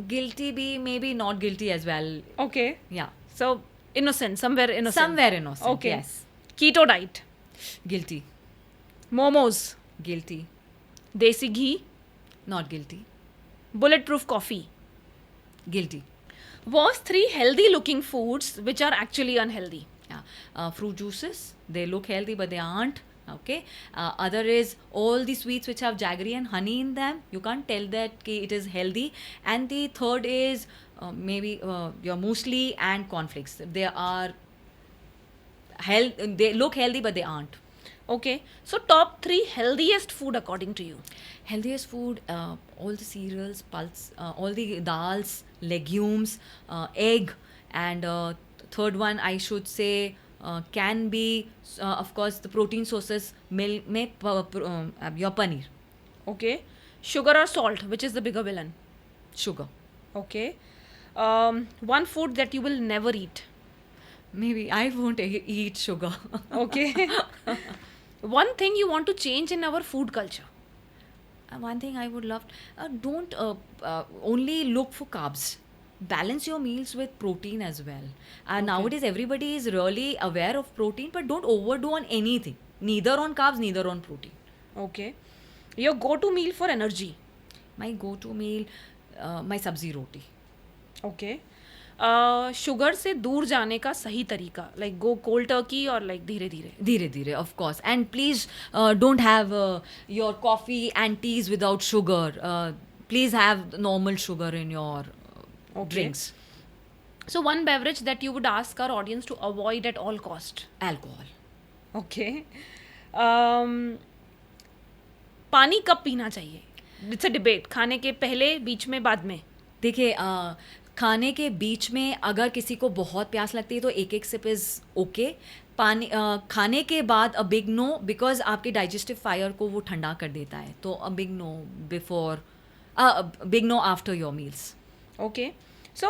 Guilty be maybe not guilty as well. Okay, Yeah. so innocent, somewhere innocent. Somewhere innocent. Okay. Yes. Keto diet, Guilty. momos, Guilty. desi ghee, Not guilty. bulletproof coffee. Guilty. Was 3 healthy looking foods which are actually unhealthy. Yeah. Fruit juices, they look healthy but they aren't. Okay. Other is all the sweets which have jaggery and honey in them. You can't tell that it is healthy. And the third is maybe your muesli and cornflakes. They are they look healthy but they aren't. Okay, so top 3 healthiest food according to you. Healthiest food, all the cereals, all the dals, legumes, egg, and third one I should say can be of course the protein sources, milk, your paneer. Okay, sugar or salt, which is the bigger villain. Sugar. Okay, one food that you will never eat. Maybe I won't eat sugar. Okay. One thing you want to change in our food culture. One thing I would love, don't only look for carbs. Balance your meals with protein as well. Nowadays, everybody is really aware of protein, but don't overdo on anything. Neither on carbs, neither on protein. Okay. Your go-to meal for energy. My go-to meal, my sabzi roti. Okay. Sugar से दूर जाने का सही तरीका, लाइक गो कोल्ड टर्की और लाइक धीरे धीरे. Dhire dhire, of course. And please don't have your coffee and teas without sugar. Please have normal sugar in your drinks. So one beverage that you would ask our audience to avoid at all cost. Alcohol. Okay. पानी कब पीना चाहिए? It's a debate. खाने के पहले, बीच में, बाद में. देखिए खाने के बीच में अगर किसी को बहुत प्यास लगती है तो एक एक सिप इज़ ओके. पानी खाने के बाद अ बिग नो, बिकॉज आपके डाइजेस्टिव फायर को वो ठंडा कर देता है. तो a big no before, big no after your meals. Okay. So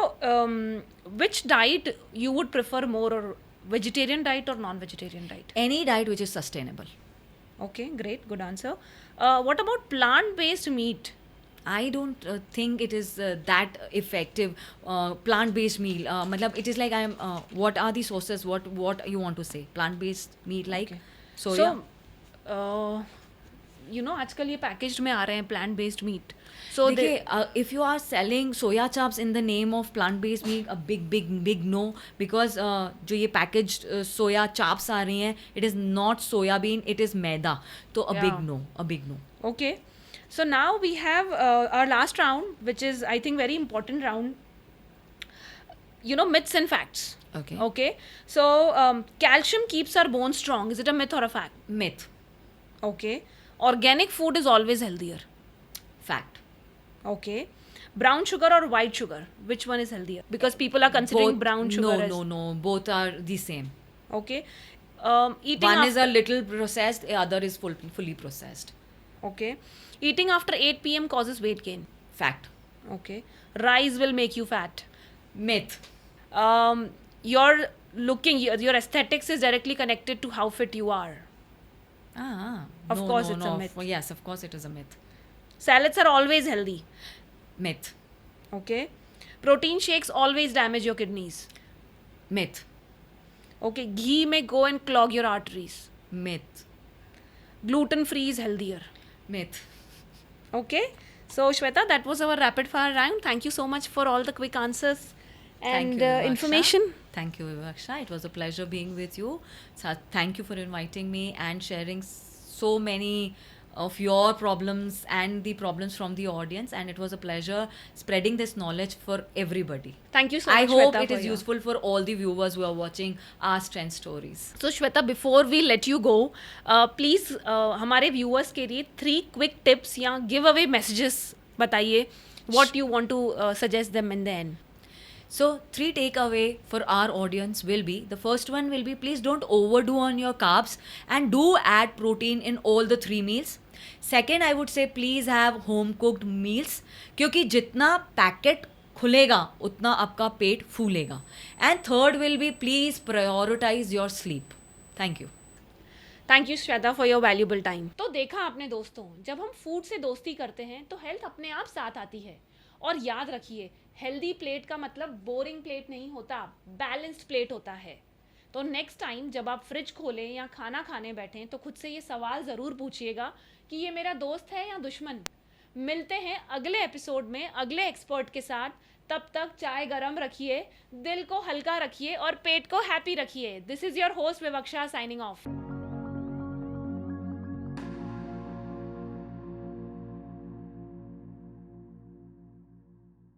which diet you would prefer more, or vegetarian diet or non-vegetarian diet? Any diet which is sustainable. Okay, great, good answer. What about plant-based meat? I don't think it is that effective. Plant-based meal, matlab it is like I am. What are the sources? What you want to say? Plant-based meat like soya. So, आजकल ये पैकेज्ड में आ रहे हैं plant-based meat. So देखिए if you are selling soya chunks in the name of plant-based meat, a big no, because जो ये packaged soya chunks आ रही हैं, it is not soya bean, it is मैदा. तो a big no. Okay. So now we have our last round, which is, I think, very important round. Myths and facts. Okay. So calcium keeps our bones strong. Is it a myth or a fact? Myth. Okay. Organic food is always healthier. Fact. Okay. Brown sugar or white sugar? Which one is healthier? Because people are considering Both, brown sugar no. Both are the same. Okay. One is a little processed, the other is fully processed. Okay. Eating after 8 p.m. causes weight gain. Fact. Okay. Rice will make you fat. Myth. Your aesthetics is directly connected to how fit you are. Of course it's a myth. Yes, of course it is a myth. Salads are always healthy. Myth. Okay. Protein shakes always damage your kidneys. Myth. Okay. Ghee may go and clog your arteries. Myth. Gluten free is healthier. Myth. Okay. So Shweta, that was our rapid fire round. Thank you so much for all the quick answers and Thank you, Vivaksha. information. Thank you, Vivaksha. It was a pleasure being with you. Thank you for inviting me and sharing so many of your problems and the problems from the audience. And it was a pleasure spreading this knowledge for everybody. Thank you so much, I hope Shweta, it for is your- useful for all the viewers who are watching our strength stories. So Shweta, before we let you go, please हमारे viewers के लिए 3 quick tips या giveaway messages बताइए. What you want to suggest them in the end? So 3 takeaway for our audience will be, the first one will be, please don't overdo on your carbs and do add protein in all the 3 meals. Second, I would say please have home cooked meals, क्योंकि जितना पैकेट खुलेगा उतना आपका पेट फूलेगा. And third will be, please prioritize your sleep. Thank you. Thank you Shweta for your valuable time. तो देखा आपने दोस्तों, जब हम फूड से दोस्ती करते हैं तो हेल्थ अपने आप साथ आती है. और याद रखिए, हेल्दी प्लेट का मतलब बोरिंग प्लेट नहीं होता, बैलेंस्ड प्लेट होता है. तो नेक्स्ट टाइम जब आप फ्रिज खोलें या खाना खाने बैठें तो खुद से ये सवाल ज़रूर पूछिएगा कि ये मेरा दोस्त है या दुश्मन. मिलते हैं अगले एपिसोड में अगले एक्सपर्ट के साथ. तब तक चाय गरम रखिए, दिल को हल्का रखिए और पेट को हैप्पी रखिए. This is your host Vivaksha signing of.